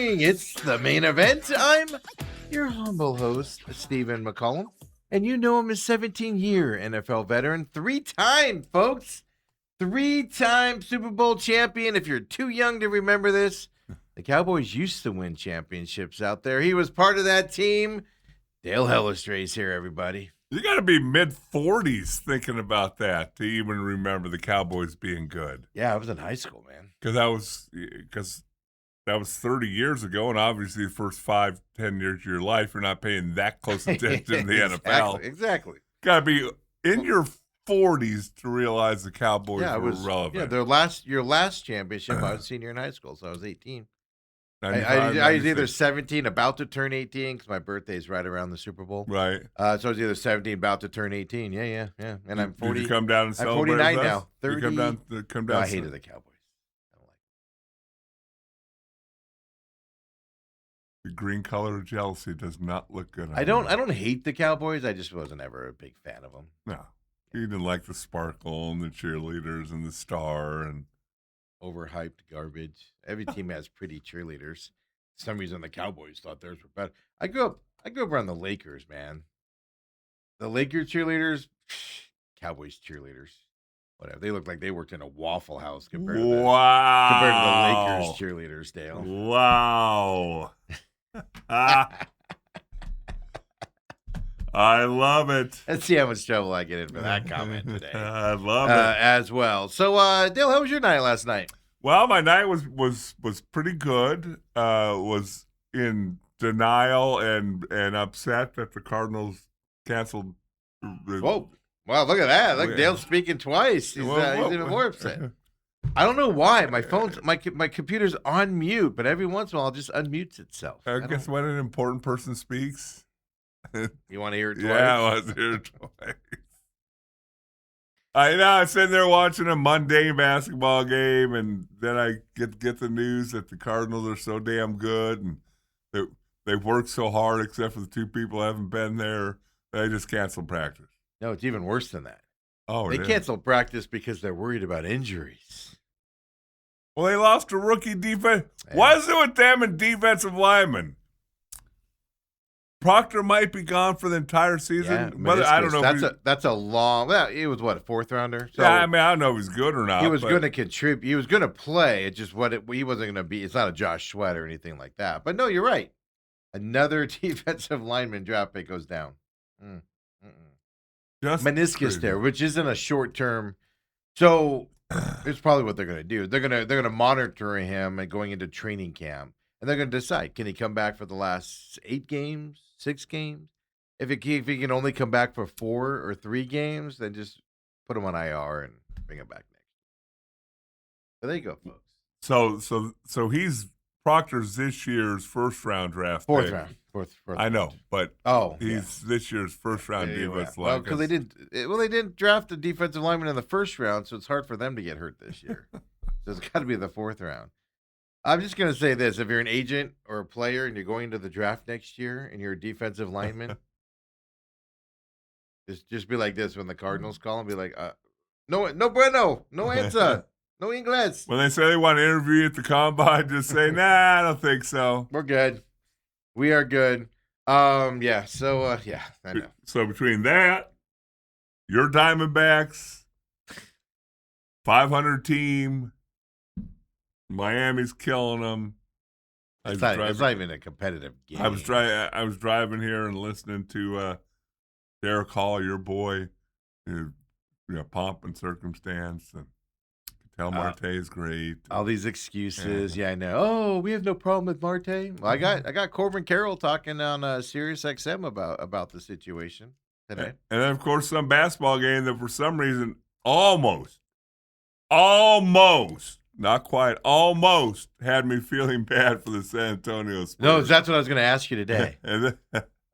morning. It's the main event. I'm your humble host, Stephen McCollum, and you know him as 17-year NFL veteran, three-time, folks, three-time Super Bowl champion. If you're too young to remember this, the Cowboys used to win championships out there. He was part of that team. Dale Hellestrae's here, everybody. You got to be mid-40s thinking about that to even remember the Cowboys being good. Yeah, I was in high school, man. Because that was 30 years ago, and obviously the first 5-10 years of your life, you're not paying that close attention to the NFL. Exactly. Got to be in your 40s to realize the Cowboys were relevant. Yeah, your last championship, I was a senior in high school, so I was 18. 95, I was either 17, about to turn 18, because my birthday's right around the Super Bowl. Right. So I was either 17, about to turn 18. Yeah. And I'm 40. Did you come down and celebrate? I'm 49 with us? now. 30. You come down. No, I hated the Cowboys. I don't like the green color of jealousy does not look good. I don't hate the Cowboys. I just wasn't ever a big fan of them. No. You didn't like the sparkle and the cheerleaders and the star and overhyped garbage. Every team has pretty cheerleaders. For some reason the Cowboys thought theirs were better. I grew up around the Lakers, man. The Lakers cheerleaders, Cowboys cheerleaders. Whatever. They look like they worked in a Waffle House compared to the Lakers cheerleaders, Dale. Wow. I love it. Let's see how much trouble I get in for that comment today. I love it as well. So, Dale, how was your night last night? Well, my night was pretty good. Was in denial and upset that the Cardinals canceled. Whoa! Wow! Look at that! Look, Dale's speaking twice. He's even more upset. I don't know why my computer's on mute, but every once in a while it just unmutes itself. I guess when an important person speaks. You want to hear it twice? Yeah, I want to hear it twice. I'm sitting there watching a mundane basketball game, and then I get the news that the Cardinals are so damn good, and they've worked so hard, except for the two people who haven't been there. They just canceled practice. No, it's even worse than that. Oh, they canceled practice because they're worried about injuries. Well, they lost a rookie defense. Yeah. What is it with them and defensive linemen? Proctor might be gone for the entire season, but I don't know. That's a long. Well, it was a fourth rounder. So yeah, I mean, I don't know if he's good or not. He was going to contribute. He was going to play. It's just he wasn't going to be. It's not a Josh Sweat or anything like that. But no, you're right. Another defensive lineman draft pick goes down. Just meniscus crazy. There, which isn't a short term. So it's probably what they're going to do. They're going to monitor him and going into training camp. And they're going to decide, can he come back for the last 8 games, 6 games? If he can only come back for 4 or 3 games, then just put him on IR and bring him back next. But there you go, folks. So he's Proctor's this year's first round draft fourth pick. Round. I know, but he's this year's first round defense lineman. Well, because they didn't draft a defensive lineman in the first round, so it's hard for them to get hurt this year. So it's got to be the 4th round. I'm just going to say this. If you're an agent or a player and you're going into the draft next year and you're a defensive lineman, just be like this when the Cardinals call and be like, no bueno, no answer, no English. When they say they want to interview you at the combine, just say, nah, I don't think so. We're good. We are good. Yeah, so, I know. So between that, your Diamondbacks, 500 team, Miami's killing them. It's not even a competitive game. I was driving here and listening to Derek Hall, your boy, pomp and circumstance, and tell Marte is great. All these excuses. Yeah, I know. Oh, we have no problem with Marte. Well, I got Corbin Carroll talking on Sirius XM about the situation today. And then, of course, some basketball game that for some reason almost, not quite, almost had me feeling bad for the San Antonio Spurs. No, that's what I was going to ask you today.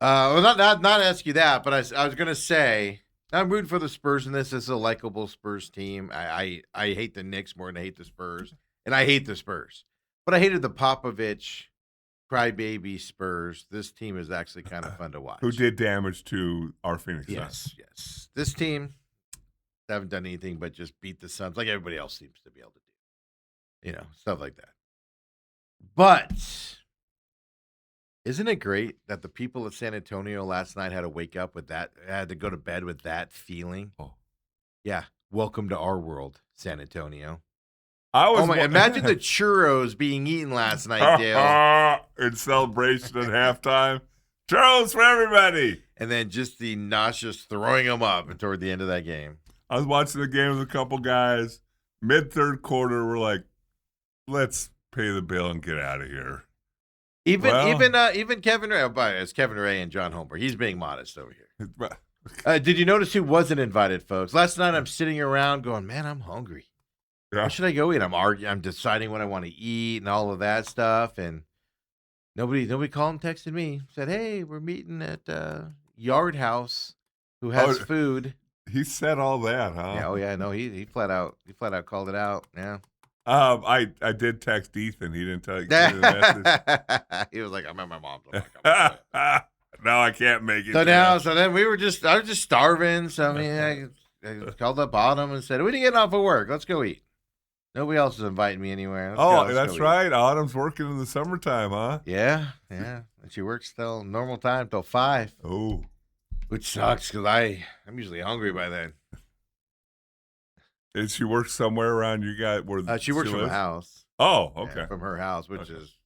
Well, not ask you that, but I was going to say I'm rooting for the Spurs in this. This is a likable Spurs team. I hate the Knicks more than I hate the Spurs, and I hate the Spurs. But I hated the Popovich crybaby Spurs. This team is actually kind of fun to watch. Who did damage to our Phoenix Suns. Yes. This team haven't done anything but just beat the Suns like everybody else seems to be able to do. Stuff like that. But Isn't it great that the people of San Antonio last night had to wake up with that, had to go to bed with that feeling? Oh, Yeah. Welcome to our world, San Antonio. I Oh was my! Imagine the churros being eaten last night, Dale, in celebration at halftime. Churros for everybody. and then just the nauseous throwing them up toward the end of that game. I was watching the game with a couple guys. Mid third quarter, we're like, let's pay the bill and get out of here. Even Kevin Ray, it's Kevin Ray and John Holmberg. He's being modest over here. Did you notice who wasn't invited, folks? Last night I'm sitting around going, man, I'm hungry. Yeah. Where should I go eat? I'm deciding what I want to eat and all of that stuff. And nobody called and texted me. Said, hey, we're meeting at Yard House, who has food. He said all that, huh? Yeah, oh yeah, no, he flat out called it out. Yeah. I did text Ethan. He didn't tell you the message. He was like, I'm at my mom's. I'm No, I can't make it. so then I was just starving. So I mean, I called up Autumn and said, "We didn't get off of work. Let's go eat." Nobody else is inviting me anywhere. That's right. Autumn's working in the summertime, huh? Yeah. And she works till normal time till 5. Oh, Which sucks because I'm usually hungry by then. Did she work somewhere around you guys? Where She works from lives? the house. Oh, okay. Yeah, from her house, which is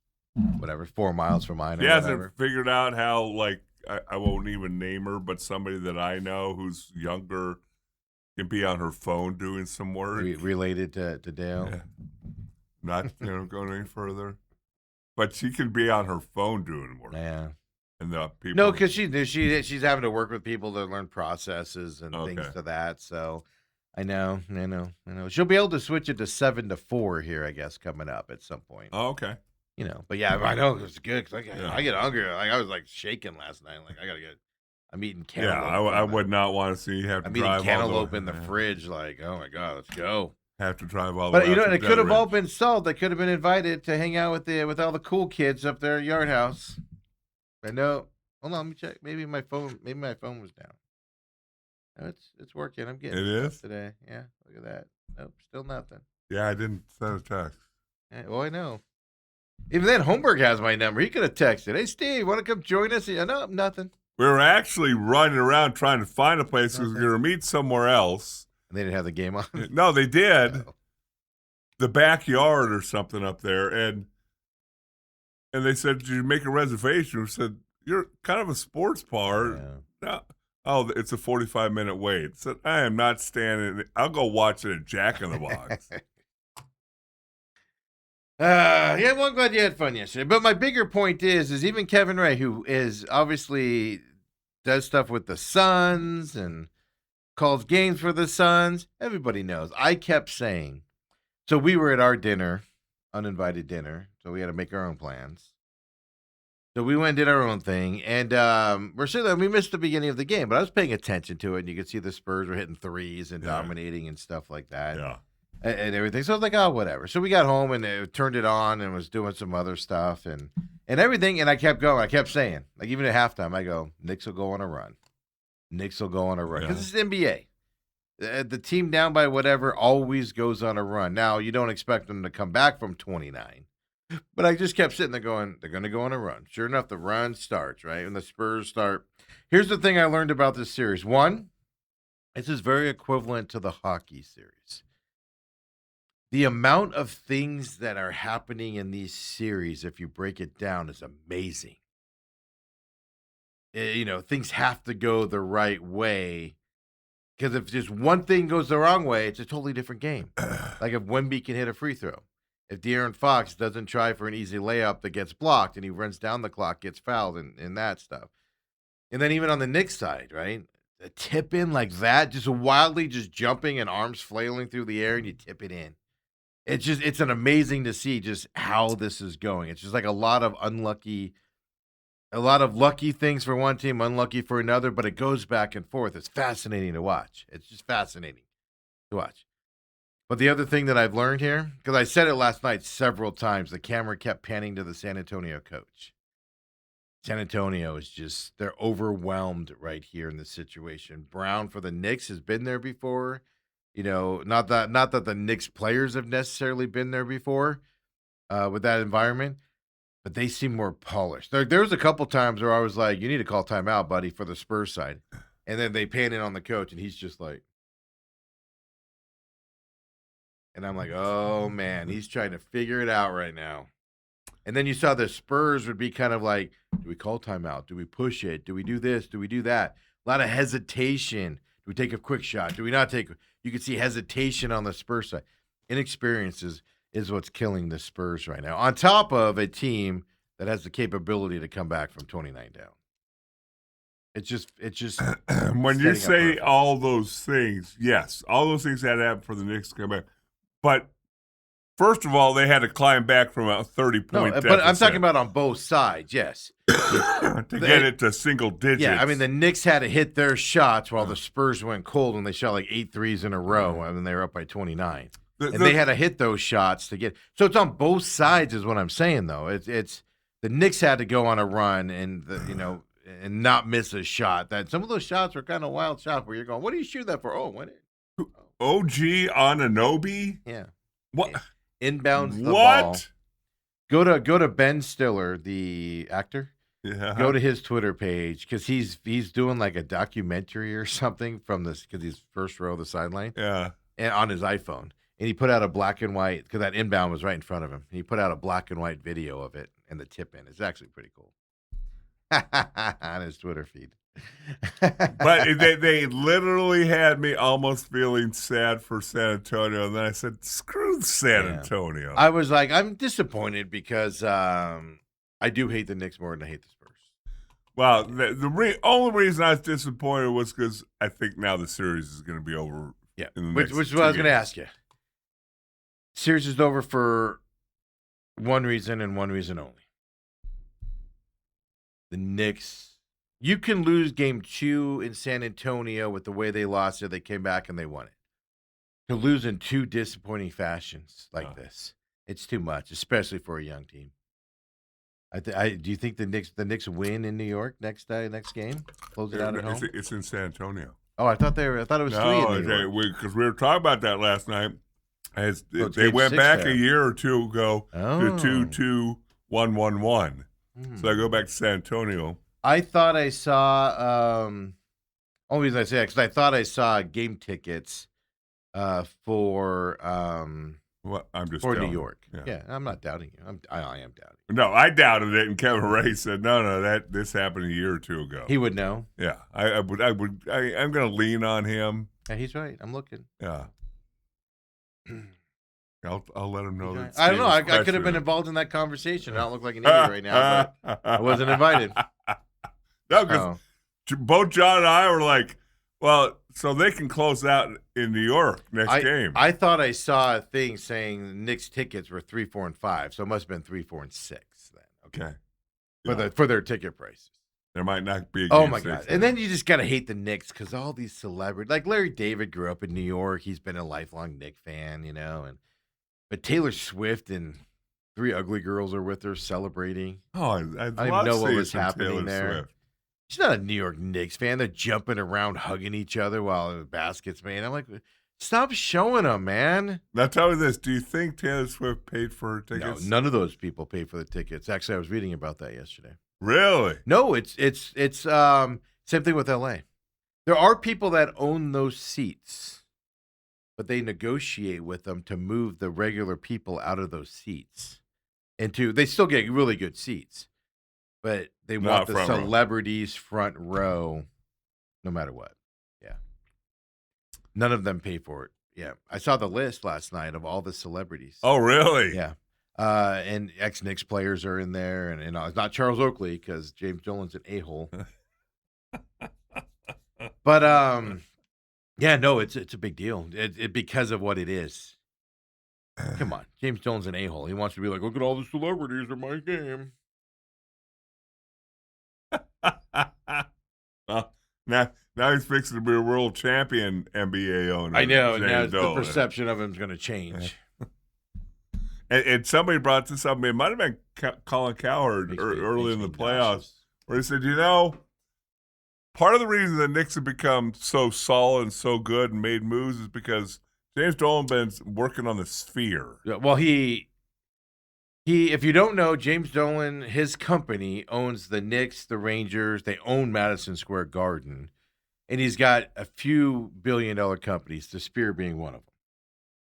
whatever 4 miles from mine. She or hasn't whatever. figured out how, like, I won't even name her, but somebody that I know who's younger can be on her phone doing some work. Related to Dale. Yeah. Not going any further, but she can be on her phone doing work. Yeah. And the people. No, because she's having to work with people to learn processes and things to that. So I know. She'll be able to switch it to 7 to 4 here, I guess, coming up at some point. Oh, okay. But yeah, I know it's good because I get hungry. Like I was like shaking last night. Like I'm eating cantaloupe. Yeah, I would not want to see you have to drive. I'm eating cantaloupe in the fridge. Like, oh my god, let's go. Have to drive all the way. But it could have all been solved. They could have been invited to hang out with all the cool kids up there at Yard House. I know. Hold on, let me check. Maybe my phone was down. No, it's working. I'm getting it stuff today. Yeah, look at that. Nope, still nothing. Yeah, I didn't send a text. Yeah, well, I know. Even then, Holmberg has my number. He could have texted, "Hey, Steve, want to come join us?" Yeah, no, nothing. We were actually running around trying to find a place because we were going to meet somewhere else. And they didn't have the game on. No, they did. Oh. The backyard or something up there, and they said, "Did you make a reservation?" We said, "You're kind of a sports bar." Yeah. No. Oh, it's a 45-minute wait. I said, I am not standing. I'll go watch it at Jack in the Box. Yeah, well, I'm glad you had fun yesterday. But my bigger point is even Kevin Ray, who is obviously does stuff with the Suns and calls games for the Suns, everybody knows. I kept saying, so we were at our dinner, uninvited dinner, so we had to make our own plans. So we went and did our own thing, and we're sitting there. We missed the beginning of the game, but I was paying attention to it, and you could see the Spurs were hitting threes and dominating and stuff like that. Yeah. And everything. So I was like, oh, whatever. So we got home and turned it on and was doing some other stuff and everything. And I kept going. I kept saying, like, even at halftime, I go, Knicks will go on a run. Knicks will go on a run. Because it's the NBA. The team down by whatever always goes on a run. Now, you don't expect them to come back from 29. But I just kept sitting there going, they're going to go on a run. Sure enough, the run starts, right? And the Spurs start. Here's the thing I learned about this series. One, this is very equivalent to the hockey series. The amount of things that are happening in these series, if you break it down, is amazing. Things have to go the right way. Because if just one thing goes the wrong way, it's a totally different game. Like if Wemby can hit a free throw. If De'Aaron Fox doesn't try for an easy layup that gets blocked and he runs down the clock, gets fouled and that stuff. And then even on the Knicks side, right? A tip in like that, just wildly just jumping and arms flailing through the air and you tip it in. It's an amazing to see just how this is going. It's just like a lot of lucky things for one team, unlucky for another, but it goes back and forth. It's fascinating to watch. It's just fascinating to watch. But the other thing that I've learned here, because I said it last night several times, the camera kept panning to the San Antonio coach. San Antonio is just, they're overwhelmed right here in this situation. Brown for the Knicks has been there before. Not that the Knicks players have necessarily been there before with that environment. but they seem more polished. There was a couple times where I was like, "You need to call timeout, buddy," for the Spurs side, and then they pan in on the coach, and he's just like, and I'm like, "Oh man, he's trying to figure it out right now." And then you saw the Spurs would be kind of like, "Do we call timeout? Do we push it? Do we do this? Do we do that?" A lot of hesitation. Do we take a quick shot? Do we not take? You can see hesitation on the Spurs side. Inexperience is what's killing the Spurs right now. On top of a team that has the capability to come back from 29 down. It's just when you setting up say perfect. all those things, yes, all those things had to happen for the Knicks to come back. But first of all, they had to climb back from a 30-point deficit. But I'm talking about on both sides, yes. to get it to single digits. Yeah, I mean, the Knicks had to hit their shots while the Spurs went cold when they shot like 8 threes in a row and they were up by 29. And they had to hit those shots to get – so it's on both sides is what I'm saying, though. It's the Knicks had to go on a run and, and not miss a shot. That some of those shots were kind of wild shots where you're going, what do you shoot that for? Oh, win it. OG Anunoby? Yeah. What? Inbounds the What? ball. Go to Ben Stiller, the actor. Yeah. Go to his Twitter page because he's doing like a documentary or something from this because he's first row of the sideline. Yeah. And on his iPhone. And he put out a black and white because that inbound was right in front of him. He put out a black and white video of it and the tip in. It's actually pretty cool. On his Twitter feed. But they literally had me almost feeling sad for San Antonio. And then I said, screw San Antonio. I was like, I'm disappointed because I do hate the Knicks more than I hate the Spurs. Well, the only reason I was disappointed was because I think now the series is going to be over. Yeah, which is what I was going to ask you. Series is over for one reason and one reason only. The Knicks, you can lose game 2 in San Antonio with the way they lost it. They came back and they won it. To lose in 2 disappointing fashions like this, it's too much, especially for a young team. Do you think the Knicks win in New York next game? Close it out at home. It's in San Antonio. Oh, I thought it was 3 in New York. Because we were talking about that last night. They went 6 back there. a year or two ago to 2-2-1-1-1. So I go back to San Antonio. I thought I saw. Only reason I say that because I thought I saw game tickets for Well, I'm just for telling New York. you. Yeah, I'm not doubting you. I am doubting. No, I doubted it, and Kevin Ray said, "No, this happened a year or two ago." He would know. Yeah, I'm going to lean on him. Yeah, he's right. I'm looking. Yeah, I'll let him know that. I don't know. I could have been involved in that conversation. I don't look like an idiot right now, but I wasn't invited. No, because both John and I were like, well, so they can close out in New York next game. I thought I saw a thing saying Knicks tickets were 3, 4, and 5, so it must have been 3, 4, and 6 then. Okay. For their ticket prices. There might not be a game. Oh, my God. And then you just got to hate the Knicks because all these celebrities, like Larry David grew up in New York. He's been a lifelong Knicks fan, but Taylor Swift and 3 ugly girls are with her celebrating. Oh, I don't even know what was happening Taylor there. Swift. She's not a New York Knicks fan. They're jumping around, hugging each other while the basket's made. I'm like, stop showing them, man. Now tell me this: do you think Taylor Swift paid for her tickets? No, none of those people paid for the tickets. Actually, I was reading about that yesterday. Really? No, it's same thing with LA. There are people that own those seats, but they negotiate with them to move the regular people out of those seats. They still get really good seats, but they want the celebrities front row no matter what. Yeah. None of them pay for it. Yeah. I saw the list last night of all the celebrities. Oh, really? Yeah. And ex-Knicks players are in there. And it's not Charles Oakley because James Dolan's an a-hole. But, yeah, no, it's a big deal because of what it is. Come on. James Dolan's an a-hole. He wants to be like, look at all the celebrities in my game. Well, now he's fixing to be a world champion NBA owner. I know. Now the perception of him is going to change. And somebody brought this up. It might have been Colin Cowherd early in the playoffs, where he said, part of the reason the Knicks have become so solid and so good and made moves is because James Dolan's been working on the sphere. Yeah, well, he If you don't know, James Dolan, his company owns the Knicks, the Rangers. They own Madison Square Garden, and he's got a few billion-dollar companies, the Spear being one of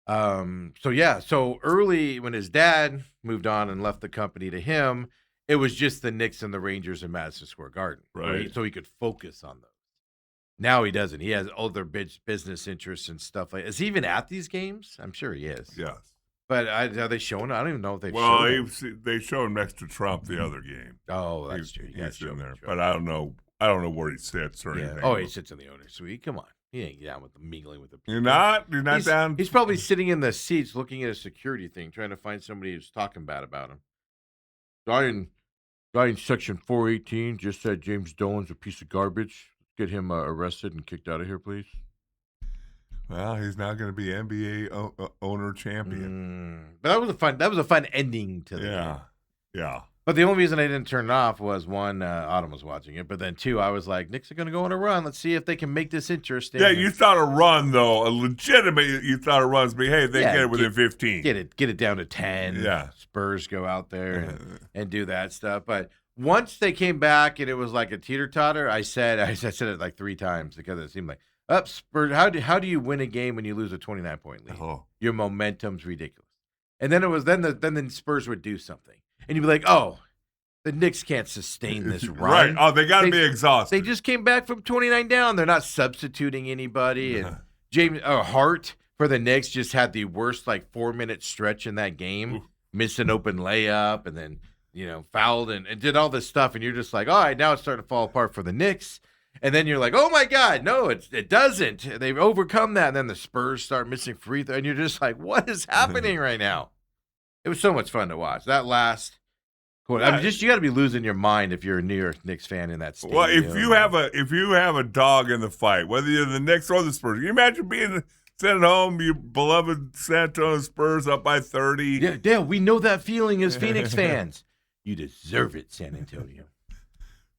them. So early when his dad moved on and left the company to him, it was just the Knicks and the Rangers in Madison Square Garden, Right. So he could focus on those. Now he doesn't. He has other business interests and stuff like. Is he even at these games? I'm sure he is. Yes. But are they showing? I don't even know if they've Well, shown him. they showed him next to Trump the other game. Oh, that's true. He's in there, but I don't know where he sits or anything. Oh, he sits in the owner's suite. Come on, he ain't down with the mingling with the people. You're not down. He's probably sitting in the seats looking at a security thing, trying to find somebody who's talking bad about him. Guy in section 418 just said James Dolan's a piece of garbage. Get him arrested and kicked out of here, please. Well, he's now going to be NBA owner champion. But that was a fun ending to the game. Yeah. But the only reason I didn't turn it off was one, Autumn was watching it, but then two, I was like, Knicks are going to go on a run. Let's see if they can make this interesting. Yeah, you thought a run though, a legitimate. You thought a run's be, hey, they get it within 15, get it down to 10. Yeah, Spurs go out there and do that stuff. But once they came back and it was like a teeter totter, I said it like 3 times because it seemed like. Spurs. How do you win a game when you lose a 29-point lead? Oh. Your momentum's ridiculous. And then it was then the Spurs would do something, and you'd be like, oh, the Knicks can't sustain this run. Right? Oh, they got to be exhausted. They just came back from 29 down. They're not substituting anybody. And James Hart for the Knicks just had the worst 4-minute stretch in that game, missed an open layup, and then fouled and did all this stuff, and you're just like, all right, now it's starting to fall apart for the Knicks. And then you're like, oh, my God, no, it doesn't. They've overcome that. And then the Spurs start missing free throws. And you're just like, what is happening right now? It was so much fun to watch. That last quarter. I mean, you got to be losing your mind if you're a New York Knicks fan in that stadium. Well, if you have a dog in the fight, whether you're the Knicks or the Spurs, can you imagine being sent home, your beloved San Antonio Spurs up by 30? Yeah, Dale, we know that feeling as Phoenix fans. You deserve it, San Antonio.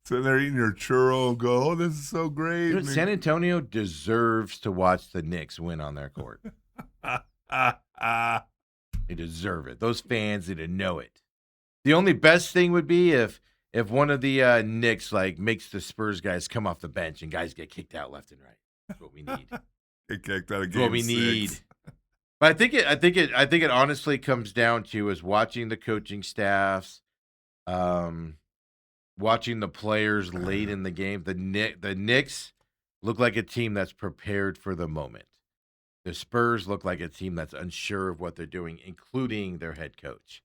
Sitting there eating your churro and go, oh, this is so great. San Antonio deserves to watch the Knicks win on their court. They deserve it. Those fans need to know it. The only best thing would be if one of the Knicks makes the Spurs guys come off the bench and guys get kicked out left and right. That's what we need. Get kicked out of game 6. That's what we need. But I think it honestly comes down to is watching the coaching staffs, watching the players late in the game. The Knicks look like a team that's prepared for the moment. The Spurs look like a team that's unsure of what they're doing, including their head coach.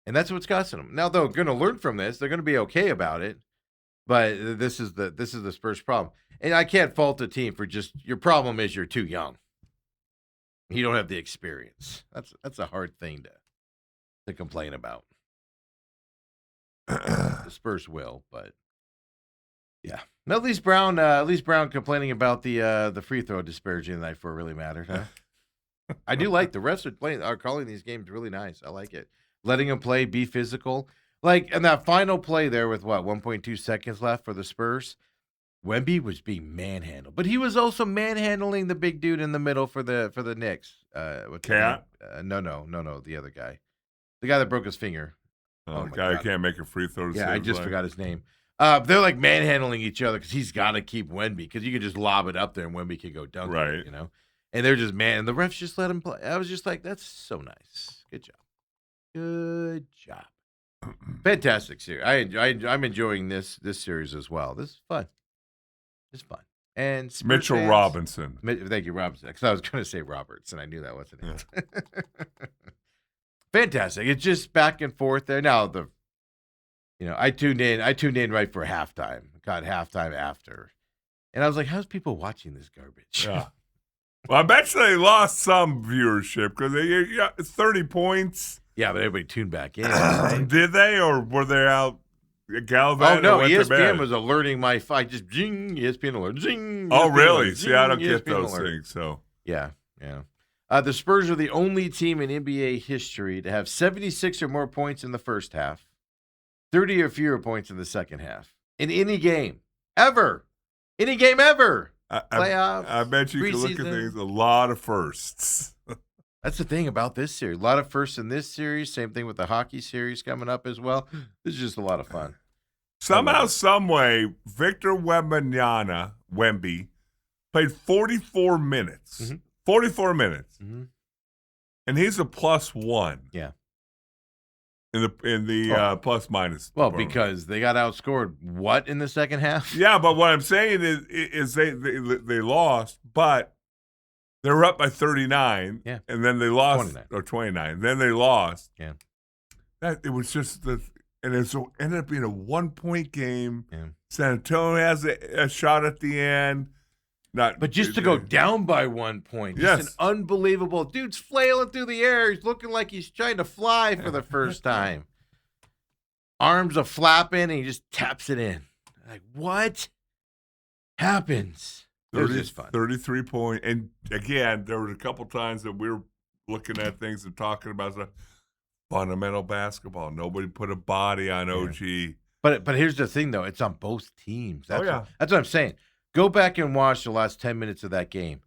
And that's what's costing them. Now they're going to learn from this. They're going to be okay about it. But this is the Spurs problem. And I can't fault the team for your problem is you're too young. You don't have the experience. That's a hard thing to complain about. The Spurs will, but yeah. At least Brown complaining about the free throw disparaging tonight for it really mattered, huh? I do like the refs are calling these games really nice. I like it. Letting them play, be physical. And that final play there with 1.2 seconds left for the Spurs, Wemby was being manhandled, but he was also manhandling the big dude in the middle for the Knicks. Cat? No, the other guy, the guy that broke his finger. Oh, the guy who can't make a free throw. Yeah, I just forgot his name. They're manhandling each other because he's got to keep Wemby because you can just lob it up there and Wemby can go dunk it, And they're just and the refs just let him play. I was just like, that's so nice. Good job. Fantastic series. I'm enjoying this series as well. This is fun. It's fun. And Spurs Mitchell fans, Robinson. Thank you, Robinson. Because I was going to say Roberts, and I knew that wasn't it. Fantastic. It's just back and forth there. Now I tuned in right for halftime. Got halftime after. And I was like, how's people watching this garbage? Yeah. Well, I bet you they lost some viewership because they got 30 points. Yeah, but everybody tuned back in. Right? Did they, or were they out gallivanting? Oh, no, ESPN was alerting my fight. Just zing, ESPN alert, zing. Oh, ESPN really? alert, See, I don't zing, get ESPN those alert. things, so. Yeah. The Spurs are the only team in NBA history to have 76 or more points in the first half, 30 or fewer points in the second half. In any game. Ever. Any game ever. Playoffs. I bet you can look at preseason. things, a lot of firsts. That's the thing about this series. A lot of firsts in this series. Same thing with the hockey series coming up as well. This is just a lot of fun. Somehow, someway, Victor Wembanyama, played 44 minutes. Mm-hmm. 44 minutes. Mm-hmm. And he's a +1. Yeah. In the plus minus. Well, because they got outscored in the second half? Yeah, but what I'm saying is they lost, but they were up by 39. Yeah. And then they lost 29. or 29. Then they lost. Yeah. It was just and it ended up being a 1-point game. Yeah. San Antonio has a shot at the end. But just to go down by 1 point, just an unbelievable dude's flailing through the air. He's looking like he's trying to fly for the first time. Arms are flapping, and he just taps it in. Like, what happens? It was just fun. 33 point. And again, there were a couple times that we were looking at things and talking about stuff. Fundamental basketball. Nobody put a body on OG. But here's the thing, though. It's on both teams. That's what I'm saying. Go back and watch the last 10 minutes of that game.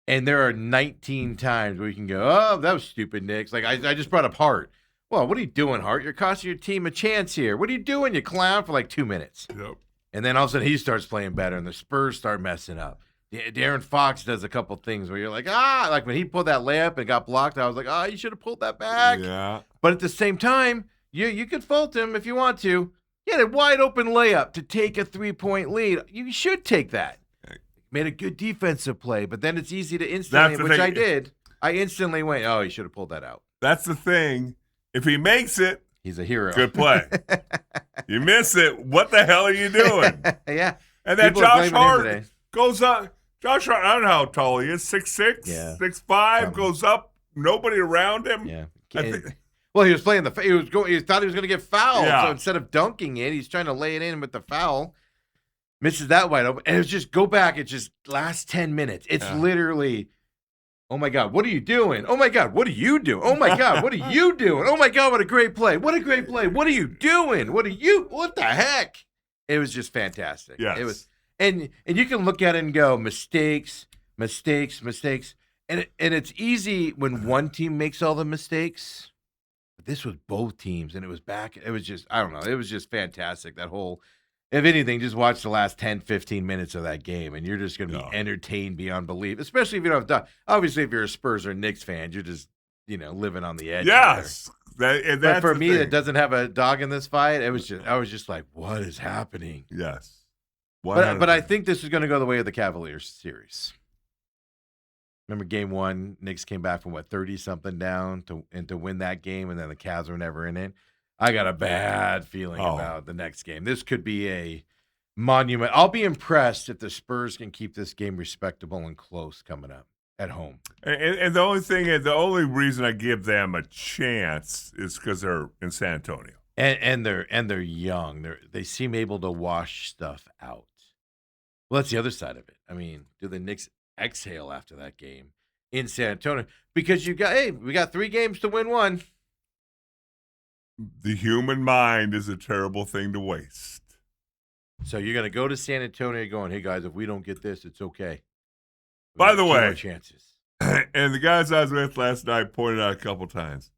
And there are 19 times where you can go, oh, that was stupid, Knicks. Like, I just brought up Hart. Well, what are you doing, Hart? You're costing your team a chance here. What are you doing, you clown, for like 2 minutes? Yep. And then all of a sudden he starts playing better, and the Spurs start messing up. De'Aaron Fox does a couple things where you're like, like when he pulled that layup and got blocked, I was like, you should have pulled that back. Yeah. But at the same time, you could fault him if you want to. He had a wide open layup to take a 3-point lead. You should take that. Made a good defensive play, but then it's easy to instantly, which I did. I instantly went, he should have pulled that out. That's the thing. If he makes it, he's a hero. Good play. You miss it, what the hell are you doing? Yeah. And then Josh Hart goes up. Josh Hart, I don't know how tall he is, 6'6", 6'5", goes up, nobody around him. Yeah. Well, he was playing he thought he was going to get fouled, so instead of dunking it, he's trying to lay it in with the foul. Misses that wide open. And it's just go back. It's just last 10 minutes. It's literally, oh, my God, what are you doing? Oh, my God, what are you doing? Oh, my God, what are you doing? Oh, my God, what a great play. What a great play. What are you doing? What the heck? It was just fantastic. Yes. It was, and you can look at it and go, mistakes. And it's easy when one team makes all the mistakes. But this was both teams, and it was back. It was just, I don't know. It was just fantastic, that whole. If anything, just watch the last 10, 15 minutes of that game, and you're just going to be entertained beyond belief, especially if you don't have dog. Obviously, if you're a Spurs or Knicks fan, you're just, living on the edge. Yes. But for me that doesn't have a dog in this fight, I was just like, what is happening? Yes. But I think this is going to go the way of the Cavaliers series. Remember game 1, Knicks came back from 30-something down to win that game, and then the Cavs were never in it. I got a bad feeling about the next game. This could be a monument. I'll be impressed if the Spurs can keep this game respectable and close coming up at home. And the only reason I give them a chance is because they're in San Antonio. And they're young. They seem able to wash stuff out. Well, that's the other side of it. I mean, do the Knicks exhale after that game in San Antonio? Because we got 3 games to win 1. The human mind is a terrible thing to waste. So you're going to go to San Antonio going, hey, guys, if we don't get this, it's okay. By the way, chances. And the guys I was with last night pointed out a couple times.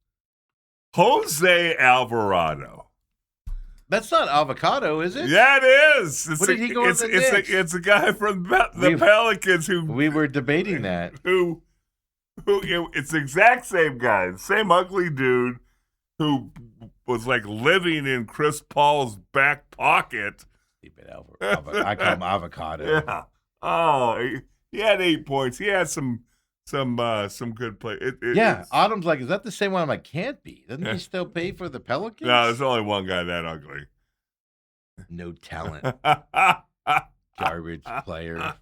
Jose Alvarado. That's not avocado, is it? Yeah, it is. What did he go to the Knicks? It's a guy from the Pelicans who... We were debating that. Who it's the exact same guy, the same ugly dude who was like living in Chris Paul's back pocket. I call him avocado. Yeah. Oh, he had 8 points. He had some good play. Autumn's like, is that the same one? I'm like, can't be. Doesn't he still pay for the Pelicans? No, there's only one guy that ugly. No talent. Garbage player.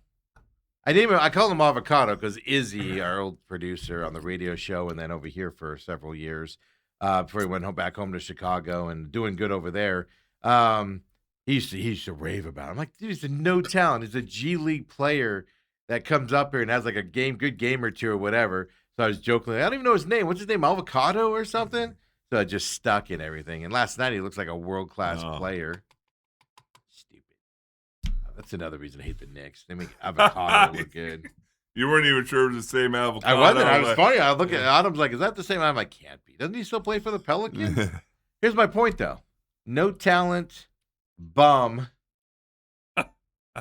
I call him avocado because Izzy, our old producer on the radio show, and then over here for several years, before he went back home to Chicago and doing good over there. He used to rave about it. I'm like, dude, he's a no talent. He's a G League player that comes up here and has like a good game or two or whatever. So I was joking. I don't even know his name. What's his name? Avocado or something? So I just stuck in everything. And last night he looks like a world-class player. Stupid. That's another reason I hate the Knicks. They make avocado look good. You weren't even sure it was the same avocado. I wasn't. I was funny. I look at Adams like, is that the same? I'm like, can't be. Doesn't he still play for the Pelicans? Here's my point, though. No talent, bum,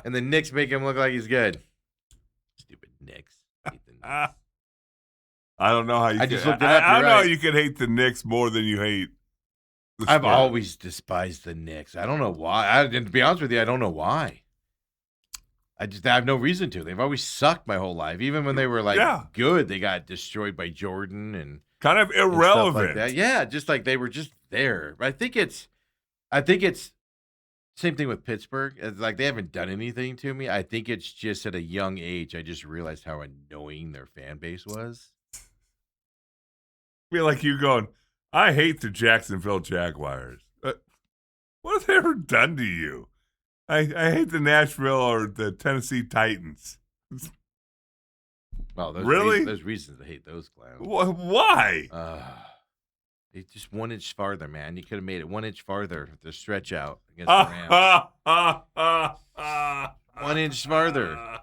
and the Knicks make him look like he's good. Stupid Knicks. Hate the Knicks. I don't know how you. I just looked it up. I don't know how right. you can hate the Knicks more than you hate. I've always despised the Knicks. I don't know why. And to be honest with you, I don't know why. I have no reason to. They've always sucked my whole life. Even when they were good, they got destroyed by Jordan and kind of irrelevant. Stuff like that. Yeah, just like they were just there. But I think it's same thing with Pittsburgh. It's like they haven't done anything to me. I think it's just at a young age I just realized how annoying their fan base was. Feel like you going, I hate the Jacksonville Jaguars. What have they ever done to you? I hate the Nashville or the Tennessee Titans. Well, really? There's reasons to hate those clowns. Why? They just 1 inch farther, man. You could have made it 1 inch farther to stretch out against the Rams. 1 inch farther.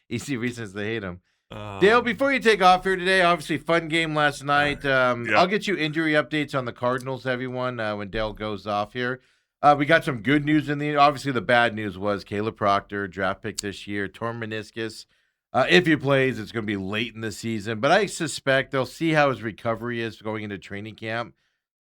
Easy reasons to hate them. Dale, before you take off here today, obviously fun game last night. I'll get you injury updates on the Cardinals, everyone, when Dale goes off here. We got some good news obviously the bad news was Caleb Proctor, draft pick this year, torn meniscus. If he plays, it's going to be late in the season, but I suspect they'll see how his recovery is going into training camp,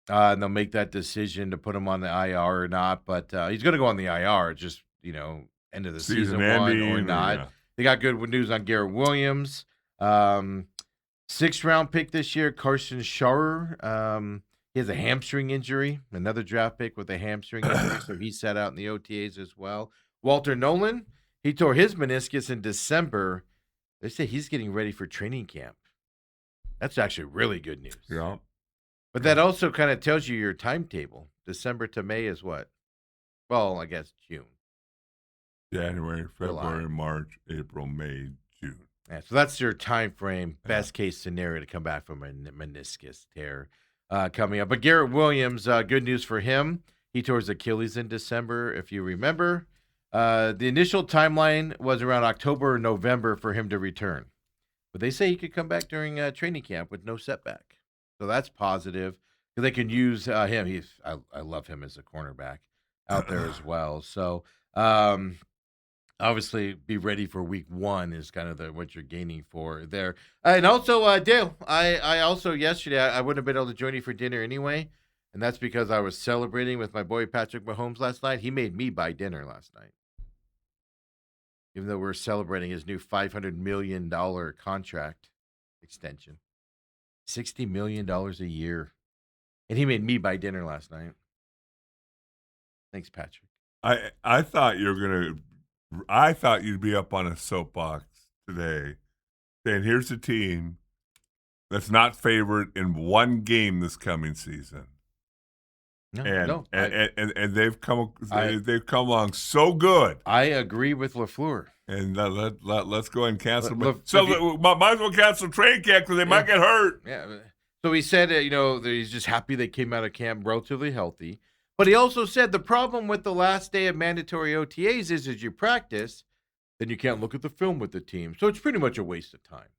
and they'll make that decision to put him on the IR or not, but he's going to go on the IR, just, end of the season one or not. Yeah. They got good news on Garrett Williams. 6th round pick this year, Carson Scharer. He has a hamstring injury, another draft pick with a hamstring injury, so he sat out in the OTAs as well. Walter Nolan, he tore his meniscus in December. They say he's getting ready for training camp. That's actually really good news. Yeah. But that also kind of tells you your timetable. December to May is what? Well, I guess June. January, February, July. March, April, May, June. Yeah, so that's your time frame, best case scenario to come back from a meniscus tear coming up. But Garrett Williams, good news for him. He tore his Achilles in December, if you remember. The initial timeline was around October or November for him to return. But they say he could come back during training camp with no setback. So that's positive because they can use him. I love him as a cornerback out there as well. So obviously be ready for week 1 is kind of what you're gaining for there. And also, Dale, I also yesterday, I wouldn't have been able to join you for dinner anyway. And that's because I was celebrating with my boy Patrick Mahomes last night. He made me buy dinner last night. Even though we're celebrating his new $500 million contract extension. $60 million a year. And he made me buy dinner last night. Thanks, Patrick. I thought I thought you'd be up on a soapbox today saying, here's a team that's not favored in one game this coming season. And they've come along so good. I agree with LaFleur. And let's go ahead and cancel. Might as well cancel training camp because they might get hurt. Yeah. So he said, that he's just happy they came out of camp relatively healthy. But he also said the problem with the last day of mandatory OTAs is you practice, then you can't look at the film with the team. So it's pretty much a waste of time.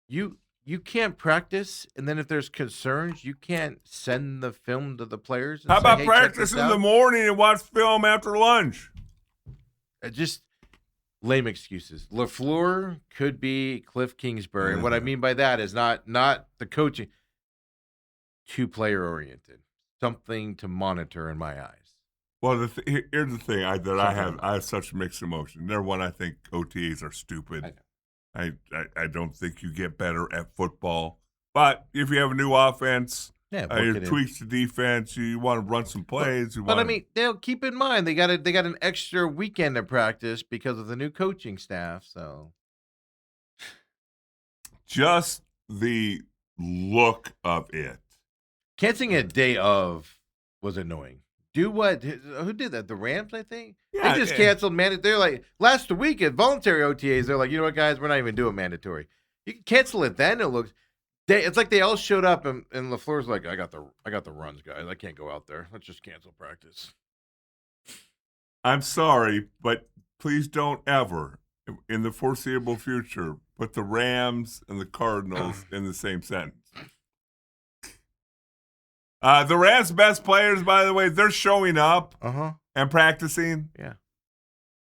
You can't practice, and then if there's concerns, you can't send the film to the players. How about practice in the morning and watch film after lunch? Just lame excuses. LaFleur could be Cliff Kingsbury. And what I mean by that is not the coaching, too player-oriented. Something to monitor in my eyes. Well, here's the thing I have such mixed emotion. Number one, I think OTAs are stupid. I don't think you get better at football. But if you have a new offense, your tweaks to defense, you want to run some plays. They'll keep in mind they got an extra weekend to practice because of the new coaching staff. So just the look of it. Canceling a day of was annoying. Do what? Who did that? The Rams, I think? Yeah, they just canceled mandatory. They're like, last week at voluntary OTAs, they're like, you know what, guys? We're not even doing mandatory. You can cancel it then. It's like they all showed up, and LaFleur's like, I got the runs, guys. I can't go out there. Let's just cancel practice. I'm sorry, but please don't ever, in the foreseeable future, put the Rams and the Cardinals in the same sentence. The Rams' best players, by the way, they're showing up and practicing. Yeah.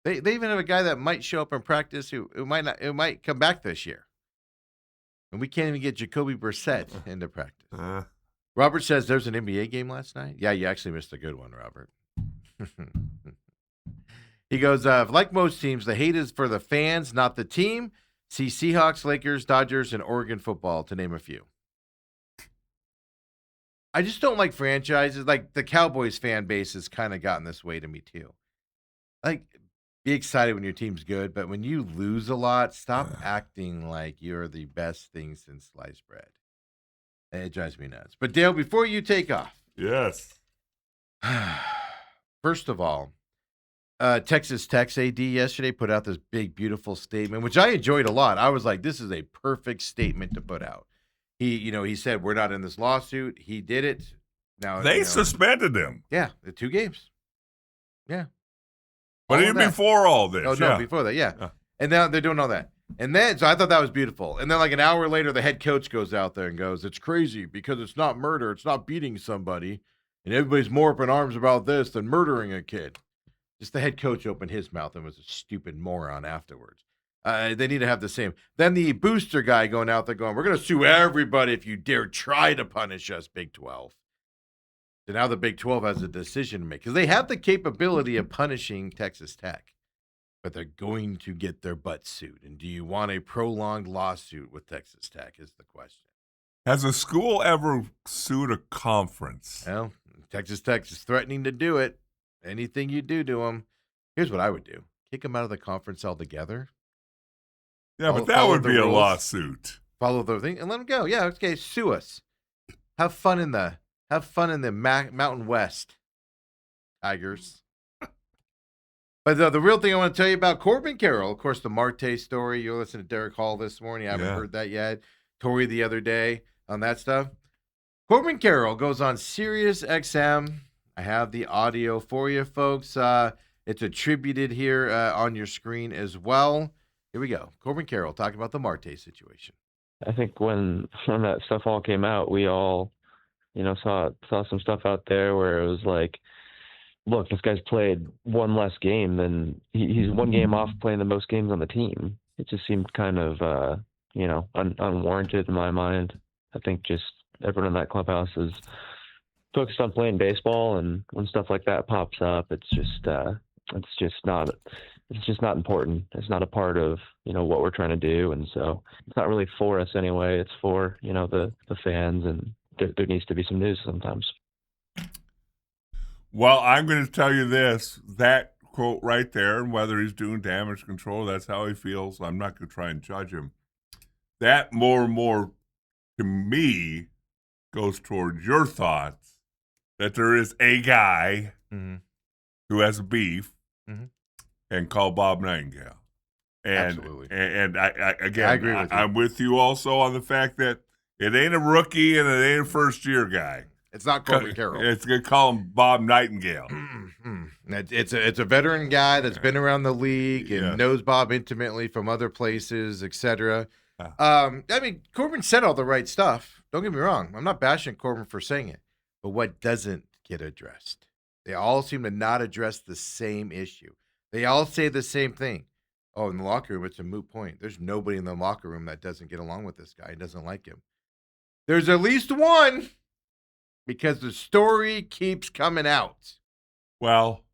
They even have a guy that might show up in practice who might come back this year. And we can't even get Jacoby Brissett into practice. Robert says there's an NBA game last night. Yeah, you actually missed a good one, Robert. He goes, like most teams, the hate is for the fans, not the team. See Seahawks, Lakers, Dodgers, and Oregon football, to name a few. I just don't like franchises. Like the Cowboys fan base has kind of gotten this way to me too. Like, be excited when your team's good, but when you lose a lot, stop acting like you're the best thing since sliced bread. It drives me nuts. But Dale, before you take off. Yes. First of all, Texas Tech's AD yesterday put out this big, beautiful statement, which I enjoyed a lot. I was like, this is a perfect statement to put out. He said, we're not in this lawsuit. He did it. Now they suspended him. Yeah, the 2 games. Yeah. But even before all this. Oh, no, before that, yeah. And now they're doing all that. And then, so I thought that was beautiful. And then like an hour later, the head coach goes out there and goes, it's crazy because it's not murder. It's not beating somebody. And everybody's more up in arms about this than murdering a kid. Just the head coach opened his mouth and was a stupid moron afterwards. They need to have the same. Then the booster guy going out there going, we're going to sue everybody if you dare try to punish us, Big 12. So now the Big 12 has a decision to make because they have the capability of punishing Texas Tech, but they're going to get their butt sued. And do you want a prolonged lawsuit with Texas Tech is the question. Has a school ever sued a conference? Well, Texas Tech is threatening to do it. Anything you do to them, here's what I would do. Kick them out of the conference altogether. Yeah, but that would be a lawsuit. Follow the thing and let them go. Yeah, okay, sue us. Have fun in the Mountain West, Tigers. But the real thing I want to tell you about Corbin Carroll, of course, the Marte story. You're listening to Derek Hall this morning. I haven't heard that yet. Tori the other day on that stuff. Corbin Carroll goes on Sirius XM. I have the audio for you, folks. It's attributed here on your screen as well. Here we go. Corbin Carroll talking about the Marte situation. I think when that stuff all came out, we all, saw some stuff out there where it was like, look, this guy's played one less game than he's one game off playing the most games on the team. It just seemed kind of, unwarranted in my mind. I think just everyone in that clubhouse is focused on playing baseball, and when stuff like that pops up, it's just not important. It's not a part of, what we're trying to do. And so it's not really for us anyway. It's for, the fans, and there needs to be some news sometimes. Well, I'm going to tell you this, that quote right there, and whether he's doing damage control, that's how he feels. I'm not going to try and judge him. That more and more, to me, goes towards your thoughts that there is a guy who has a beef and called Bob Nightingale. And, absolutely. And I again, I agree with you. I'm with you also on the fact that it ain't a rookie and it ain't a first-year guy. It's not Corbin Carroll. It's going to call him Bob Nightingale. It's a veteran guy that's been around the league and knows Bob intimately from other places, etc. Corbin said all the right stuff. Don't get me wrong. I'm not bashing Corbin for saying it. But what doesn't get addressed? They all seem to not address the same issue. They all say the same thing. Oh, in the locker room, it's a moot point. There's nobody in the locker room that doesn't get along with this guy and doesn't like him. There's at least one, because the story keeps coming out. Well,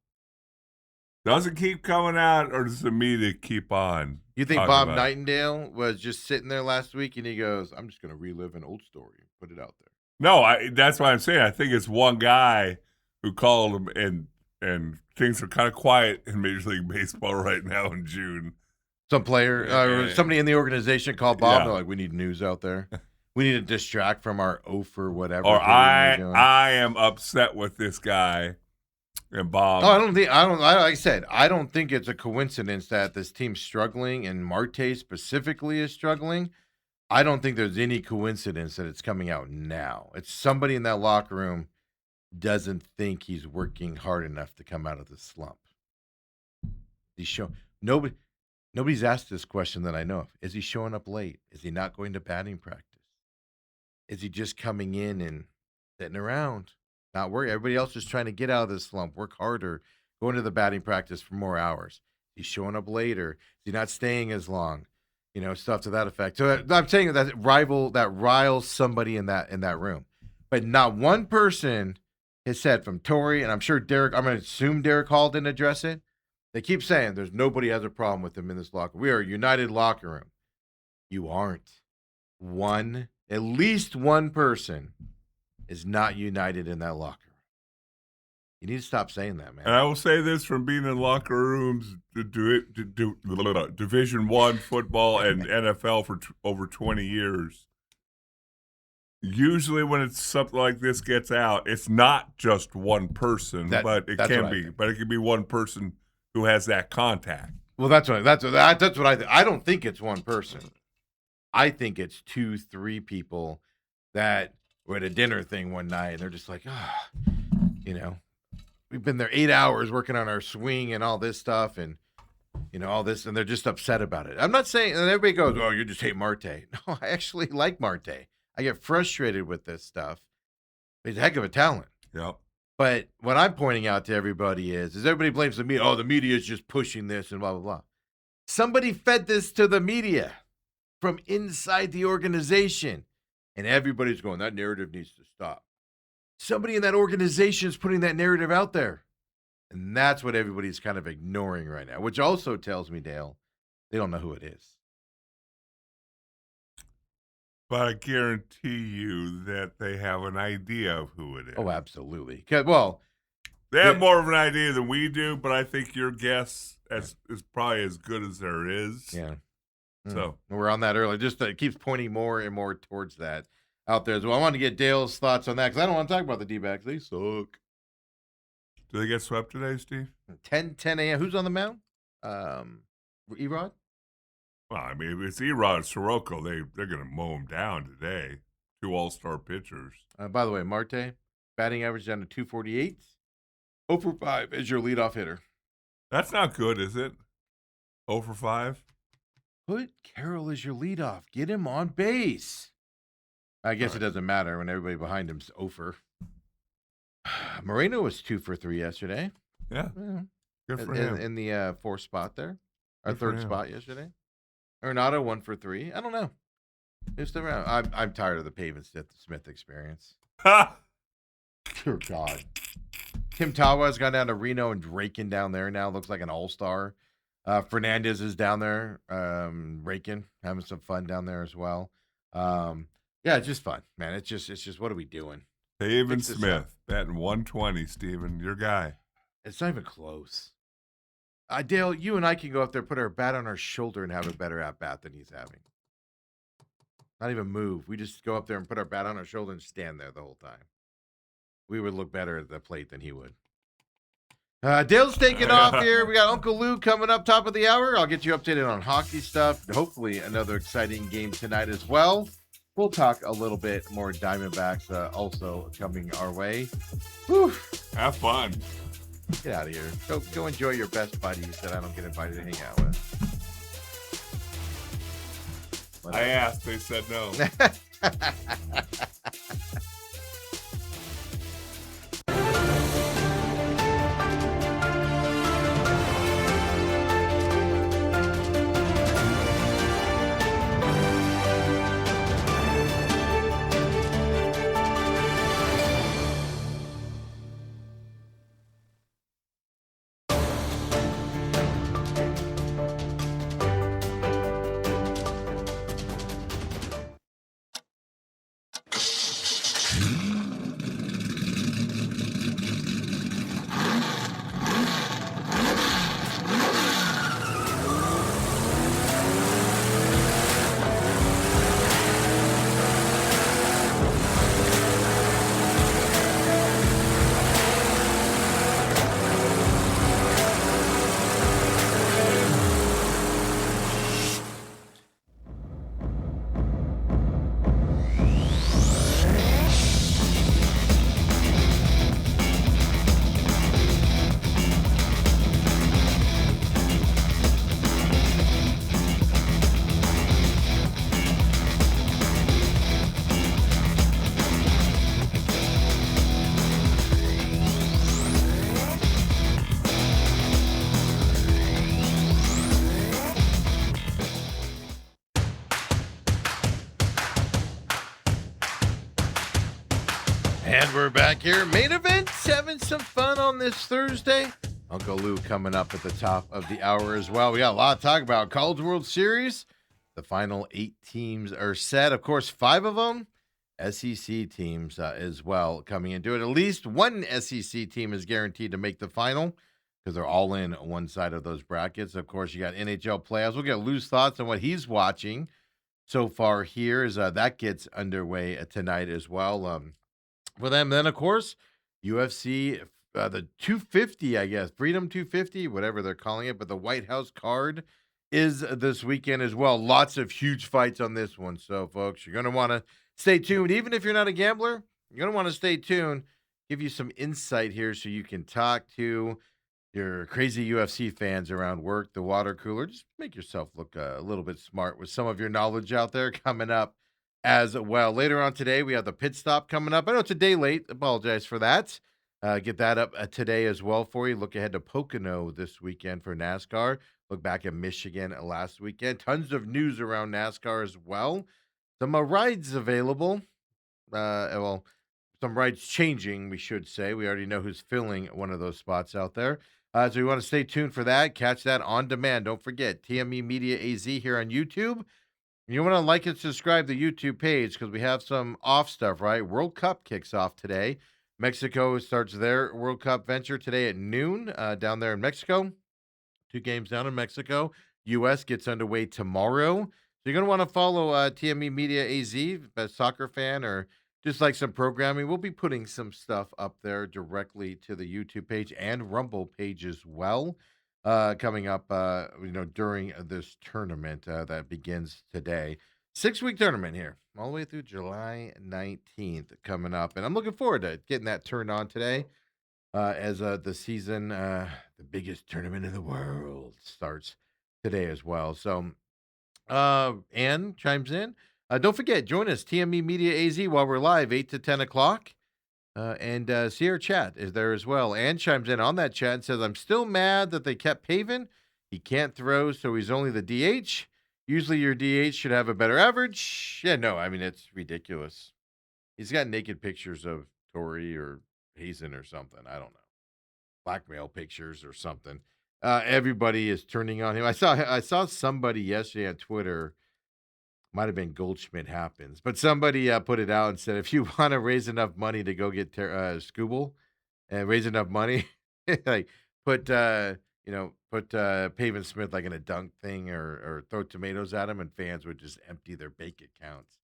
does it keep coming out, or does the media keep on? You think Bob Nightingale was just sitting there last week and he goes, I'm just going to relive an old story and put it out there? No, that's what I'm saying. I think it's one guy who called him, and things are kind of quiet in Major League Baseball right now in June. Some player, or somebody in the organization called Bob. They're like, we need news out there. We need to distract from our oaf whatever. Or I am upset with this guy and Bob. Like I said, I don't think it's a coincidence that this team's struggling and Marte specifically is struggling. I don't think there's any coincidence that it's coming out now. It's somebody in that locker room doesn't think he's working hard enough to come out of the slump. Nobody's asked this question that I know of. Is he showing up late? Is he not going to batting practice? Is he just coming in and sitting around, not worried? Everybody else is trying to get out of this slump, work harder, go into the batting practice for more hours. He's showing up later. Is he not staying as long? Stuff to that effect. So I'm saying that riles somebody in that room, but not one person has said from Torrey, and I'm sure Derek. I'm going to assume Derek Hall didn't address it. They keep saying there's nobody has a problem with him in this locker room. We are a united locker room. You aren't. At least one person is not united in that locker room. You need to stop saying that, man. And I will say this from being in locker rooms, Division I football and NFL for over 20 years. Usually when it's something like this gets out, it's not just one person, but it can be. But it can be one person who has that contact. Well, that's what I think. I don't think it's one person. I think it's 2-3 people that were at a dinner thing one night, and they're just like, we've been there 8 hours working on our swing and all this stuff, and all this, and they're just upset about it. I'm not saying, and everybody goes, "Oh, you just hate Marte." No, I actually like Marte. I get frustrated with this stuff. He's a heck of a talent. Yep. But what I'm pointing out to everybody is everybody blames the media. Oh, the media is just pushing this and blah, blah, blah. Somebody fed this to the media from inside the organization. And everybody's going, that narrative needs to stop. Somebody in that organization is putting that narrative out there. And that's what everybody's kind of ignoring right now, which also tells me, Dale, they don't know who it is. But I guarantee you that they have an idea of who it is. Oh, absolutely. Well, they have more of an idea than we do, but I think your guess is probably as good as there is. Yeah. So we're on that early. Just it keeps pointing more and more towards that out there as well. I want to get Dale's thoughts on that because I don't want to talk about the D-backs. They suck. Do they get swept today, Steve? 10 a.m. Who's on the mound? Erod? Well, I mean, if it's Erod and Soroka, they're going to mow him down today. 2 all-star pitchers. By the way, Marte, batting average down to 248. 0 for 5 is your leadoff hitter. That's not good, is it? 0 for 5? Put Carroll as your leadoff. Get him on base. I guess it doesn't matter when everybody behind him's 0 for. Moreno was 2 for 3 yesterday. Yeah. Good for him. In the 4th spot there. Our 3rd spot yesterday. Arenado 1 for 3. I don't know. Just around. I'm tired of the Pavin Smith experience. Dear God. Tim Tawa's gone down to Reno and raking down there now. Looks like an all-star. Fernandez is down there raking, having some fun down there as well. Yeah, it's just fun, man. It's just what are we doing? Pavin Smith batting 120, Steven, your guy. It's not even close. Dale, you and I can go up there, put our bat on our shoulder, and have a better at bat than he's having. Not even move. We just go up there and put our bat on our shoulder and stand there the whole time. We would look better at the plate than he would. Dale's taking off here. We got Uncle Lou coming up top of the hour. I'll get you updated on hockey stuff. Hopefully another exciting game tonight as well. We'll talk a little bit more Diamondbacks also coming our way. Whew. Have fun. Get out of here. Go enjoy your best buddies that I don't get invited to hang out with. I asked. They said no. And we're back here. Main event, having some fun on this Thursday. Uncle Lou coming up at the top of the hour as well. We got a lot to talk about. College World Series. The final 8 teams are set. Of course, 5 of them SEC teams as well coming into it. At least one SEC team is guaranteed to make the final because they're all in one side of those brackets. Of course, you got NHL playoffs. We'll get Lou's thoughts on what he's watching so far here as that gets underway tonight as well. For them, then, of course, UFC, the 250, I guess, Freedom 250, whatever they're calling it, but the White House card is this weekend as well. Lots of huge fights on this one. So, folks, you're going to want to stay tuned. Even if you're not a gambler, you're going to want to stay tuned. Give you some insight here so you can talk to your crazy UFC fans around work, the water cooler. Just make yourself look a little bit smart with some of your knowledge out there coming up as well. Later on today, we have the pit stop coming up. I know it's a day late. Apologize for that. Get that up today as well for you. Look ahead to Pocono this weekend for NASCAR. Look back at Michigan last weekend. Tons of news around NASCAR as well. Some rides available. Well, some rides changing, we should say. We already know who's filling one of those spots out there. So we want to stay tuned for that. Catch that on demand. Don't forget, TME Media AZ here on YouTube. You want to like and subscribe to the YouTube page because we have some off stuff, right? World Cup kicks off today. Mexico starts their World Cup venture today at noon down there in Mexico. 2 games down in Mexico. U.S. gets underway tomorrow. So you're going to want to follow TME Media AZ, a soccer fan, or just like some programming. We'll be putting some stuff up there directly to the YouTube page and Rumble page as well. Coming up, during this tournament that begins today. 6-week tournament here, all the way through July 19th coming up. And I'm looking forward to getting that turned on today as the season, the biggest tournament in the world, starts today as well. So, Ann chimes in. Don't forget, join us, TME Media AZ, while we're live, 8 to 10 o'clock. And Sierra Chat is there as well. Ann chimes in on that chat and says, I'm still mad that they kept Paven. He can't throw, so he's only the DH. Usually your DH should have a better average. Yeah, no, I mean, it's ridiculous. He's got naked pictures of Torrey or Hazen or something. I don't know. Blackmail pictures or something. Everybody is turning on him. I saw somebody yesterday on Twitter. Might have been Goldschmidt Happens, but somebody put it out and said, if you want to raise enough money to go get Scooble and raise enough money, like put Pavin Smith like in a dunk thing or throw tomatoes at him, and fans would just empty their bank accounts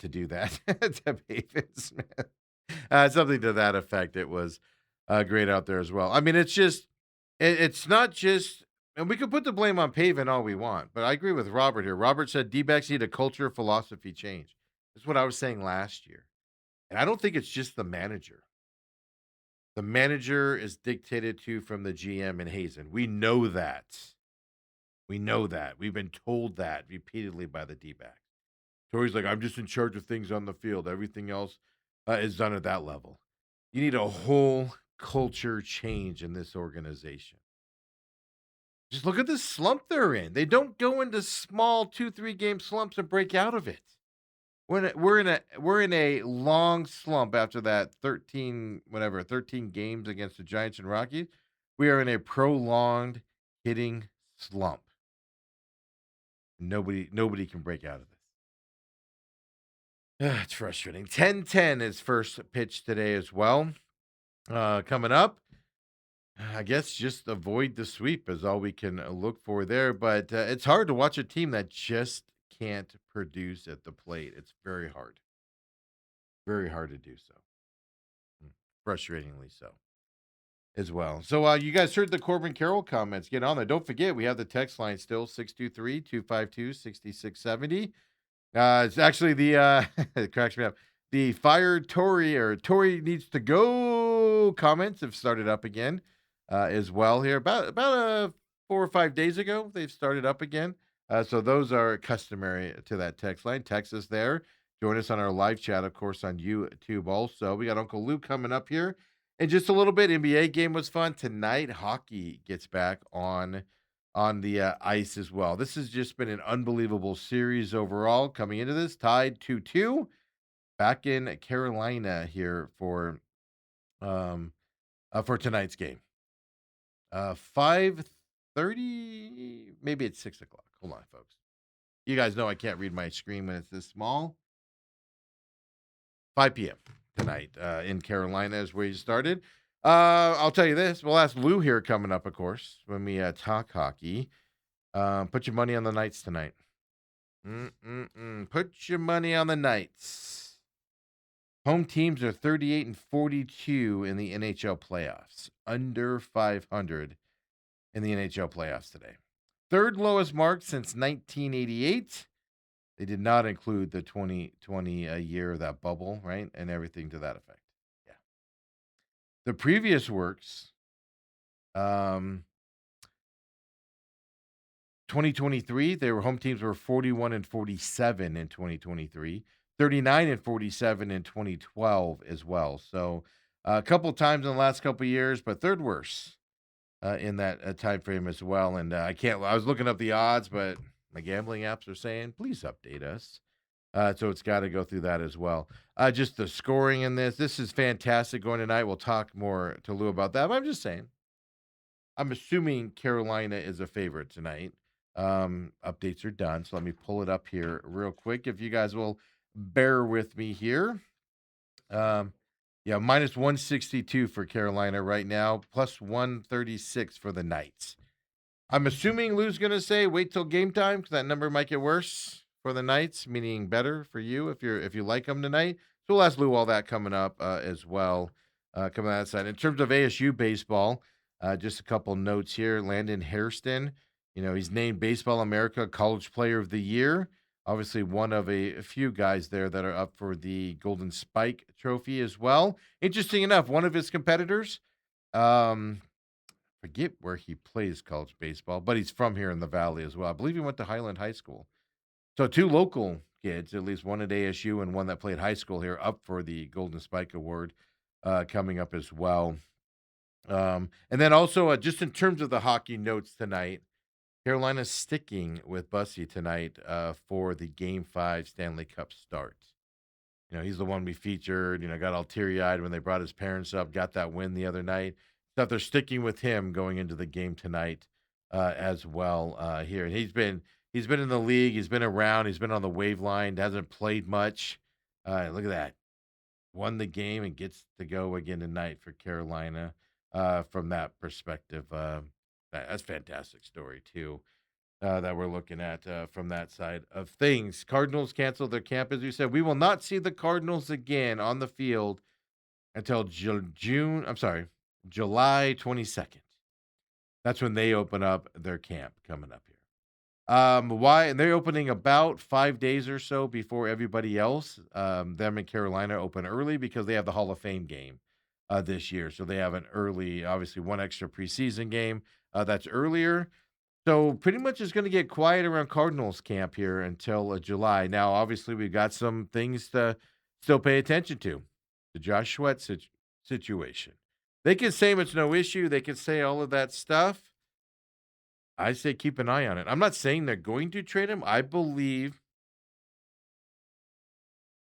to do that to Pavin Smith. Something to that effect. It was great out there as well. I mean, it's not just. And we could put the blame on Pavin all we want, but I agree with Robert here. Robert said D-backs need a culture philosophy change. That's what I was saying last year. And I don't think it's just the manager. The manager is dictated to from the GM and Hazen. We know that. We know that. We've been told that repeatedly by the D-backs. Torrey's like, I'm just in charge of things on the field. Everything else is done at that level. You need a whole culture change in this organization. Just look at the slump they're in. They don't go into small 2-3 game slumps and break out of it. We're in a long slump after that 13 games against the Giants and Rockies. We are in a prolonged hitting slump. Nobody can break out of this. It's frustrating. 10-10 is first pitch today as well. Coming up. I guess just avoid the sweep is all we can look for there. But it's hard to watch a team that just can't produce at the plate. It's very hard. Very hard to do so. Frustratingly so as well. So you guys heard the Corbin Carroll comments. Get on there. Don't forget, we have the text line still, 623-252-6670. It's actually the, it cracks me up. The fired Torrey or Torrey needs to go comments have started up again. As well here. About 4 or 5 days ago, they've started up again. So those are customary to that text line. Text us there. Join us on our live chat, of course, on YouTube also. We got Uncle Luke coming up here in just a little bit. NBA game was fun. Tonight, hockey gets back on the ice as well. This has just been an unbelievable series overall coming into this. Tied 2-2. back in Carolina here for tonight's game. 5:30, maybe it's 6 o'clock. Hold on, folks. You guys know I can't read my screen when it's this small. 5 p.m. tonight in Carolina is where you started. I'll tell you this. We'll ask Lou here coming up, of course, when we talk hockey. Put your money on the Knights tonight. Put your money on the Knights. Home teams are 38-42 in the NHL playoffs, under 500 in the NHL playoffs today. Third lowest mark since 1988. They did not include the 2020 year of that bubble, right? And everything to that effect. Yeah. The previous works, 2023, home teams were 41-47 in 2023, 39-47 in 2012 as well. So a couple times in the last couple of years, but third worst in that time frame as well. And I was looking up the odds, but my gambling apps are saying, please update us. So it's got to go through that as well. Just the scoring in this is fantastic going tonight. We'll talk more to Lou about that, but I'm just saying. I'm assuming Carolina is a favorite tonight. Updates are done, so let me pull it up here real quick. If you guys will bear with me here. Yeah, minus 162 for Carolina right now, plus 136 for the Knights. I'm assuming Lou's going to say wait till game time because that number might get worse for the Knights, meaning better for you if you like them tonight. So we'll ask Lou all that coming up as well, coming on that side. In terms of ASU baseball, just a couple notes here. Landon Hairston, he's named Baseball America College Player of the Year. Obviously, one of a few guys there that are up for the Golden Spike Trophy as well. Interesting enough, one of his competitors, forget where he plays college baseball, but he's from here in the Valley as well. I believe he went to Highland High School. So two local kids, at least one at ASU and one that played high school here, up for the Golden Spike Award coming up as well. And then also, just in terms of the hockey notes tonight, Carolina's sticking with Bussy tonight for the Game 5 Stanley Cup start. He's the one we featured, got all teary-eyed when they brought his parents up, got that win the other night. So they're sticking with him going into the game tonight as well here. And he's been in the league. He's been around. He's been on the wave line. Hasn't played much. Look at that. Won the game and gets to go again tonight for Carolina from that perspective. That's a fantastic story, too, that we're looking at from that side of things. Cardinals canceled their camp, as you said. We will not see the Cardinals again on the field until July 22nd. That's when they open up their camp coming up here. Why? And they're opening about 5 days or so before everybody else. Them in Carolina open early because they have the Hall of Fame game this year. So they have an early, obviously one extra preseason game that's earlier. So pretty much it's going to get quiet around Cardinals camp here until July. Now, obviously, we've got some things to still pay attention to. The Josh Sweat situation. They can say it's no issue. They can say all of that stuff. I say keep an eye on it. I'm not saying they're going to trade him. I believe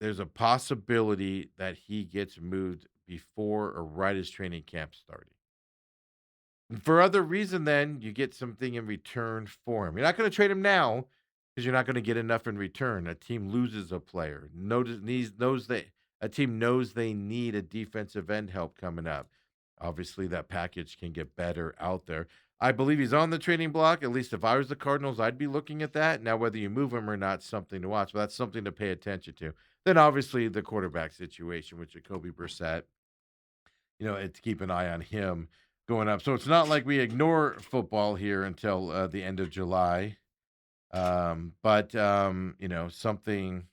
there's a possibility that he gets moved before or right as training camp starting. For other reason, then you get something in return for him. You're not going to trade him now because you're not going to get enough in return. A team loses a player. A team knows they need a defensive end help coming up. Obviously, that package can get better out there. I believe he's on the trading block. At least if I was the Cardinals, I'd be looking at that. Now, whether you move him or not, something to watch. But that's something to pay attention to. Then, obviously, the quarterback situation with Jacoby Brissett. To keep an eye on him going up. So it's not like we ignore football here until the end of July. But something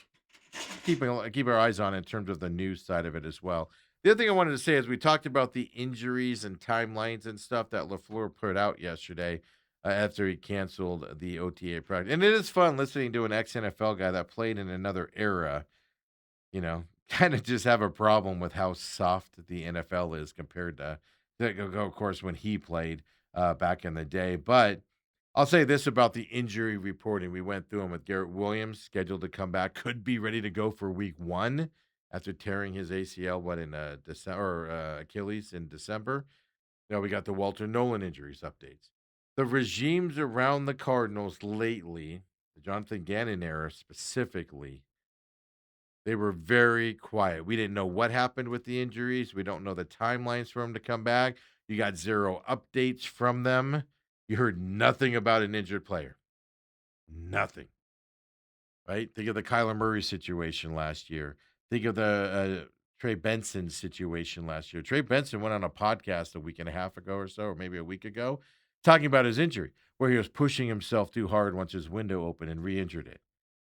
keep our eyes on in terms of the news side of it as well. The other thing I wanted to say is we talked about the injuries and timelines and stuff that LaFleur put out yesterday after he canceled the OTA practice. And it is fun listening to an ex-NFL guy that played in another era, kind of just have a problem with how soft the NFL is compared to, of course, when he played back in the day. But I'll say this about the injury reporting. We went through them with Garrett Williams, scheduled to come back, could be ready to go for week 1 after tearing his ACL, in December or Achilles in December. We got the Walter Nolan injuries updates. The regimes around the Cardinals lately, the Jonathan Gannon era specifically, they were very quiet. We didn't know what happened with the injuries. We don't know the timelines for them to come back. You got zero updates from them. You heard nothing about an injured player. Nothing. Right? Think of the Kyler Murray situation last year. Think of the Trey Benson situation last year. Trey Benson went on a podcast a week and a half ago or so, or maybe a week ago, talking about his injury, where he was pushing himself too hard once his window opened and re-injured it.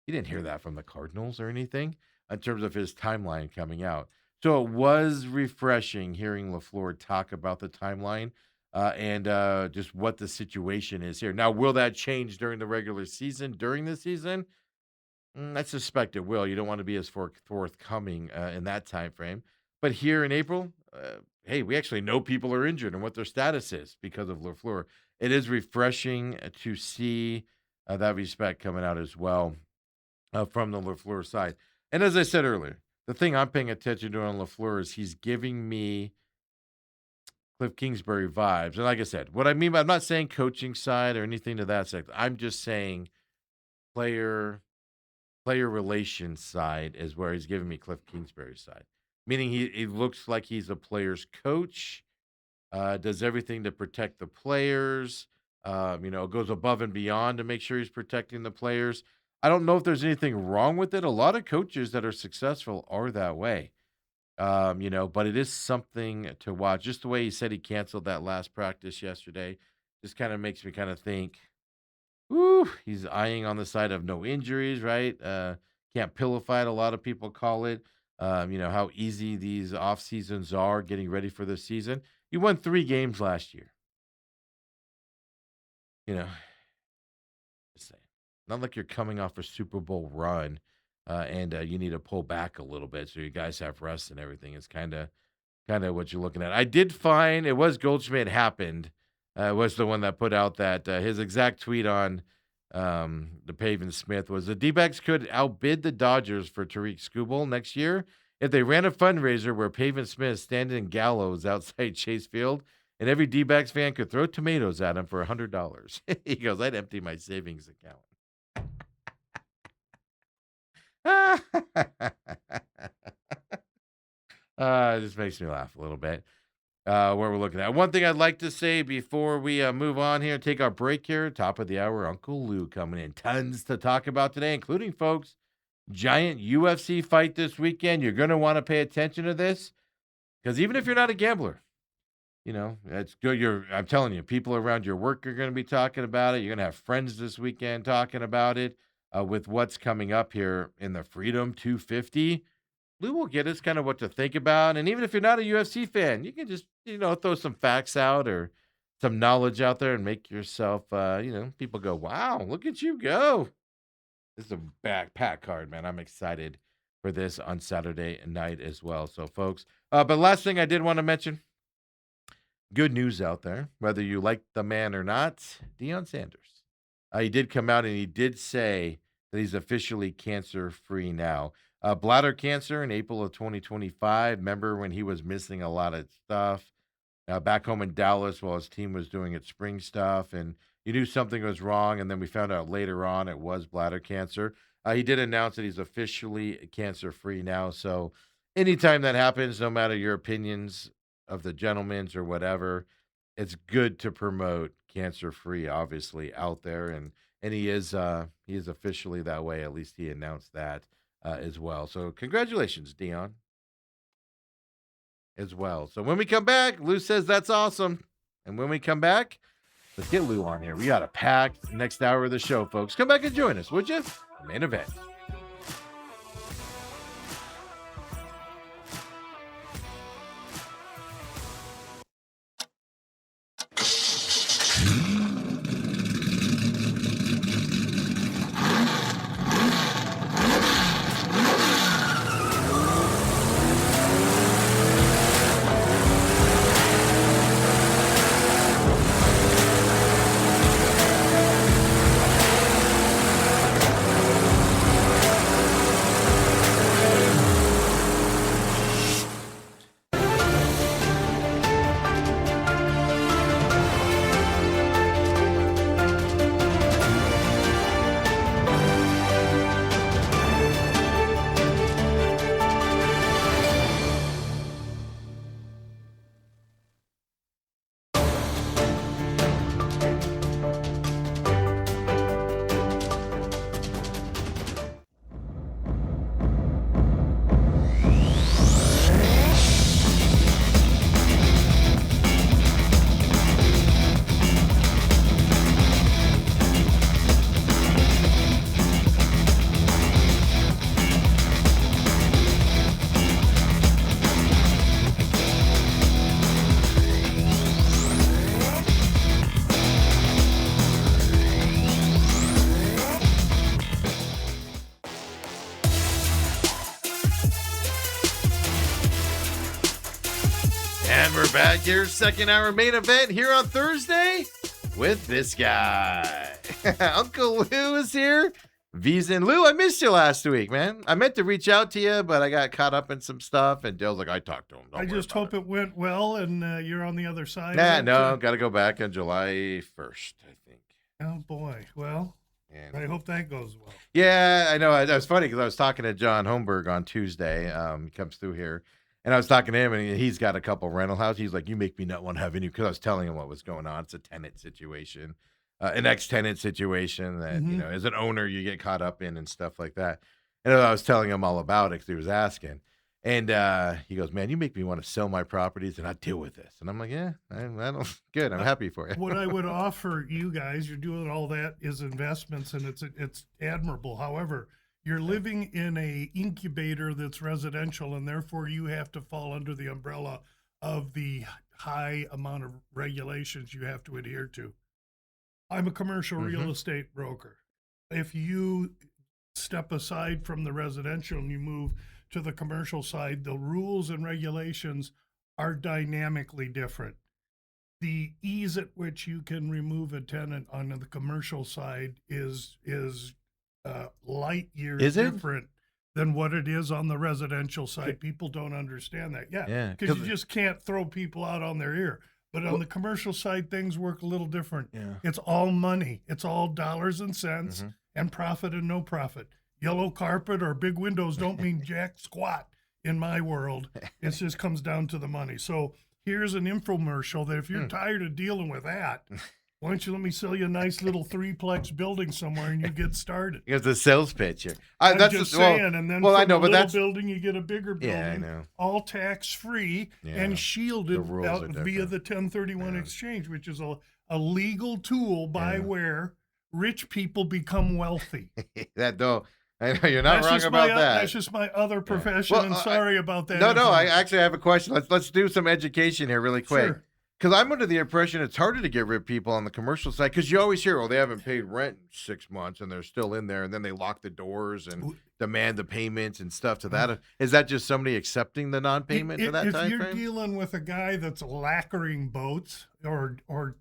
You didn't hear that from the Cardinals or anything in terms of his timeline coming out. So it was refreshing hearing LaFleur talk about the timeline and just what the situation is here. Now, will that change during the regular season, during the season? I suspect it will. You don't want to be as forthcoming in that time frame. But here in April, hey, we actually know people are injured and what their status is because of LaFleur. It is refreshing to see that respect coming out as well from the LaFleur side. And as I said earlier, the thing I'm paying attention to on LaFleur is he's giving me Cliff Kingsbury vibes. And like I said, what I mean by, I'm not saying coaching side or anything to that side. I'm just saying player relations side is where he's giving me Cliff Kingsbury's side. Meaning he looks like he's a player's coach, does everything to protect the players, goes above and beyond to make sure he's protecting the players. I don't know if there's anything wrong with it. A lot of coaches that are successful are that way. But it is something to watch. Just the way he said he canceled that last practice yesterday just kind of makes me kind of think, woo, he's eyeing on the side of no injuries, right? Can't pillow fight, a lot of people call it. How easy these off seasons are getting ready for this season. You won 3 games last year. Just saying. Not like you're coming off a Super Bowl run and you need to pull back a little bit so you guys have rest and everything. It's kind of what you're looking at. I did find it was Goldschmidt happened. Was the one that put out that his exact tweet on the Pavin Smith was the D-backs could outbid the Dodgers for Tariq Skubal next year if they ran a fundraiser where Pavin Smith standing in gallows outside Chase Field and every D-backs fan could throw tomatoes at him for $100. He goes, I'd empty my savings account. It just makes me laugh a little bit. Where we're looking at. One thing I'd like to say before we move on here, take our break here, top of the hour, Uncle Lou coming in. Tons to talk about today, including, folks, giant UFC fight this weekend. You're going to want to pay attention to this because even if you're not a gambler, it's good. I'm telling you, people around your work are going to be talking about it. You're going to have friends this weekend talking about it with what's coming up here in the Freedom 250. Lou will get us kind of what to think about. And even if you're not a UFC fan, you can just, throw some facts out or some knowledge out there and make yourself, people go, wow, look at you go. This is a backpack card, man. I'm excited for this on Saturday night as well. So, folks, but last thing I did want to mention, good news out there, whether you like the man or not, Deion Sanders. He did come out and he did say that he's officially cancer-free now. Bladder cancer in April of 2025. Remember when he was missing a lot of stuff back home in Dallas while his team was doing its spring stuff, and you knew something was wrong, and then we found out later on it was bladder cancer. He did announce that he's officially cancer-free now, so anytime that happens, no matter your opinions of the gentleman's or whatever, it's good to promote cancer-free, obviously, out there, and he is officially that way. At least he announced that. As well. So congratulations, Deion, as well. So when we come back, Lou says that's awesome. And when we come back, let's get Lou on here. We got a packed next hour of the show, folks. Come back and join us, would you? The main event. And we're back here, second hour main event here on Thursday with this guy. Uncle Lou is here. V's in. Lou, I missed you last week, man. I meant to reach out to you, but I got caught up in some stuff, and Dale's like, I talked to him. I just hope it went well, and you're on the other side. No, got to go back on July 1st, I think. Oh, boy. Well, And I hope that goes well. yeah, I know. That was funny because I was talking to John Holmberg on Tuesday. He comes through here. And I was talking to him, and he's got a couple rental houses. He's like, you make me not want to have any, because I was telling him what was going on. It's a tenant situation, an ex-tenant situation that, you know, as an owner, you get caught up in and stuff like that. And I was telling him all about it because he was asking. And he goes, man, you make me want to sell my properties and not deal with this. And I'm like, yeah, I don't, good. I'm happy for you. What I would offer you guys, you're doing all that, is investments, and it's admirable. However, you're living in a incubator that's residential, and therefore you have to fall under the umbrella of the high amount of regulations you have to adhere to. I'm a commercial real estate broker. If you step aside from the residential and you move to the commercial side, the rules and regulations are dynamically different. The ease at which you can remove a tenant on the commercial side is light years different than what it is on the residential side. People don't understand that. Yeah, because you just can't throw people out on their ear. But on the commercial side, things work a little different. Yeah. It's all money. It's all dollars and cents and profit and no profit. Yellow carpet or big windows don't mean jack squat in my world. It just comes down to the money. So here's an infomercial that if you're tired of dealing with that, why don't you let me sell you a nice little 3-plex building somewhere and you get started? It's a sales pitch here. I'm just saying, and then I know, from but a that's little building, you get a bigger building, I know. all tax-free and shielded out via the 1031 exchange, which is a legal tool by where rich people become wealthy. That though. I know you're not wrong about that. That's just my other profession, and sorry about that. No, I actually have a question. Let's do some education here really quick. Sure. Because I'm under the impression it's harder to get rid of people on the commercial side, because you always hear, they haven't paid rent in 6 months and they're still in there, and then they lock the doors and demand the payments and stuff to that. Is that just somebody accepting the non-payment for that time frame? If you're dealing with a guy that's lacquering boats or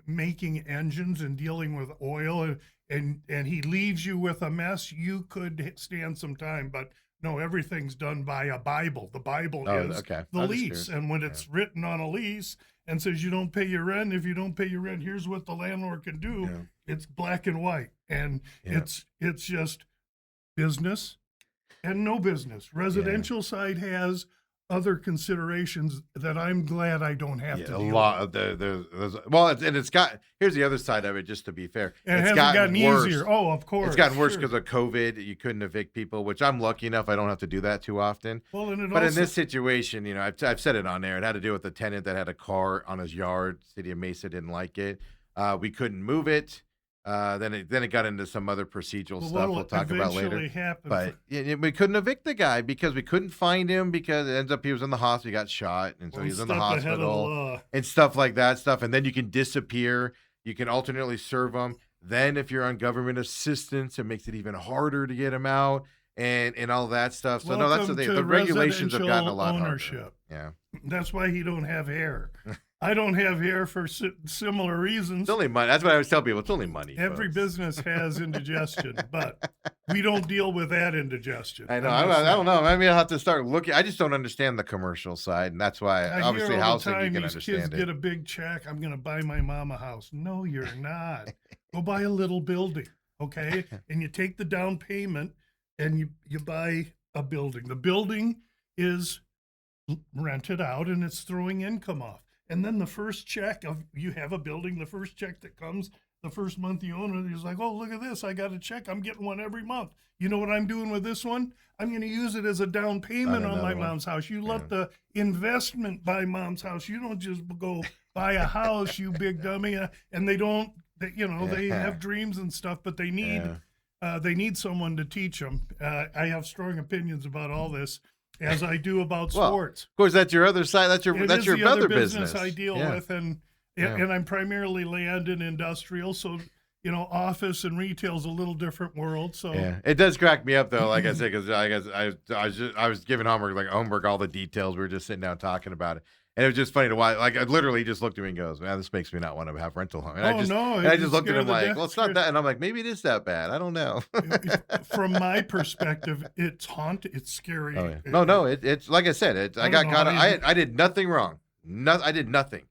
making engines and dealing with oil, and he leaves you with a mess, you could stand some time. But no, everything's done by a Bible. The Bible is the lease. And when it's written on a lease and says you don't pay your rent, if you don't pay your rent, here's what the landlord can do. It's black and white. And it's just business and no business. Residential side has other considerations that I'm glad I don't have to deal with. Here's the other side of it, just to be fair. And it hasn't gotten easier. Oh, of course. It's gotten worse because of COVID. You couldn't evict people, which I'm lucky enough I don't have to do that too often. Well, in this situation, I've said it on there. It had to do with a tenant that had a car on his yard. City of Mesa didn't like it. We couldn't move it. Then it got into some other procedural stuff we'll talk about later. But we couldn't evict the guy because we couldn't find him, because it ends up he was in the hospital, he got shot, and so he was in the hospital and stuff like that. And then you can disappear. You can alternately serve them. Then if you're on government assistance, it makes it even harder to get him out and all that stuff. So no, that's the thing. The regulations have gotten a lot harder. Yeah, that's why he don't have hair. I don't have hair for similar reasons. It's only money. That's what I always tell people. It's only money. Every business has indigestion, but we don't deal with that indigestion. I know. I don't know. Maybe I'll have to start looking. I just don't understand the commercial side, and that's why obviously housing you can understand kids get a big check. I'm going to buy my mom a house. No, you're not. Go buy a little building, okay? And you take the down payment, and you buy a building. The building is rented out, and it's throwing income off. And then the first check you have a building, the first check that comes, the first month you own it, is like, oh, look at this. I got a check. I'm getting one every month. You know what I'm doing with this one? I'm going to use it as a down payment on my mom's house. You let the investment buy mom's house. You don't just go buy a house, you big dummy. And they don't, they have dreams and stuff, but they need someone to teach them. I have strong opinions about all this, as I do about sports. Of course, that's your other side. That's your other business I deal with, and I'm primarily land and industrial. So office and retail is a little different world. So it does crack me up though. Like I said, because I was giving Holmberg all the details. We were just sitting down talking about it, And it was just funny to watch. Like, I literally just looked at me and goes, man, this makes me not want to have rental home. And I just looked at him like, well, it's not that. And I'm like, maybe it is that bad. I don't know. From my perspective, it's haunted. It's scary. Oh, yeah. No, it's like I said, I got caught. I did nothing wrong. I did nothing.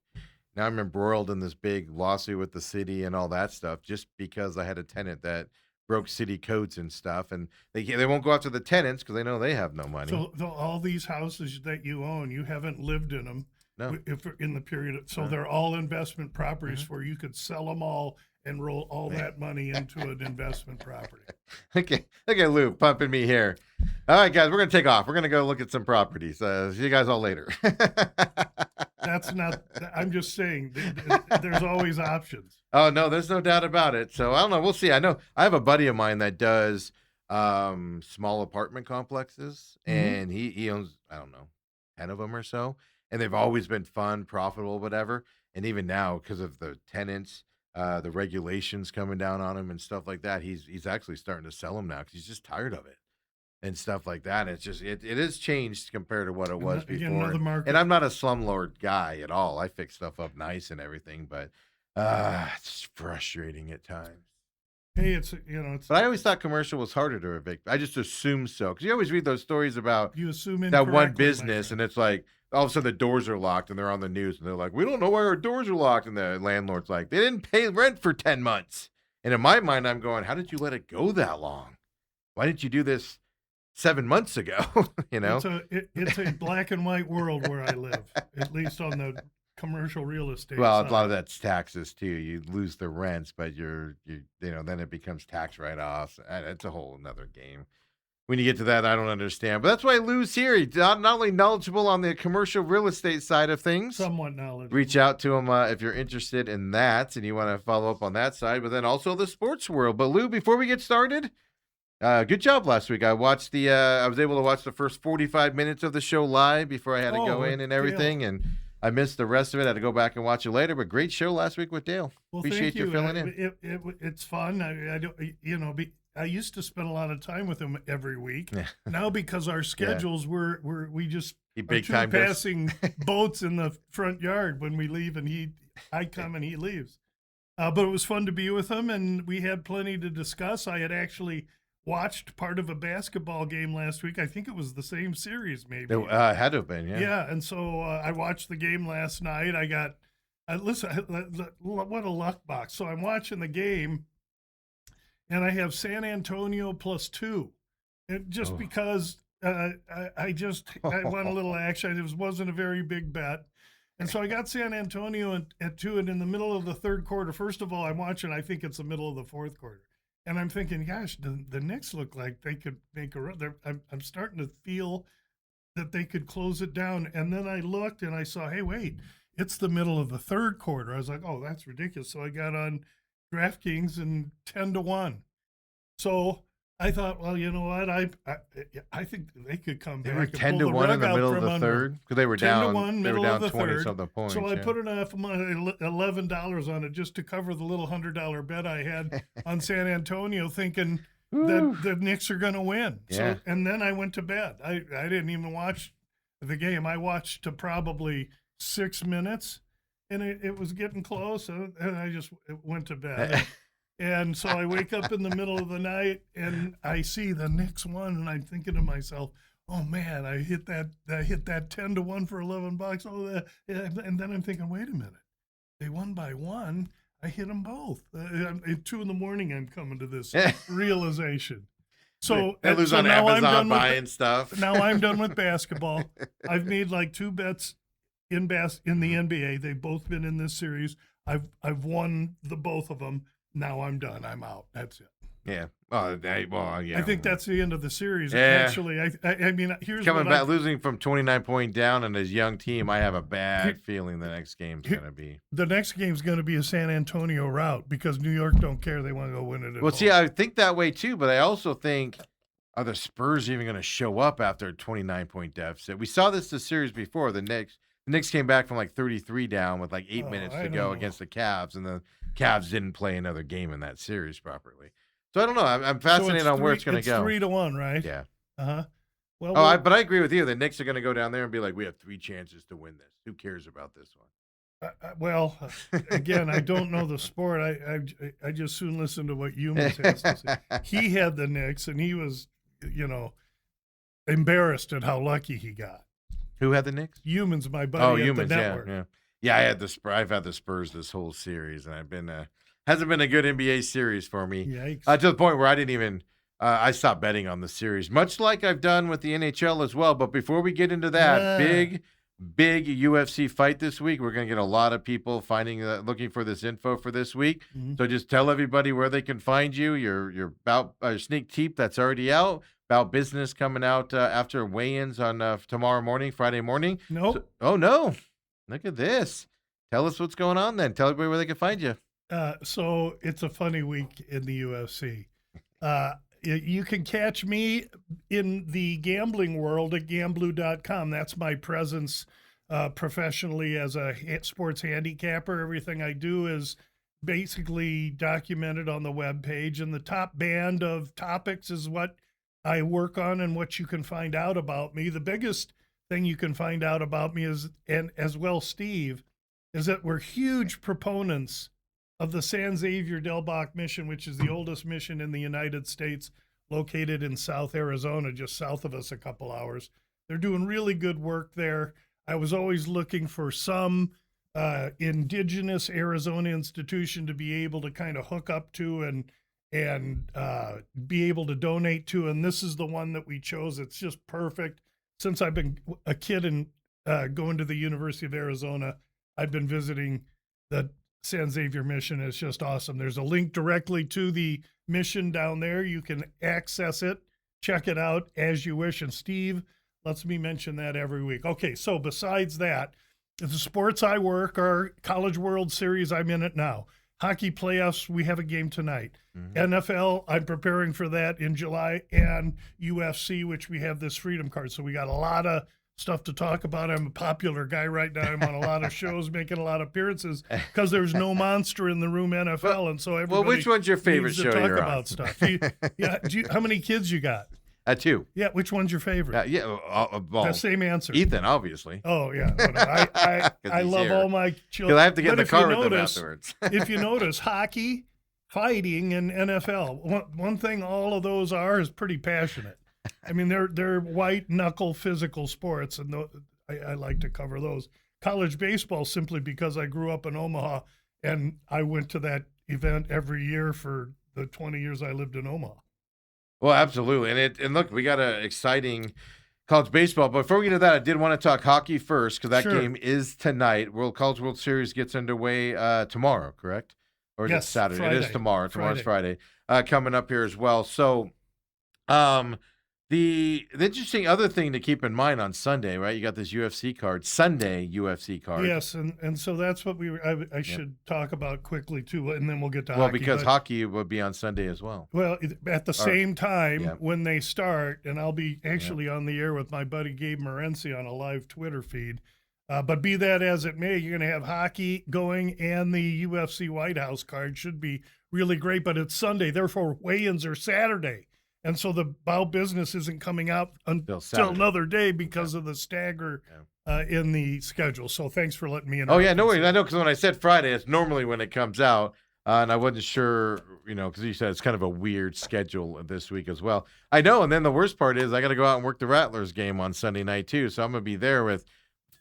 Now I'm embroiled in this big lawsuit with the city and all that stuff just because I had a tenant that broke city codes and stuff, and they won't go after the tenants because they know they have no money. So all these houses that you own, you haven't lived in them. No. If in the period, so they're all investment properties where you could sell them all and roll all that money into an investment property. Okay, look at Lou pumping me here. All right, guys, we're gonna take off. We're gonna go look at some properties. See you guys all later. That's not. I'm just saying. There's always options. Oh no, there's no doubt about it. So I don't know. We'll see. I know I have a buddy of mine that does small apartment complexes, and he owns, I don't know, 10 of them or so, and they've always been fun, profitable, whatever. And even now, because of the tenants, the regulations coming down on him and stuff like that, he's actually starting to sell them now because he's just tired of it and stuff like that. It's just it has changed compared to what it was before. And I'm not a slumlord guy at all. I fix stuff up nice and everything, but it's frustrating at times. Hey, But I always thought commercial was harder to evict. I just assumed so because you always read those stories about you assume that one business, and it's like all of a sudden the doors are locked, and they're on the news, and they're like, "We don't know why our doors are locked," and the landlord's like, "They didn't pay rent for 10 months." And in my mind, I'm going, "How did you let it go that long? Why didn't you do this 7 months ago?" You know, it's a black and white world where I live, at least on the commercial real estate. Well, side. a lot of that's taxes too. You lose the rents, but then it becomes tax write-offs. It's a whole another game. When you get to that, I don't understand. But that's why Lou's here. He's not only knowledgeable on the commercial real estate side of things. Somewhat knowledgeable. Reach out to him if you're interested in that and you want to follow up on that side, but then also the sports world. But Lou, before we get started, good job last week. I was able to watch the first 45 minutes of the show live before I had to go in and everything, Dale. and I missed the rest of it. I had to go back and watch it later, but great show last week with Dale. Well, Appreciate you filling in. It's fun. I used to spend a lot of time with him every week. Yeah. Now because our schedules we just Big are time passing boats in the front yard when we leave, and I come and he leaves. But it was fun to be with him, and we had plenty to discuss. I had actually watched part of a basketball game last week. I think it was the same series, maybe. It had to have been, yeah. Yeah, and so I watched the game last night. What a luck box. So I'm watching the game, and I have San Antonio +2. And just because I want a little action. It wasn't a very big bet. And so I got San Antonio at 2, and in the middle of the third quarter, first of all, I'm watching, I think it's the middle of the fourth quarter. And I'm thinking, gosh, the Knicks look like they could make a run. I'm starting to feel that they could close it down. And then I looked and I saw, hey, wait, it's the middle of the third quarter. I was like, oh, that's ridiculous. So I got on DraftKings and 10-1. So I thought, well, you know what? I think they could come back. They were 10-1 in the middle of the third because they were down. 10-1, They were middle down of the 20 third. something points. So I put enough $11 on it just to cover the little $100 bet I had on San Antonio, thinking that the Knicks are going to win. Yeah. So, and then I went to bed. I didn't even watch the game. I watched to probably 6 minutes, and it was getting close, and I just went to bed. And so I wake up in the middle of the night and I see the Knicks won, and I'm thinking to myself, "Oh man, I hit that 10-1 for $11. Oh, and then I'm thinking, wait a minute, they won by 1. I hit them both. At 2 a.m, I'm coming to this realization. So they lose so on now Amazon buying stuff. Now I'm done with basketball. I've made like 2 bets in the NBA. They've both been in this series. I've won both of them. Now I'm done. I'm out. That's it. Yeah. Well, yeah. I think that's the end of the series. Yeah. Actually, I mean, here's coming back, losing from 29 point down on his young team. I have a bad feeling the next game's going to be. The next game's going to be a San Antonio rout because New York don't care. They want to go win it. Well, see, I think that way too, but I also think, are the Spurs even going to show up after a 29-point deficit? We saw this series before. The Knicks came back from like 33 down with like 8 minutes to go against the Cavs, and the Cavs didn't play another game in that series properly. So I don't know. I'm fascinated on where it's going to go. It's 3-1, right? Yeah. Uh-huh. Well, But I agree with you. The Knicks are going to go down there and be like, we have 3 chances to win this. Who cares about this one? again, I don't know the sport. I just soon listen to what Humans has to say. He had the Knicks, and he was, embarrassed at how lucky he got. Who had the Knicks? Humans, my buddy at the network. Yeah, I've had the Spurs this whole series, and I've been hasn't been a good NBA series for me. Yikes. To the point where I didn't even I stopped betting on the series, much like I've done with the NHL as well. But before we get into that big UFC fight this week, we're going to get a lot of people looking for this info for this week. Mhm. So just tell everybody where they can find you. Your sneak peek that's already out. About business coming out after weigh-ins on tomorrow morning, Friday morning. Nope. Oh no! Look at this. Tell us what's going on then. Tell everybody where they can find you. So it's a funny week in the UFC. You can catch me in the gambling world at gamblu.com. That's my presence professionally as a sports handicapper. Everything I do is basically documented on the webpage, and the top band of topics is what I work on and what you can find out about me. The biggest thing you can find out about me is, and as well, Steve, is that we're huge proponents of the San Xavier Del Bach mission, which is the oldest mission in the United States, located in South Arizona, just south of us a couple hours. They're doing really good work there. I was always looking for some indigenous Arizona institution to be able to kind of hook up to and be able to donate to, and this is the one that we chose. It's just perfect. Since I've been a kid and going to the University of Arizona, I've been visiting the San Xavier mission. It's just awesome. There's a link directly to the mission down there. You can access it, check it out as you wish. And Steve lets me mention that every week. Okay, so besides that, the sports I work are College World Series. I'm in it now. Hockey playoffs, we have a game tonight. Mm-hmm. NFL, I'm preparing for that in July, and UFC, which we have this Freedom Card. So we got a lot of stuff to talk about. I'm a popular guy right now. I'm on a lot of shows, making a lot of appearances because there's no monster in the room NFL, and so everybody. Well, which one's your favorite needs to show talk you're about on? Stuff. How many kids you got? 2. Yeah, which one's your favorite? The same answer. Ethan, obviously. Oh yeah, I love all my children. I have to get in the car with them afterwards. If you notice, hockey, fighting, and NFL. One thing all of those is pretty passionate. I mean, they're white knuckle physical sports, and I like to cover those. College baseball, simply because I grew up in Omaha, and I went to that event every year for the 20 years I lived in Omaha. Well, absolutely. And look, we got an exciting college baseball. But before we get to that, I did want to talk hockey first, because that game is tonight. College World Series gets underway tomorrow, correct? Or is it Saturday? Friday. It is tomorrow. Tomorrow's Friday. Coming up here as well. So the interesting other thing to keep in mind on Sunday, right? You got this UFC card, Sunday UFC card. Yes, and so that's what I should talk about quickly too, and then we'll get to hockey. Well, because hockey will be on Sunday as well. Well, at the same time when they start, and I'll be actually on the air with my buddy Gabe Morency on a live Twitter feed. But be that as it may, you're going to have hockey going, and the UFC White House card should be really great. But it's Sunday, therefore weigh-ins are Saturday. And so the bow business isn't coming out until another day because of the stagger in the schedule. So thanks for letting me know. Oh, yeah, no worries. I know, because when I said Friday, it's normally when it comes out. And I wasn't sure, because you said it's kind of a weird schedule this week as well. I know, and then the worst part is I got to go out and work the Rattlers game on Sunday night too. So I'm going to be there with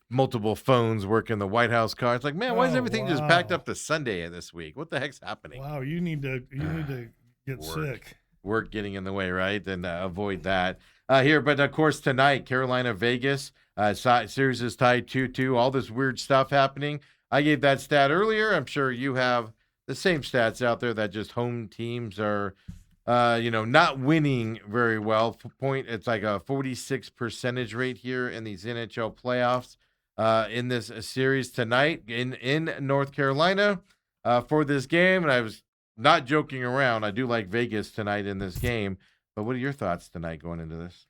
multiple phones working the White House card. It's like, man, why is everything just packed up to Sunday this week? What the heck's happening? Wow, you need to get sick. Work getting in the way, right? And avoid that here. But of course, tonight, Carolina, Vegas, series is tied 2-2. All this weird stuff happening. I gave that stat earlier. I'm sure you have the same stats out there that just home teams are, not winning very well. It's like a 46% rate here in these NHL playoffs in this series tonight in North Carolina for this game. And I was not joking around. I do like Vegas tonight in this game. But what are your thoughts tonight going into this?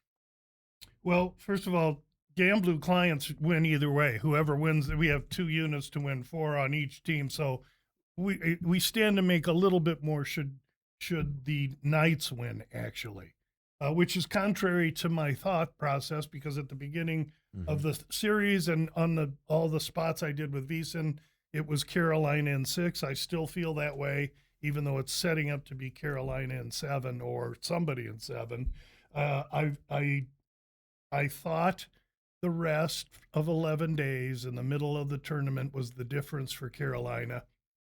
Well, first of all, Gamblu clients win either way. Whoever wins, we have 2 units to win, 4 on each team. So we stand to make a little bit more should the Knights win, actually. which is contrary to my thought process, because at the beginning of Mm-hmm. the series and on all the spots I did with VSiN, it was Carolina in 6. I still feel that way, even though it's setting up to be Carolina in 7 or somebody in 7. I thought the rest of 11 days in the middle of the tournament was the difference for Carolina.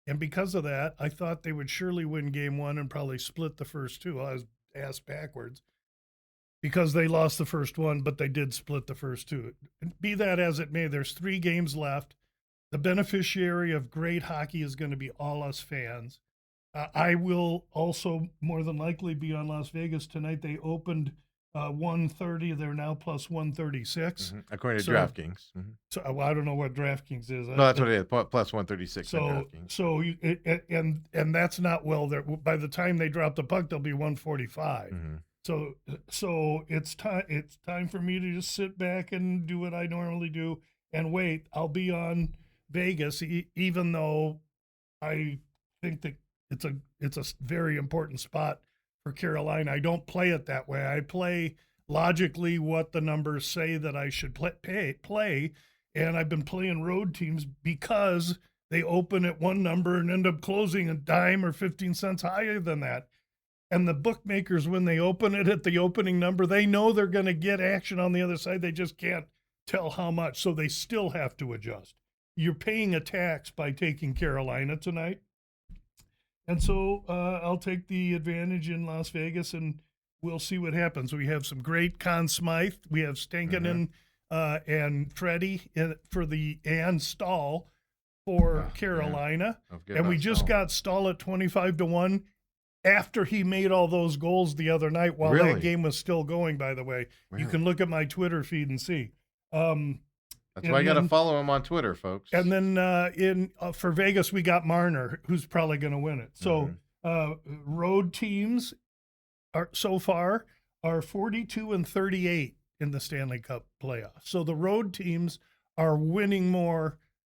And because of that, I thought they would surely win game 1 and probably split the first 2. I was asked backwards because they lost the first one, but they did split the first 2. Be that as it may, there's 3 games left. The beneficiary of great hockey is going to be all us fans. I will also more than likely be on Las Vegas tonight. They opened 130. They're now plus 136. According to So- DraftKings. So well, I don't know what DraftKings is. No, that's what it is. Plus 136 on So DraftKings. so and that's not well. There by the time they drop the puck, they'll be 145. Mhm. So it's time for me to just sit back and do what I normally do and wait. I'll be on Vegas, even though I think that it's a very important spot for Carolina. I don't play it that way. I play logically what the numbers say that I should play, and I've been playing road teams because they open at one number and end up closing a dime or 15 cents higher than that. And the bookmakers, when they open it at the opening number, they know they're going to get action on the other side. They just can't tell how much, so they still have to adjust. You're paying a tax by taking Carolina tonight. And so I'll take the advantage in Las Vegas, and we'll see what happens. We have some great Conn Smythe. We have Stankonen and Freddie and Stahl for Carolina. And we just got Stahl at 25-1 after he made all those goals the other night while Really? that game was still going, by the way. You can look at my Twitter feed and see. That's why you got to follow him on Twitter, folks. And then for Vegas, we got Marner, who's probably going to win it. So road teams so far are 42-38 in the Stanley Cup playoffs. So the road teams are winning more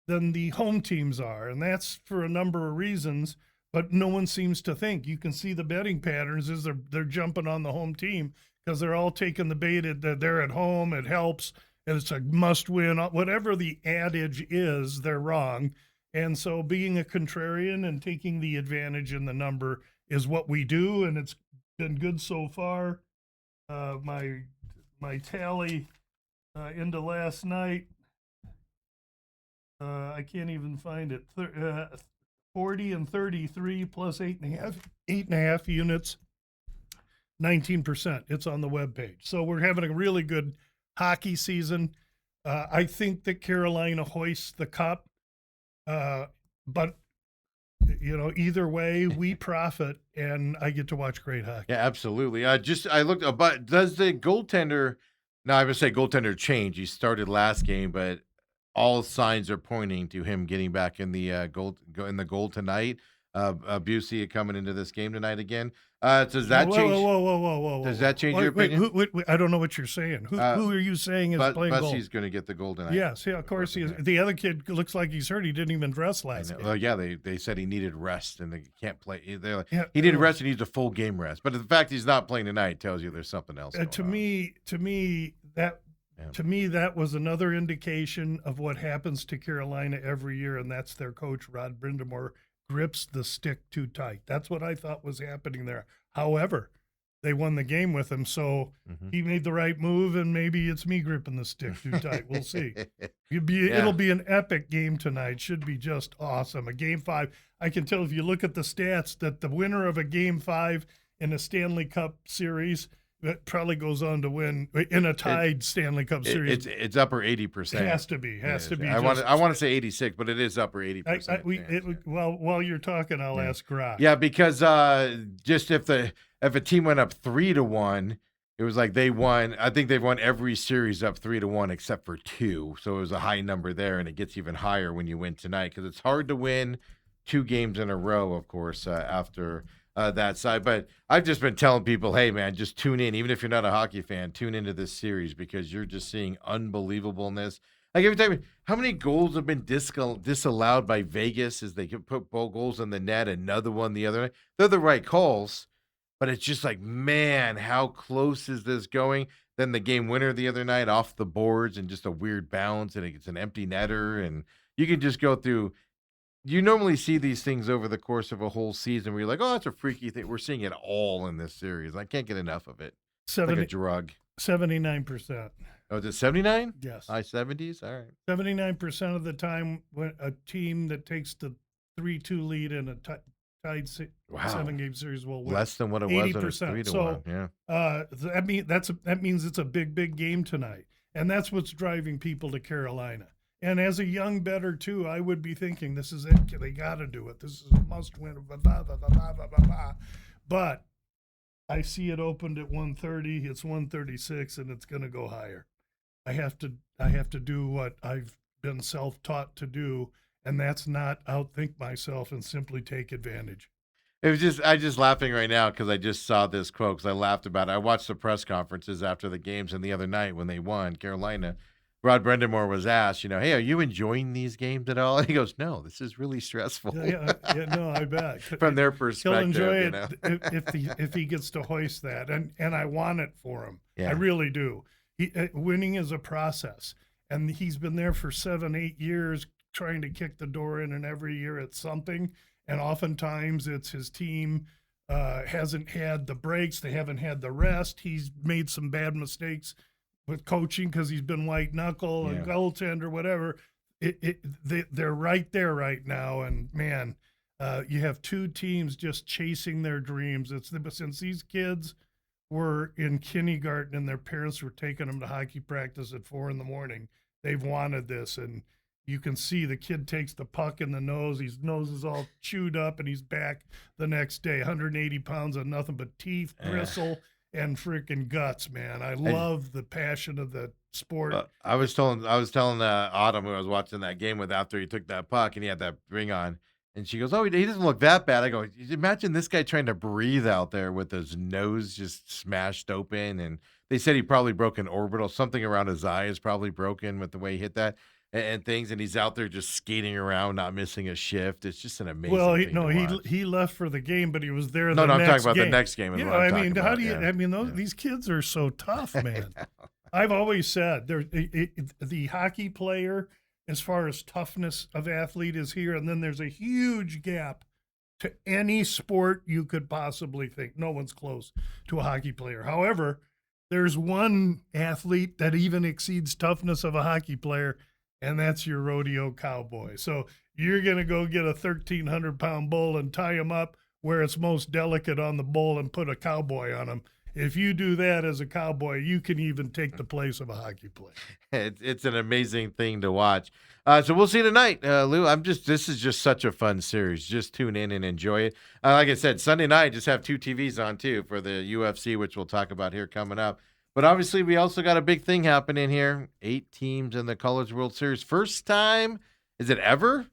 than the home teams are, and that's for a number of reasons. But no one seems to think. You can see the betting patterns is they're jumping on the home team because they're all taking the bait that they're at home. It helps. And it's a must win. Whatever the adage is, they're wrong. And so being a contrarian and taking the advantage in the number is what we do, and it's been good so far. My tally into last night, I can't even find it. 40-33 plus 8.5 units, 19%. It's on the webpage. So we're having a really good hockey season. I think that Carolina hoists the cup, but either way, we profit, and I get to watch great hockey. Yeah, absolutely. I looked, but does the goaltender? Now I would say goaltender change. He started last game, but all signs are pointing to him getting back in the goal tonight. Busey coming into this game tonight again. Does that change? Whoa. Does that change your Wait, opinion? I don't know what you're saying. Who are you saying is playing goal? Bussey's going to get the goal tonight. Yes, yeah, of course he is. The other kid looks like he's hurt. He didn't even dress I last know. game. Well, yeah, they said he needed rest and they can't play. They're like, Yeah, he needed rest. He needs a full game rest. But the fact he's not playing tonight tells you there's something else. To me, that was another indication of what happens to Carolina every year, and that's their coach, Rod Brindamore, grips the stick too tight. That's what I thought was happening there. However, they won the game with him, so he made the right move, and maybe it's me gripping the stick too tight. We'll see. It'll be an epic game tonight. Should be just awesome. A game 5. I can tell if you look at the stats that the winner of a game 5 in a Stanley Cup series that probably goes on to win in a tied Stanley Cup series. It's upper 80%. It has to be. I want to say 86, but it is upper 80%. While you're talking, I'll ask Grok. Yeah, because just if a team went up 3-1, it was like they won. I think they've won every series up 3-1 except for 2. So it was a high number there, and it gets even higher when you win tonight because it's hard to win 2 games in a row, of course, after that side. But I've just been telling people, hey, man, just tune in. Even if you're not a hockey fan, tune into this series because you're just seeing unbelievableness. Like every time, how many goals have been disallowed by Vegas as they can put goals in the net, another one the other night? They're the right calls. But it's just like, man, how close is this going? Then the game winner the other night off the boards and just a weird bounce, and it's an empty netter. And you can just go through. You normally see these things over the course of a whole season where you're like, oh, that's a freaky thing. We're seeing it all in this series. I can't get enough of it. It's like a drug. 79%. Oh, is it 79? Yes. High 70s? All right. 79% of the time, when a team that takes the 3-2 lead in a tied Wow. 7-game series will win. Less than what it was when it was 80%. 3-1. So, Yeah. that means it's a big game tonight, and that's what's driving people to Carolina. And as a young bettor too, I would be thinking, this is it. They got to do it. This is a must-win. But I see it opened at 130. It's 136, and it's going to go higher. I have to do what I've been self-taught to do, and that's not outthink myself and simply take advantage. It was I just laughing right now because I just saw this quote because I laughed about it. I watched the press conferences after the games, and the other night when they won, Carolina, Rod Brendamore was asked, hey, are you enjoying these games at all? And he goes, no, this is really stressful. Yeah, no, I bet. From their perspective, he'll enjoy it if he gets to hoist that, and I want it for him. Yeah. I really do. Winning is a process, and he's been there for 7-8 years trying to kick the door in, and every year it's something. And oftentimes it's his team hasn't had the breaks, they haven't had the rest. He's made some bad mistakes with coaching because he's been white knuckle and goaltender, whatever. They're right there right now, and man, you have two teams just chasing their dreams. Since these kids were in kindergarten and their parents were taking them to hockey practice at 4 a.m, they've wanted this, and you can see the kid takes the puck in the nose. His nose is all chewed up, and he's back the next day, 180 pounds of nothing but teeth, bristle, and freaking guts, man. I love the passion of the sport. I was telling Autumn, who I was watching that game with, after he took that puck and he had that ring on, and she goes, oh, he doesn't look that bad. I go, imagine this guy trying to breathe out there with his nose just smashed open. And they said he probably broke an orbital. Something around his eye is probably broken with the way he hit that. And things, and he's out there just skating around, not missing a shift. It's just an amazing thing to watch. He left for the game, but he was there. No, I'm talking about game. the next game. These kids are so tough, man. I've always said the hockey player, as far as toughness of athlete, is here, and then there's a huge gap to any sport you could possibly think. No one's close to a hockey player. However, there's one athlete that even exceeds toughness of a hockey player, and that's your rodeo cowboy. So you're going to go get a 1,300-pound bull and tie him up where it's most delicate on the bull and put a cowboy on him. If you do that as a cowboy, you can even take the place of a hockey player. It's an amazing thing to watch. So we'll see tonight, Lou. This is just such a fun series. Just tune in and enjoy it. Like I said, Sunday night, just have 2 TVs on too for the UFC, which we'll talk about here coming up. But obviously, we also got a big thing happening here. 8 teams in the College World Series. First time, is it ever?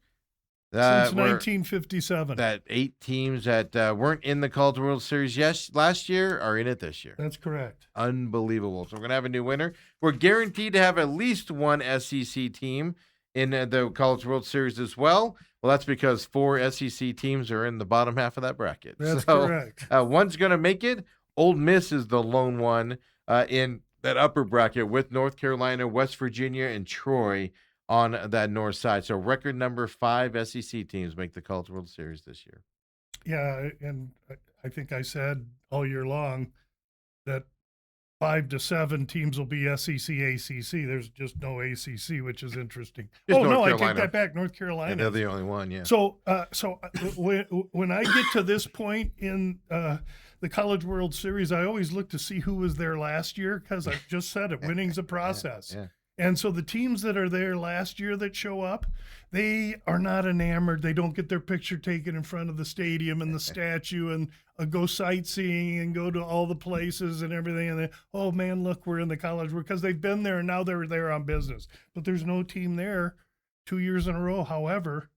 Since 1957. That 8 teams that weren't in the College World Series last year are in it this year. That's correct. Unbelievable. So we're going to have a new winner. We're guaranteed to have at least one SEC team in the College World Series as well. Well, that's because 4 SEC teams are in the bottom half of that bracket. That's correct. One's going to make it. Ole Miss is the lone one in that upper bracket with North Carolina, West Virginia, and Troy on that north side. So record number 5 SEC teams make the College World Series this year. Yeah, and I think I said all year long that 5 to 7 teams will be SEC, ACC. There's just no ACC, which is interesting. I take that back. North Carolina. Yeah, they're the only one, yeah. So when I get to this point in the College World Series, I always look to see who was there last year because I just said it. Winning's a process. Yeah. And so the teams that are there last year that show up, they are not enamored. They don't get their picture taken in front of the stadium and the statue and go sightseeing and go to all the places and everything. And oh, man, look, we're in the College World, because they've been there and now they're there on business. But there's no team there 2 years in a row. However,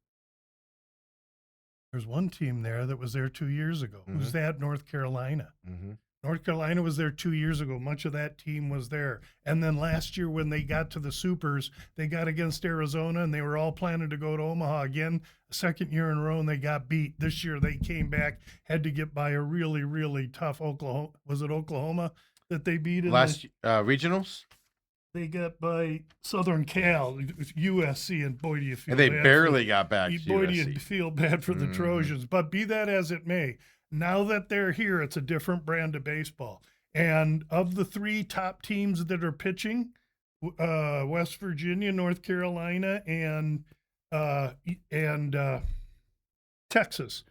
there's one team there that was there 2 years ago. Mm-hmm. Who's that? North Carolina. Mm-hmm. North Carolina was there 2 years ago. Much of that team was there. And then last year when they got to the Supers, they got against Arizona, and they were all planning to go to Omaha again. Second year in a row, and they got beat. This year they came back, had to get by a really, really tough Oklahoma. Was it Oklahoma that they beat in Last regionals? They got by Southern Cal, USC, and boy, do you feel And they bad barely got back to boy, do you USC. feel bad for the Trojans. But be that as it may, now that they're here, it's a different brand of baseball. And of the 3 top teams that are pitching, West Virginia, North Carolina, and Texas,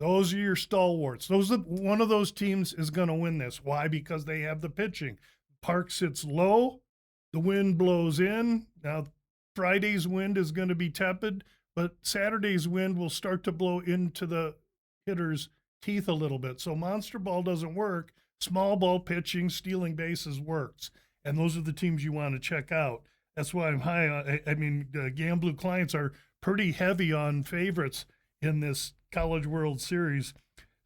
those are your stalwarts. One of those teams is going to win this. Why? Because they have the pitching. Park sits low. The wind blows in. Now, Friday's wind is going to be tepid, but Saturday's wind will start to blow into the hitter's teeth a little bit. So monster ball doesn't work. Small ball pitching, stealing bases works. And those are the teams you want to check out. That's why I'm high on. I mean, Gamblu clients are pretty heavy on favorites in this College World Series.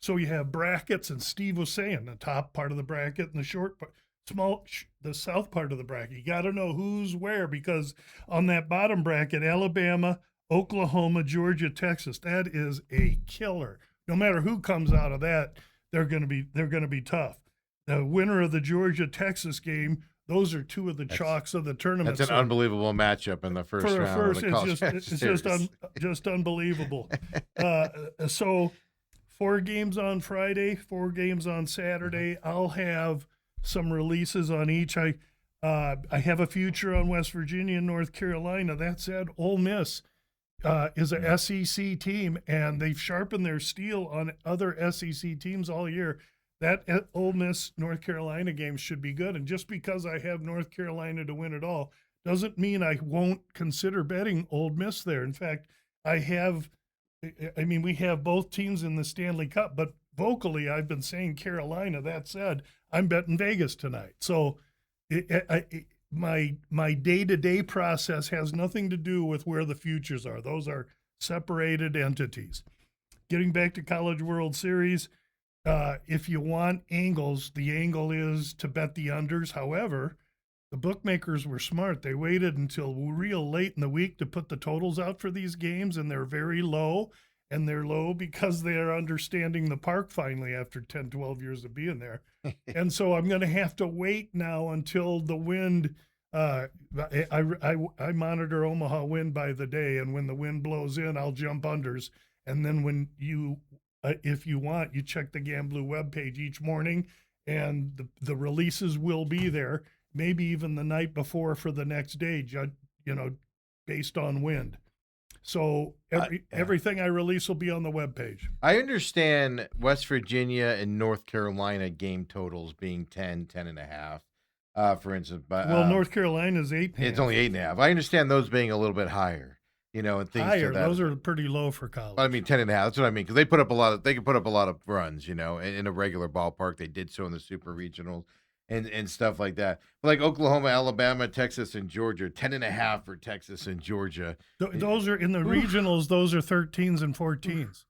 So you have brackets, and Steve was saying the top part of the bracket and the short part. The south part of the bracket. You got to know who's where, because on that bottom bracket, Alabama, Oklahoma, Georgia, Texas, that is a killer. No matter who comes out of that, they're going to be tough. The winner of the Georgia Texas game, those are 2 of the chalks of the tournament. That's an unbelievable matchup in the first round. Of the college it's just unbelievable. So 4 games on Friday, 4 games on Saturday. I'll have some releases on each. I have a future on West Virginia and North Carolina. That said, Ole Miss is a SEC team, and they've sharpened their steel on other SEC teams all year. That Ole Miss North Carolina game should be good. And just because I have North Carolina to win it all doesn't mean I won't consider betting Ole Miss there. In fact, we have both teams in the Stanley Cup, but vocally I've been saying Carolina. That said, I'm betting Vegas tonight. So my day-to-day process has nothing to do with where the futures are. Those are separated entities. Getting back to College World Series, if you want angles, the angle is to bet the unders. However, the bookmakers were smart. They waited until real late in the week to put the totals out for these games, and they're very low. And they're low because they're understanding the park finally after 10, 12 years of being there. And so I'm going to have to wait now until the wind. I monitor Omaha wind by the day, and when the wind blows in, I'll jump unders. And then when if you want, you check the Gamblu webpage each morning, and the releases will be there, maybe even the night before for the next day, based on wind. So everything I release will be on the webpage. I understand West Virginia and North Carolina game totals being 10.5, for instance. But North Carolina is 8.5. It's only 8.5. I understand those being a little bit higher, and things higher. that. Those are pretty low for college. I mean, 10.5. That's what I mean, because they put up a lot of. They can put up a lot of runs, in a regular ballpark. They did so in the super regionals and stuff like that. But like Oklahoma, Alabama, Texas, and Georgia, 10.5 for Texas and Georgia. Those are in the regionals. Those are 13s and 14s.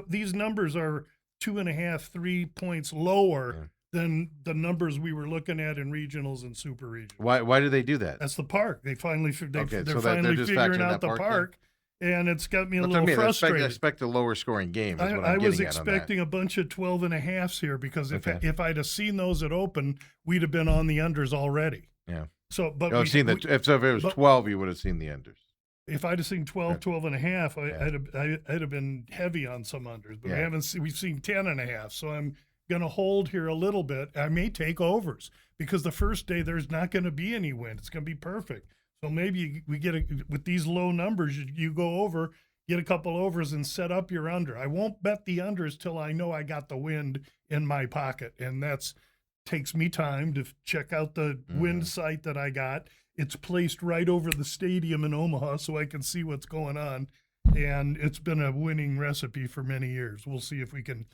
These numbers are 2.5, 3 points lower than the numbers we were looking at in regionals and super regionals. Why do they do that? That's the park. They're finally they're figuring out the park. And it's got me a little frustrated. I expect a lower scoring game. I was expecting a bunch of 12.5s here, because if I'd have seen those at open, we'd have been on the unders already. Yeah. So, but if it was 12, you would have seen the unders. If I'd have seen 12, 12.5, I'd have been heavy on some unders. But we've seen 10.5. So I'm going to hold here a little bit. I may take overs, because the first day there's not going to be any wind. It's going to be perfect. So maybe we get with these low numbers, you go over, get a couple overs, and set up your under. I won't bet the unders till I know I got the wind in my pocket, and that's takes me time to check out the wind site that I got. It's placed right over the stadium in Omaha, so I can see what's going on, and it's been a winning recipe for many years. We'll see if we can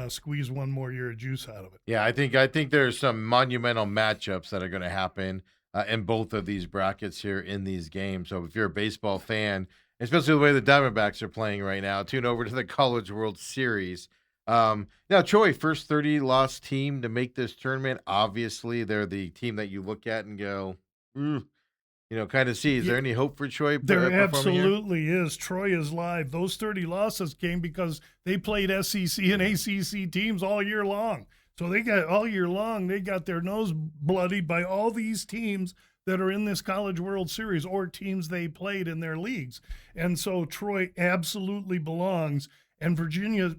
squeeze one more year of juice out of it. Yeah, I think there's some monumental matchups that are going to happen in both of these brackets here in these games. So if you're a baseball fan, especially the way the Diamondbacks are playing right now, tune over to the College World Series Now Troy, first 30 loss team to make this tournament. Obviously, they're the team that you look at and go, kind of see. Is there any hope for Troy There performing here? absolutely is. Troy is live. Those 30 losses came because they played SEC and ACC teams all year long. So they got all year long, they got their nose bloodied by all these teams that are in this College World Series or teams they played in their leagues. And so Troy absolutely belongs. And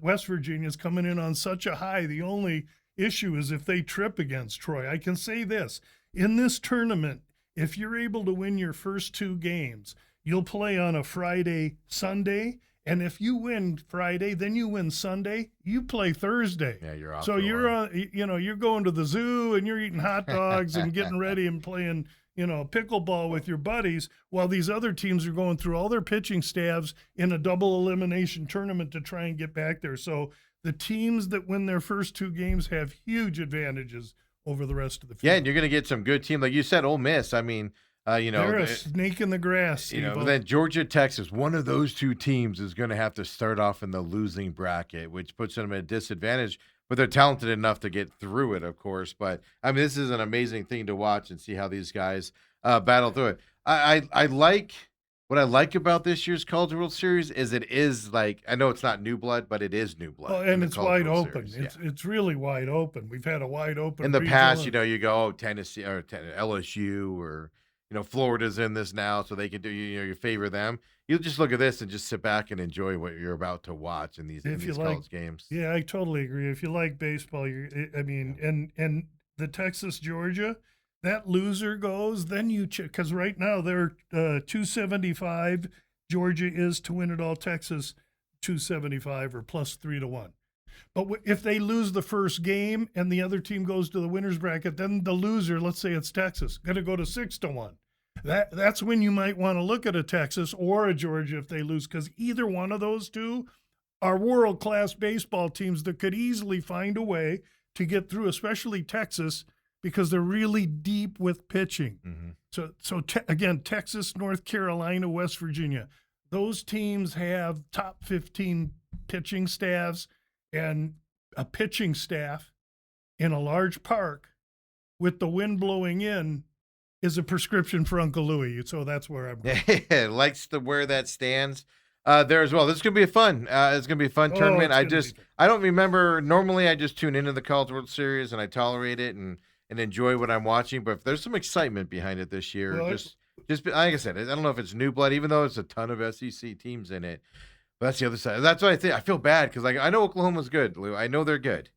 West Virginia's coming in on such a high. The only issue is if they trip against Troy. I can say this, in this tournament, if you're able to win your first 2 games, you'll play on a Friday, Sunday, and if you win Friday, then you win Sunday, you play Thursday. Yeah, you're off. So you're going to the zoo and you're eating hot dogs and getting ready and playing, pickleball with your buddies, while these other teams are going through all their pitching staffs in a double elimination tournament to try and get back there. So the teams that win their first 2 games have huge advantages over the rest of the field. Yeah, and you're going to get some good team. Like you said, Ole Miss, I mean, they're a snake in the grass. But then Georgia, Texas, one of those 2 teams is going to have to start off in the losing bracket, which puts them at a disadvantage. But they're talented enough to get through it, of course. But I mean, this is an amazing thing to watch and see how these guys battle through it. I like what I like about this year's College World Series is it is like, I know it's not new blood, but it is new blood. And it's wide open. Series. It's really wide open. We've had a wide open. In the past, you go, Tennessee or LSU or Florida's in this now, so they can do you favor them. You just look at this and just sit back and enjoy what you're about to watch in these college games. Yeah, I totally agree. If you like baseball, and the Texas Georgia, that loser goes, then you check, because right now they're 275. Georgia is to win it all. Texas 275 or plus 3-1. But if they lose the first game and the other team goes to the winner's bracket, then the loser, let's say it's Texas, going to go to 6-1. That's when you might want to look at a Texas or a Georgia if they lose, because either one of those 2 are world-class baseball teams that could easily find a way to get through, especially Texas, because they're really deep with pitching. Mm-hmm. Again, Texas, North Carolina, West Virginia, those teams have top 15 pitching staffs, and a pitching staff in a large park with the wind blowing in is a prescription for Uncle Louie. So that's where I'm going. Yeah, likes to wear that stands there as well. This is going to be fun. It's going to be a fun tournament. I don't remember. Normally, I just tune into the College World Series and I tolerate it and enjoy what I'm watching. But if there's some excitement behind it this year, just like I said, I don't know if it's new blood, even though it's a ton of SEC teams in it. But that's the other side. That's what I think. I feel bad because I know Oklahoma's good, Lou. I know they're good.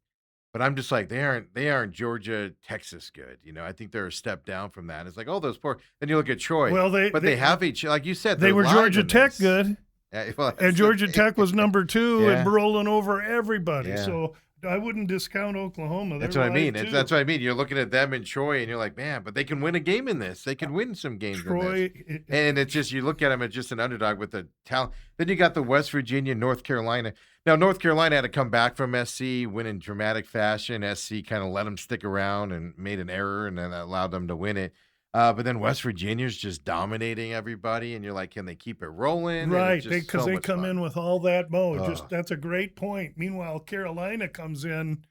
But I'm just like, they aren't Georgia, Texas good. I think they're a step down from that. It's like, oh, those poor. Then you look at Troy. Well, they have each, like you said, they were Georgia Tech good. Yeah, well, and Georgia Tech was number 2 and rolling over everybody. Yeah. So I wouldn't discount Oklahoma. That's what I mean. That's what I mean. You're looking at them and Troy, and you're like, man, but they can win a game in this. They can win some games in this. And it's just, you look at them as just an underdog with the talent. Then you got the West Virginia, North Carolina. Now, North Carolina had to come back from SC, win in dramatic fashion. SC kind of let them stick around and made an error, and then that allowed them to win it. But then West Virginia's just dominating everybody, and you're like, can they keep it rolling? Right, because they come in with all that mode. That's a great point. Meanwhile, Carolina comes in,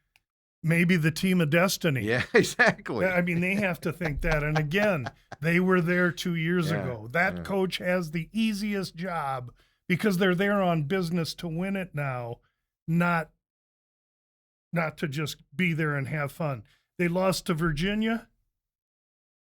maybe the team of destiny. Yeah, exactly. I mean, they have to think that. And again, they were there 2 years ago. That coach has the easiest job because they're there on business to win it now, not to just be there and have fun. They lost to Virginia.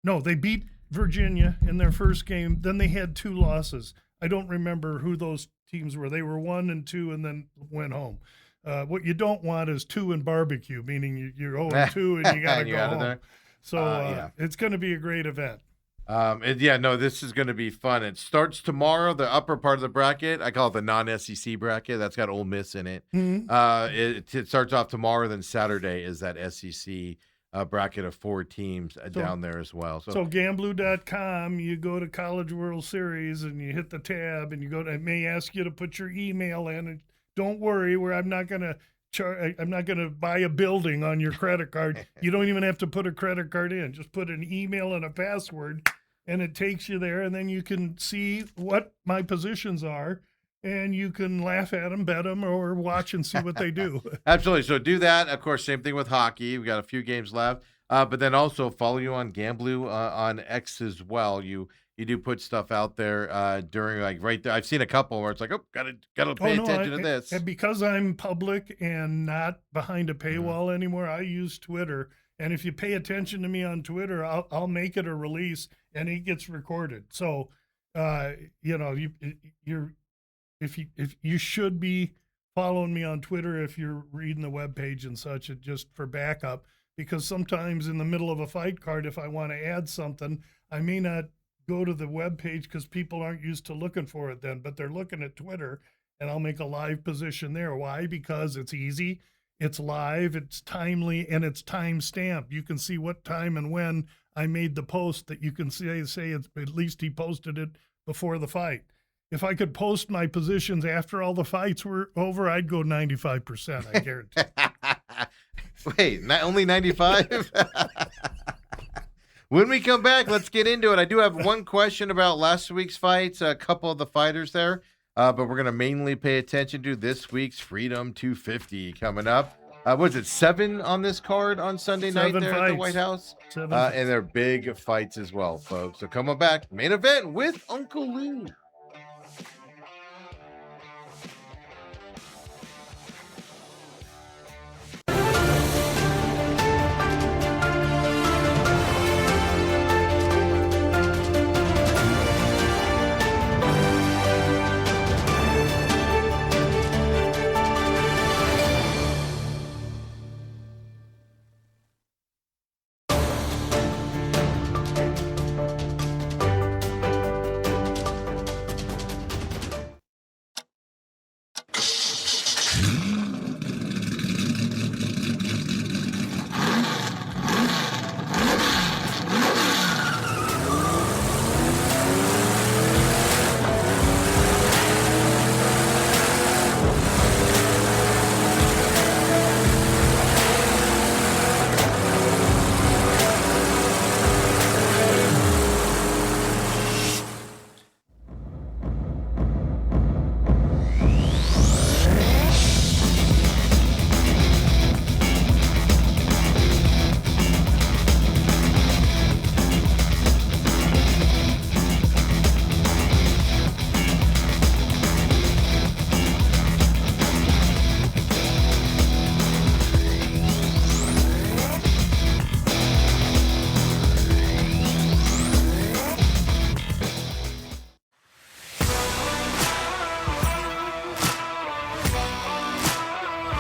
No, they beat Virginia in their first game. Then they had 2 losses. I don't remember who those teams were. They were 1 and 2 and then went home. What you don't want is 2 and barbecue, meaning you're 0 and 2 and you got to go home. There. So it's going to be a great event. This is going to be fun. It starts tomorrow, the upper part of the bracket. I call it the non-SEC bracket. That's got Ole Miss in it. Mm-hmm. It starts off tomorrow, then Saturday is that SEC bracket of 4 teams down there as well. So Gamblu.com, you go to College World Series and you hit the tab and it may ask you to put your email in. And don't worry, I'm not going to buy a building on your credit card. You don't even have to put a credit card in. Just put an email and a password, and it takes you there. And then you can see what my positions are. and you can laugh at them, bet them, or watch and see what they do. Absolutely. So do that. Of course, same thing with hockey. We got a few games left. But then also follow you on Gamblu on X as well. You do put stuff out there during like right there. I've seen a couple where it's like, oh, gotta pay attention to this. And because I'm public and not behind a paywall anymore, I use Twitter. And if you pay attention to me on Twitter, I'll make it a release and it gets recorded. So, if you should be following me on Twitter if you're reading the webpage and such, just for backup. Because sometimes in the middle of a fight card, if I want to add something, I may not go to the webpage because people aren't used to looking for it then, but they're looking at Twitter, and I'll make a live position there. Why? Because it's easy, it's live, it's timely, and it's time stamped. You can see what time and when I made the post that you can say it's, at least he posted it before the fight. If I could post my positions after all the fights were over, I'd go 95%, I guarantee. Wait, only 95? When we come back, let's get into it. I do have one question about last week's fights, a couple of the fighters there, but we're going to mainly pay attention to this week's Freedom 250 coming up. Was it 7 on this card on Sunday night there at the White House? 7 and they're big fights as well, folks. So coming back, main event with Uncle Lou.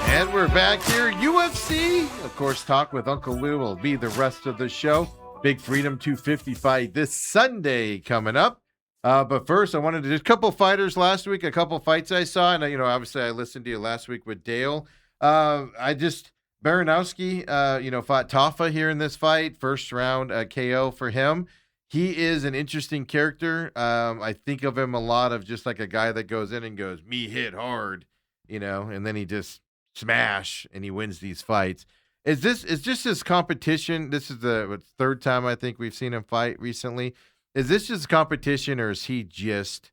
And we're back here. UFC, of course, talk with Uncle Lou will be the rest of the show. Big Freedom 250 fight this Sunday coming up. But first, I wanted to do a couple fighters last week, a couple fights I saw. And, obviously I listened to you last week with Dale. Baranowski, fought Tafa here in this fight. First round KO for him. He is an interesting character. I think of him a lot of just like a guy that goes in and goes, me hit hard, and then he just smash and he wins these fights. Is just his competition? This is the third time I think we've seen him fight recently. Is this just competition, or is he just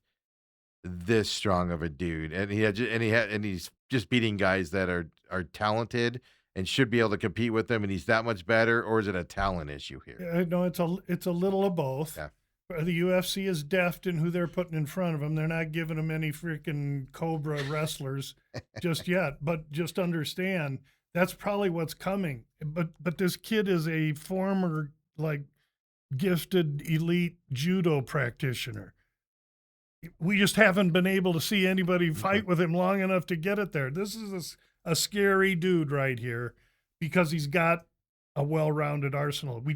this strong of a dude? And he's just beating guys that are talented and should be able to compete with them, and he's that much better, or is it a talent issue here? No, it's a little of both. Yeah. The UFC is deft in who they're putting in front of him. They're not giving him any freaking Cobra wrestlers just yet. But just understand that's probably what's coming. But this kid is a former gifted elite judo practitioner. We just haven't been able to see anybody fight with him long enough to get it there. This is a scary dude right here because he's got a well-rounded arsenal. We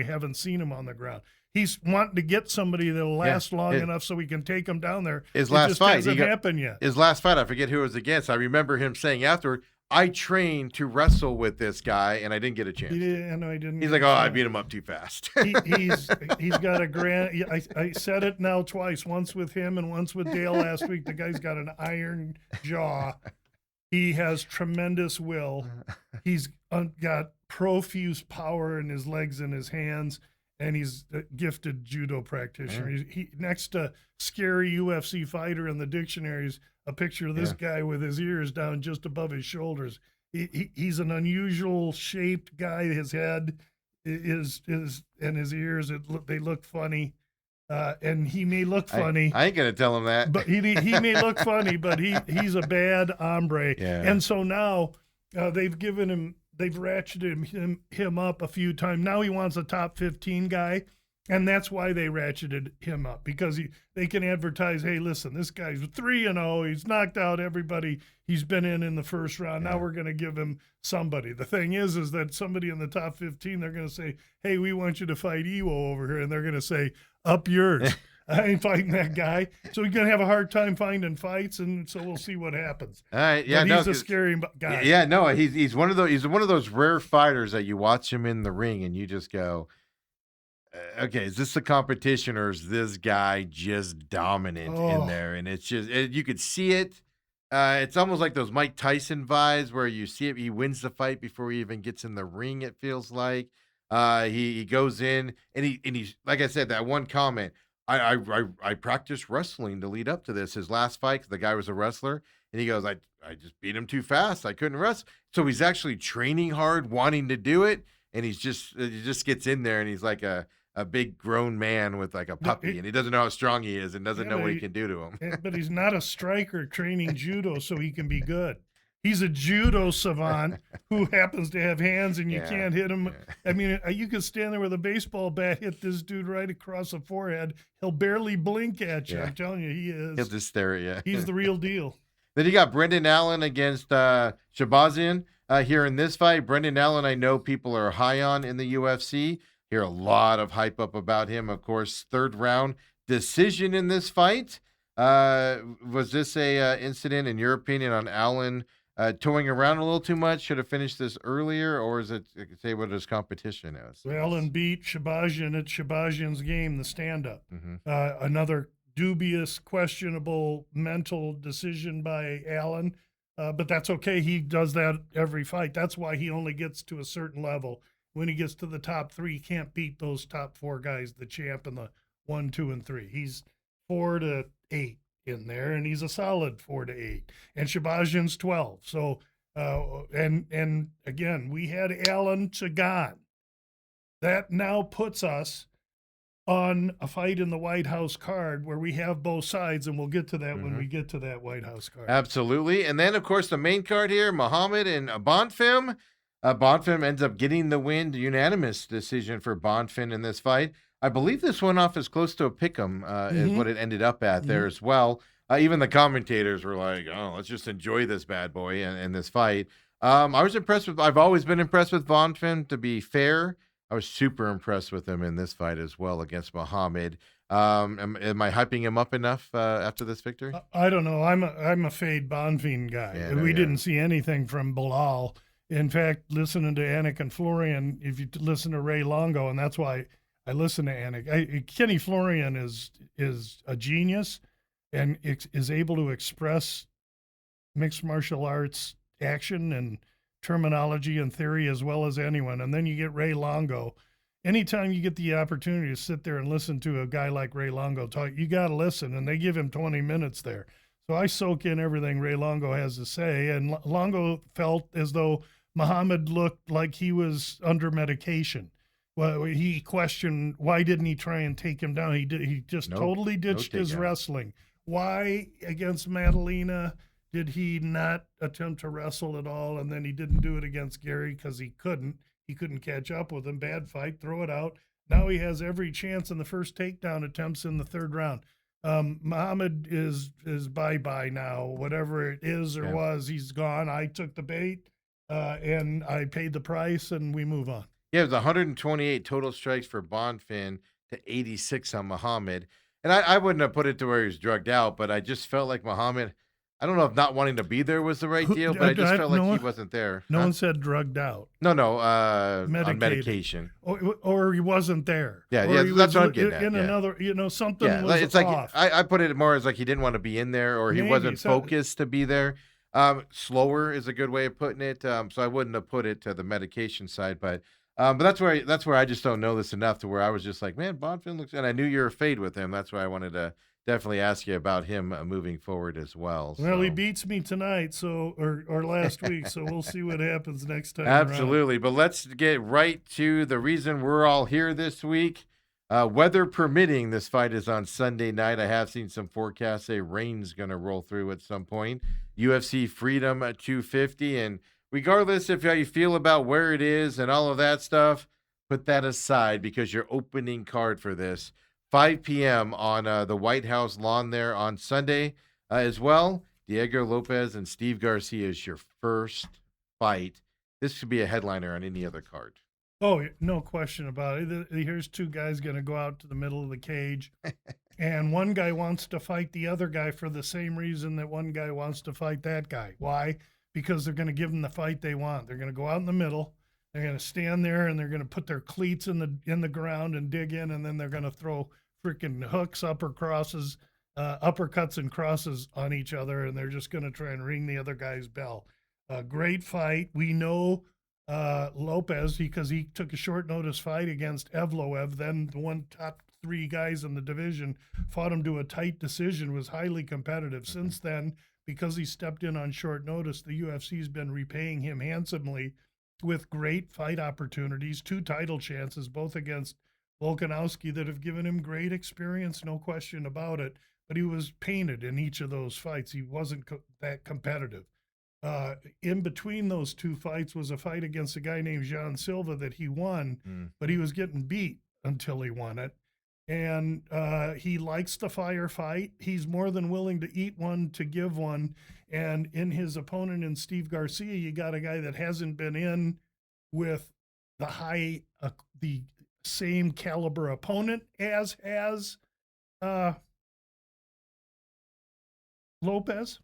haven't seen him on the ground. He's wanting to get somebody that'll last long enough so we can take him down there. His last fight hasn't happened yet. His last fight, I forget who it was against. I remember him saying afterward, I trained to wrestle with this guy, and I didn't get a chance. He didn't. He's like, I beat him up too fast. He's got a grand. I said it now twice, once with him and once with Dale last week. The guy's got an iron jaw. He has tremendous will. He's got profuse power in his legs and his hands. and he's a gifted judo practitioner. He next to scary UFC fighter in the dictionaries, a picture of this guy with his ears down just above his shoulders. He's an unusual shaped guy. His head is and his ears they look funny. And he may look funny. I ain't gonna tell him that. But he may look funny, but he's a bad hombre. Yeah. And so now they've ratcheted him up a few times. Now he wants a top 15 guy, and that's why they ratcheted him up, because they can advertise, hey, listen, this guy's 3-0. He's knocked out everybody he's been in the first round. Now we're going to give him somebody. The thing is that somebody in the top 15, they're going to say, hey, we want you to fight Ewo over here, and they're going to say, up yours. I ain't fighting that guy. So he's going to have a hard time finding fights, and so we'll see what happens. All right, yeah, but he's a scary guy. Yeah, no, he's one of those rare fighters that you watch him in the ring and you just go, okay, is this the competition or is this guy just dominant in there? And it's just you could see it. It's almost like those Mike Tyson vibes where you see it. He wins the fight before he even gets in the ring. It feels like he goes in and he's like I said, that one comment. I practiced wrestling to lead up to this. His last fight, 'cause the guy was a wrestler, and he goes, I just beat him too fast. I couldn't wrestle. So he's actually training hard, wanting to do it, and he just gets in there, and he's like a big grown man with like a puppy, and he doesn't know how strong he is and doesn't know what he can do to him. But he's not a striker training judo so he can be good. He's a judo savant who happens to have hands, and you can't hit him. I mean, you could stand there with a baseball bat, hit this dude right across the forehead. He'll barely blink at you. I'm telling you, he is. He'll just stare at you. He's the real deal. Then you got Brendan Allen against Shabazian here in this fight. Brendan Allen, I know people are high on in the UFC. Hear a lot of hype up about him. Of course, third round decision in this fight. Was this a incident, in your opinion, on Allen towing around a little too much? Should have finished this earlier, or is it say what his competition is? Allen beat Shabazian at Shabazian's game, the stand-up. Another dubious, questionable mental decision by Allen, but that's okay. He does that every fight. That's why he only gets to a certain level. When he gets to the top 3, he can't beat those top 4 guys, the champ and the 1, 2, and 3. He's 4 to 8 in there, and he's a solid 4 to 8. And Shabazian's 12. So, and again, we had Allen Chagan. That now puts us on a fight in the White House card where we have both sides, and we'll get to that when we get to that White House card. Absolutely. And then, of course, the main card here, Muhammad and Bonfim. Bonfim ends up getting the win, unanimous decision for Bonfim in this fight. I believe this went off as close to a pick'em is what it ended up at there as well. Even the commentators were like, oh, let's just enjoy this bad boy in this fight. I was impressed with, I've always been impressed with Bonfim, to be fair. I was super impressed with him in this fight as well against Muhammad. Am I hyping him up enough after this victory? I don't know. I'm a Fade Bonfim guy. Yeah, we didn't see anything from Bilal. In fact, listening to Anik and Florian, if you listen to Ray Longo, and that's why I listen to Anik. Kenny Florian is a genius and is able to express mixed martial arts action and terminology and theory as well as anyone. And then you get Ray Longo. Anytime you get the opportunity to sit there and listen to a guy like Ray Longo talk, you got to listen, and they give him 20 minutes there. So I soak in everything Ray Longo has to say, and Longo felt as though Muhammad looked like he was under medication. Well, he questioned, why didn't he try and take him down? He just totally ditched his wrestling. Why against Madalena did he not attempt to wrestle at all? And then he didn't do it against Gary because he couldn't. He couldn't catch up with him. Bad fight, throw it out. Now he has every chance in the first takedown attempts in the third round. Muhammad is bye-bye now. Whatever it is or was, he's gone. I took the bait, and I paid the price, and we move on. Yeah, it was 128 total strikes for Bonfim to 86 on Muhammad. And I wouldn't have put it to where he was drugged out, but I just felt like Muhammad, I don't know if not wanting to be there was the right deal, but I just felt like he wasn't there. No one said drugged out. No, on medication. Or he wasn't there. Yeah, or that's what I'm getting at. Another, something was it's off. Like, I put it more as like he didn't want to be in there, or he wasn't focused to be there. Slower is a good way of putting it. So I wouldn't have put it to the medication side, but But that's where I just don't know this enough to where I was just like, man, Bonfim looks, and I knew you're a fade with him. That's why I wanted to definitely ask you about him moving forward as well. Well, he So. beats me tonight, or last week, so we'll see what happens next time around. Absolutely. But let's get right to the reason we're all here this week. Weather permitting, this fight is on Sunday night. I have seen some forecasts say rain's going to roll through at some point. UFC Freedom at 250. And regardless of how you feel about where it is and all of that stuff, put that aside because your opening card for this, 5 p.m. on the White House lawn there on Sunday as well. Diego Lopez and Steve Garcia is your first fight. This could be a headliner on any other card. Oh, no question about it. Here's two guys going to go out to the middle of the cage, and one guy wants to fight the other guy for the same reason that one guy wants to fight that guy. Why? Because they're going to give them the fight they want. They're going to go out in the middle. They're going to stand there, and they're going to put their cleats in the ground and dig in, and then they're going to throw freaking hooks, uppercuts, and crosses on each other, and they're just going to try and ring the other guy's bell. A great fight. We know Lopez because he took a short notice fight against Evloev, then the one top 3 guys in the division, fought him to a tight decision, was highly competitive. Since then, because he stepped in on short notice, the UFC's been repaying him handsomely with great fight opportunities, 2 title chances, both against Volkanovski, that have given him great experience, no question about it. But he was painted in each of those fights. He wasn't that competitive. In between those 2 fights was a fight against a guy named Jean Silva that he won, but he was getting beat until he won it. And he likes the fight. He's more than willing to eat one to give one. And in his opponent, in Steve Garcia, you got a guy that hasn't been in with the same caliber opponent as has Lopez.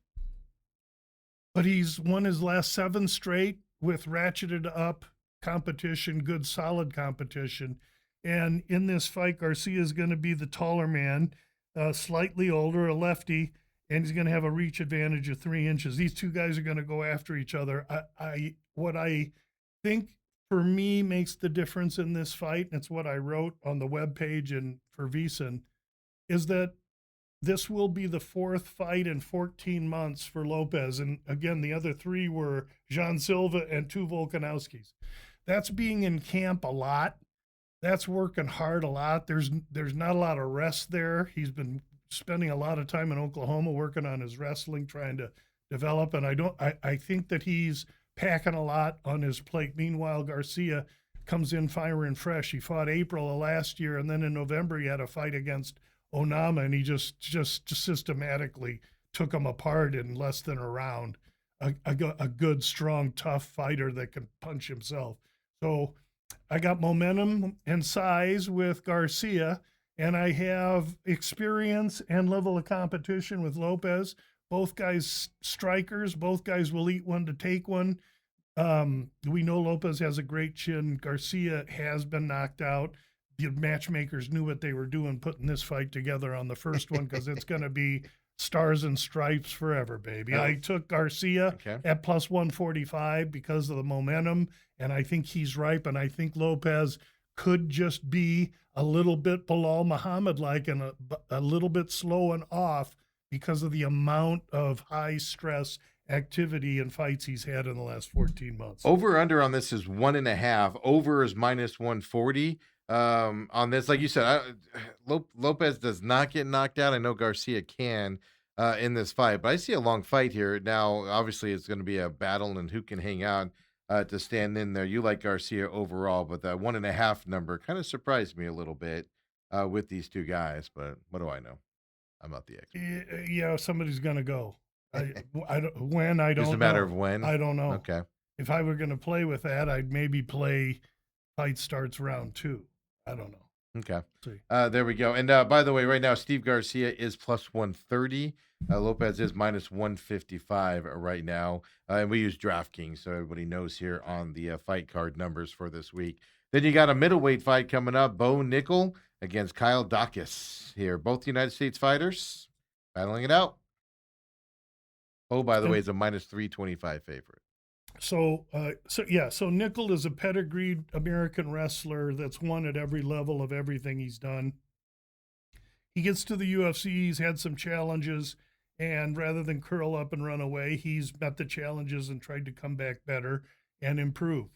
But he's won his last 7 straight with ratcheted up competition, good solid competition. And in this fight, Garcia is going to be the taller man, slightly older, a lefty, and he's going to have a reach advantage of 3 inches. These 2 guys are going to go after each other. What I think for me makes the difference in this fight, and it's what I wrote on the webpage and for VSiN, is that this will be the 4th fight in 14 months for Lopez. And again, the other 3 were Jean Silva and 2 Volkanovskis. That's being in camp a lot. That's working hard a lot. There's not a lot of rest there. He's been spending a lot of time in Oklahoma working on his wrestling, trying to develop. And I think that he's packing a lot on his plate. Meanwhile, Garcia comes in firing fresh. He fought April of last year, and then in November he had a fight against Onama, and he just systematically took him apart in less than a round. A good, strong, tough fighter that can punch himself. So I got momentum and size with Garcia, and I have experience and level of competition with Lopez. Both guys strikers. Both guys will eat one to take one. We know Lopez has a great chin. Garcia has been knocked out. The matchmakers knew what they were doing putting this fight together on the first one, because it's going to be stars and stripes forever, baby. I took Garcia at plus 145 because of the momentum, and I think he's ripe, and I think Lopez could just be a little bit below Muhammad-like and a little bit slow and off because of the amount of high-stress activity and fights he's had in the last 14 months. Over under on this is 1.5. Over is minus 140. On this, like you said, Lopez does not get knocked out. I know Garcia can in this fight, but I see a long fight here. Now, obviously, it's going to be a battle and who can hang out to stand in there. You like Garcia overall, but that 1.5 number kind of surprised me a little bit with these 2 guys, but what do I know? I'm not the expert. Yeah, somebody's going to go. I don't Just a matter of when? I don't know. Okay. If I were going to play with that, I'd maybe play fight starts round 2. I don't know. Okay. See. There we go. And by the way, right now, Steve Garcia is plus 130. Lopez is minus 155 right now. And we use DraftKings, so everybody knows here on the fight card numbers for this week. Then you got a middleweight fight coming up. Bo Nickel against Kyle Dacus here. Both United States fighters battling it out. Oh, by the way, is a minus 325 favorite. So Nickel is a pedigreed American wrestler that's won at every level of everything he's done. He gets to the UFC, he's had some challenges, and rather than curl up and run away, he's met the challenges and tried to come back better and improve.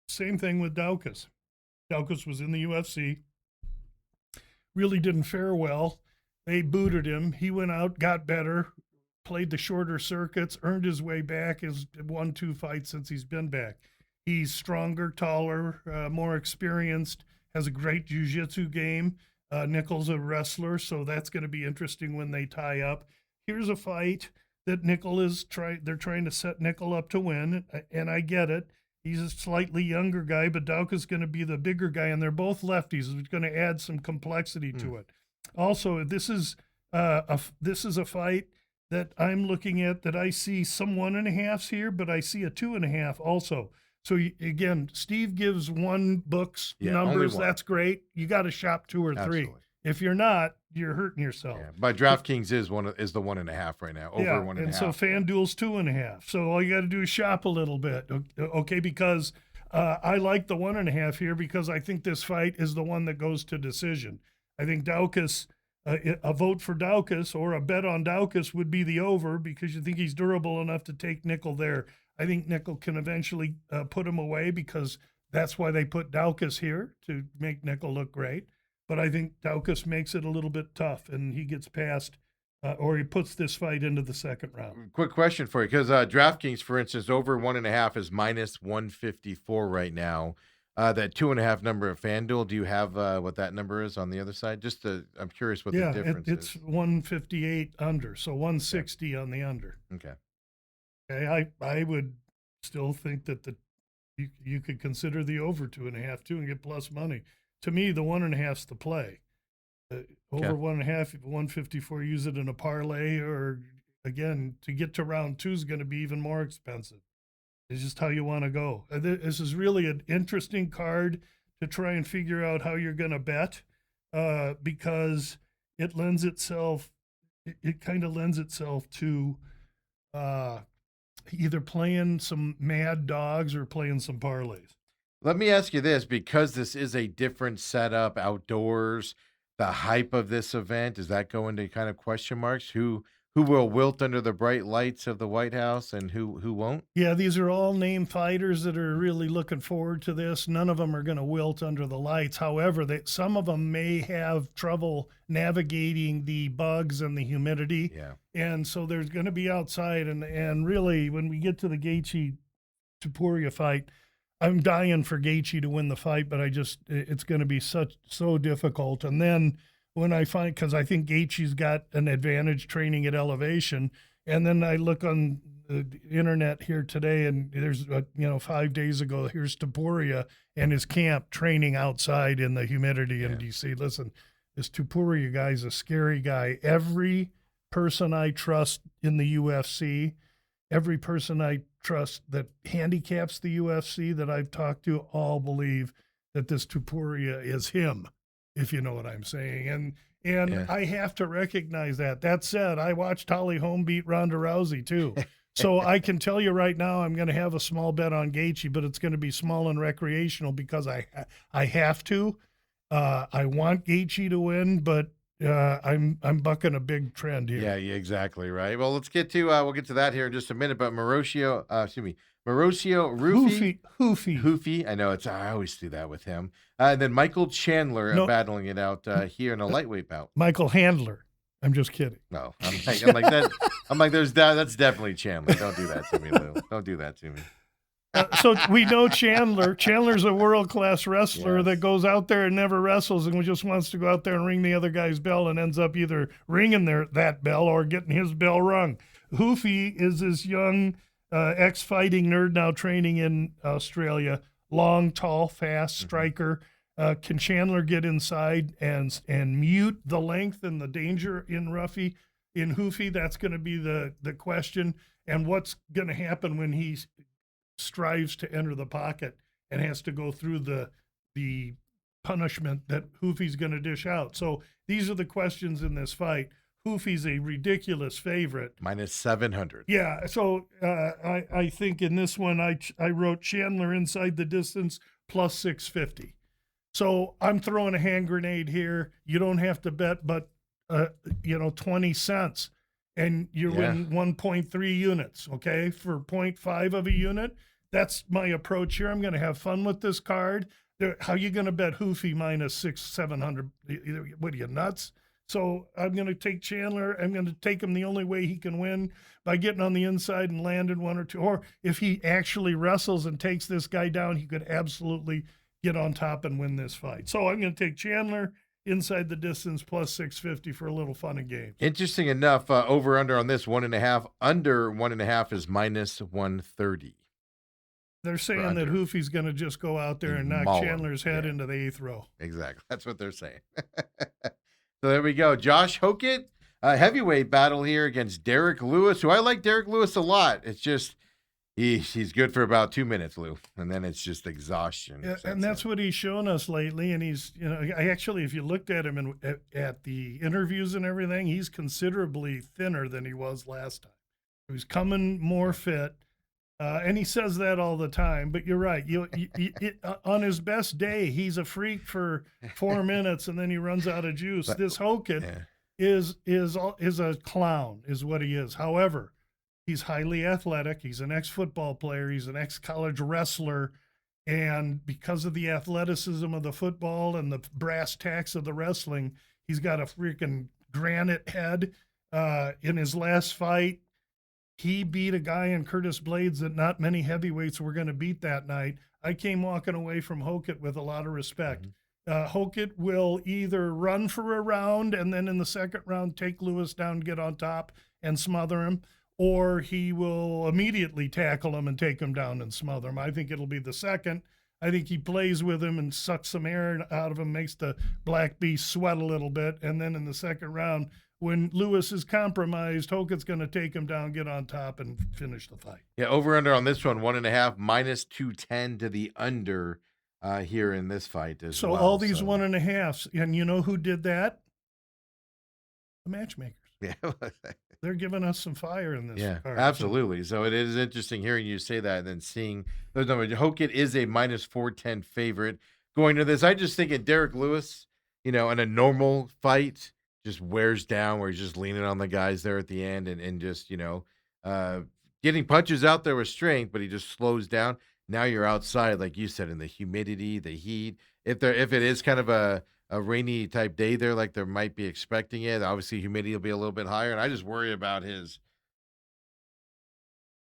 Same thing with Daukus. Daukus was in the UFC, really didn't fare well. They booted him. He went out, got better, played the shorter circuits, earned his way back, has won 2 fights since he's been back. He's stronger, taller, more experienced, has a great jiu-jitsu game. Nickel's a wrestler, so that's going to be interesting when they tie up. Here's a fight that they're trying to set Nickel up to win, and I get it. He's a slightly younger guy, but Dauka's going to be the bigger guy, and they're both lefties. It's going to add some complexity to it. Also, this is a fight that I'm looking at that I see some 1.5s here, but I see a 2.5 also. So again, Steve gives one book's numbers. That's great. You got to shop 2 or 3. Absolutely. If you're not, you're hurting yourself. Yeah. But DraftKings is the 1.5 right now, over 1.5. And so FanDuel's 2.5. So all you got to do is shop a little bit, okay? Because I like the 1.5 here because I think this fight is the one that goes to decision. I think Daukus, a vote for Daukus or a bet on Daukus would be the over because you think he's durable enough to take Nickel there. I think Nickel can eventually put him away because that's why they put Daukus here, to make Nickel look great. But I think Daukus makes it a little bit tough, and he gets past, or he puts this fight into the second round. Quick question for you, because DraftKings, for instance, over 1.5 is minus 154 right now. That 2.5 number of FanDuel, do you have what that number is on the other side? I'm curious what the difference is. It's 158 under, so 160 on the under. Okay. I would still think that you could consider the over 2.5 too and get plus money. To me, the 1.5's the play. Over 1.5, 154, use it in a parlay, or again, to get to round 2 is going to be even more expensive. It's just how you want to go. This is really an interesting card to try and figure out how you're going to bet, because it lends itself, it kind of lends itself to either playing some mad dogs or playing some parlays. Let me ask you this, because this is a different setup outdoors, the hype of this event, does that go into kind of question marks? Who will wilt under the bright lights of the White House and who won't? Yeah, these are all name fighters that are really looking forward to this. None of them are going to wilt under the lights. However, some of them may have trouble navigating the bugs and the humidity. Yeah. And so there's going to be outside. And really, when we get to the Gaethje-Topuria fight, I'm dying for Gaethje to win the fight, but it's going to be so difficult. And then when I find, because I think Gaethje's got an advantage training at elevation, and then I look on the internet here today, and there's 5 days ago, here's Topuria and his camp training outside in the humidity in DC. Listen, this Topuria guy's a scary guy. Every person I trust in the UFC, every person I trust that handicaps the UFC that I've talked to, all believe that this Topuria is him, if you know what I'm saying. And I have to recognize that. That said, I watched Holly Holm beat Ronda Rousey too. So I can tell you right now, I'm going to have a small bet on Gaethje, but it's going to be small and recreational because I have to. I want Gaethje to win, but I'm bucking a big trend here. Yeah, exactly right. Well, let's get to we'll get to that here in just a minute. But Mauricio Hoofy. I know I always do that with him. And then Michael Chandler battling it out here in a lightweight bout. Michael Handler. I'm just kidding. No, I'm like that. I'm like, that's definitely Chandler. Don't do that to me, Lou. Don't do that to me. So we know Chandler. Chandler's a world-class wrestler that goes out there and never wrestles and just wants to go out there and ring the other guy's bell and ends up either ringing that bell or getting his bell rung. Hoofy is this young ex-fighting nerd now training in Australia. Long, tall, fast striker. Can Chandler get inside and mute the length and the danger in Hoofy? That's going to be the question. And what's going to happen when he strives to enter the pocket and has to go through the punishment that Hoofy's going to dish out? So these are the questions in this fight. Hoofy's a ridiculous favorite. Minus 700. Yeah, so I think in this one I wrote Chandler inside the distance plus 650. So I'm throwing a hand grenade here. You don't have to bet, but 20 cents, and you're winning 1.3 units. Okay, for 0.5 of a unit. That's my approach here. I'm going to have fun with this card. How you going to bet Hoofy minus 700? What are you, nuts? So I'm going to take Chandler. I'm going to take him the only way he can win, by getting on the inside and landing one or two. Or if he actually wrestles and takes this guy down, he could absolutely get on top and win this fight. So I'm going to take Chandler inside the distance plus 650 for a little fun and games. Interesting enough, over under on this 1.5. Under 1.5 is minus 130. They're saying that Hoofy's going to just go out there and knock Chandler's head into the 8th row. Exactly. That's what they're saying. So there we go. Josh Hokett, heavyweight battle here against Derek Lewis, who I like Derek Lewis a lot. It's just he's good for about 2 minutes, Lou, and then it's just exhaustion. Yeah, and that's what he's shown us lately. And he's, if you looked at him at the interviews and everything, he's considerably thinner than he was last time. He was coming more fit. And he says that all the time, but you're right. On his best day, he's a freak for 4 minutes, and then he runs out of juice. This Hokett is a clown, is what he is. However, he's highly athletic. He's an ex-football player. He's an ex-college wrestler, and because of the athleticism of the football and the brass tacks of the wrestling, he's got a freaking granite head. In his last fight, he beat a guy in Curtis Blades that not many heavyweights were going to beat that night. I came walking away from Hokett with a lot of respect. Hokett will either run for a round and then in the second round take Lewis down, get on top, and smother him, or he will immediately tackle him and take him down and smother him. I think it'll be the second. I think he plays with him and sucks some air out of him, makes the Black Beast sweat a little bit, and then in the second round, when Lewis is compromised, Hokett's going to take him down, get on top, and finish the fight. Yeah, over under on this one, 1.5, minus 210 to the under here in this fight as well. So all these 1.5s, and you know who did that? The matchmakers. Yeah. They're giving us some fire in this. Yeah, card, absolutely. So it is interesting hearing you say that and then seeing those numbers. Hokett is a minus 410 favorite going to this. I just think at Derek Lewis, in a normal fight, just wears down where he's just leaning on the guys there at the end and just, getting punches out there with strength, but he just slows down. Now you're outside, like you said, in the humidity, the heat. If it is kind of a rainy type day there, like there might be expecting it, obviously humidity will be a little bit higher. And I just worry about his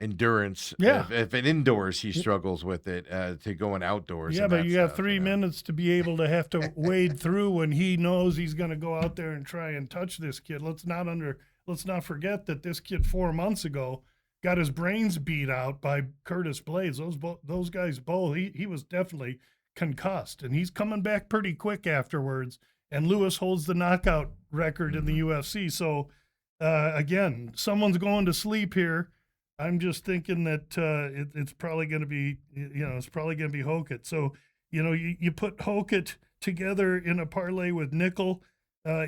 endurance. Yeah. If in indoors he struggles with it, to going outdoors. Yeah, but you have 3 minutes to be able to have to wade through when he knows he's going to go out there and try and touch this kid. Let's not forget that this kid 4 months ago got his brains beat out by Curtis Blades. Those guys both. He was definitely concussed, and he's coming back pretty quick afterwards. And Lewis holds the knockout record in the UFC. So again, someone's going to sleep here. I'm just thinking that it's probably going to be, Hokett. So, you put Hokett together in a parlay with nickel,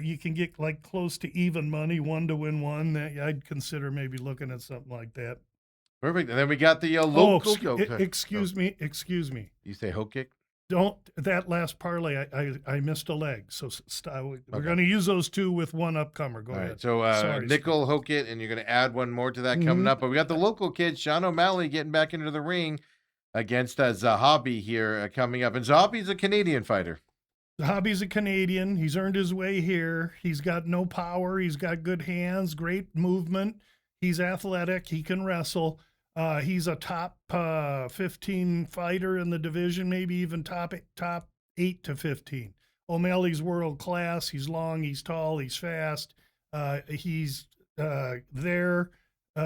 you can get like close to even money, 1 to win 1. I'd consider maybe looking at something like that. Perfect. And then we got the local. Excuse me. You say Hokett? That last parlay, I missed a leg. So we're going to use those two with one upcomer. Go ahead. Right, so nickel, Hokett, and you're going to add one more to that coming up. But we got the local kid, Sean O'Malley, getting back into the ring against Zahabi here coming up. And Zahabi's a Canadian fighter. Zahabi's a Canadian. He's earned his way here. He's got no power. He's got good hands, great movement. He's athletic. He can wrestle. He's a top 15 fighter in the division, maybe even top 8 to 15. O'Malley's world class. He's long, he's tall, he's fast. He's there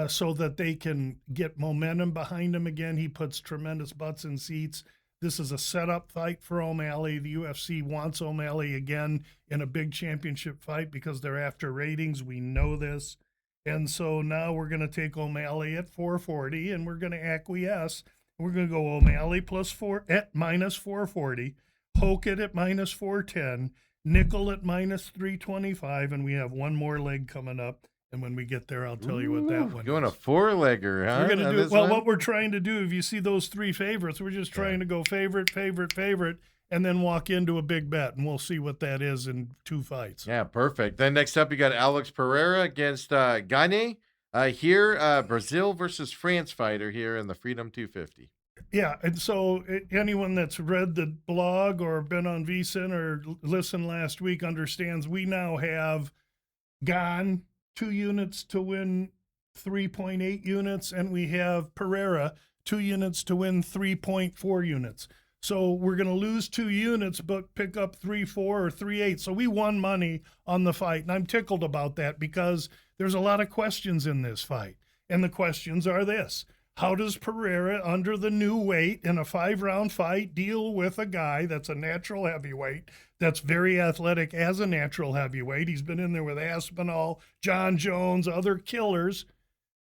so that they can get momentum behind him again. He puts tremendous butts in seats. This is a setup fight for O'Malley. The UFC wants O'Malley again in a big championship fight because they're after ratings. We know this. And so now we're going to take O'Malley at 440, and we're going to acquiesce. We're going to go O'Malley +4 at minus 440, Hokett at minus 410, nickel at -325, and we have one more leg coming up. And when we get there, I'll tell you what that one Going is. a four-legger, huh? We're going to on do this well. one? What we're trying to do, if you see those three favorites, we're just trying to go favorite, and then walk into a big bet, and we'll see what that is in 2 fights. Yeah, perfect. Then next up, you got Alex Pereira against Gane. Brazil versus France fighter here in the Freedom 250. Yeah, and so anyone that's read the blog or been on VSiN or listened last week understands we now have Gane 2 units to win 3.8 units, and we have Pereira 2 units to win 3.4 units. So we're going to lose 2 units, but pick up 3.4 or 3.8. So we won money on the fight, and I'm tickled about that because there's a lot of questions in this fight. And the questions are this: how does Pereira, under the new weight in a 5-round fight, deal with a guy that's a natural heavyweight, that's very athletic as a natural heavyweight? He's been in there with Aspinall, John Jones, other killers.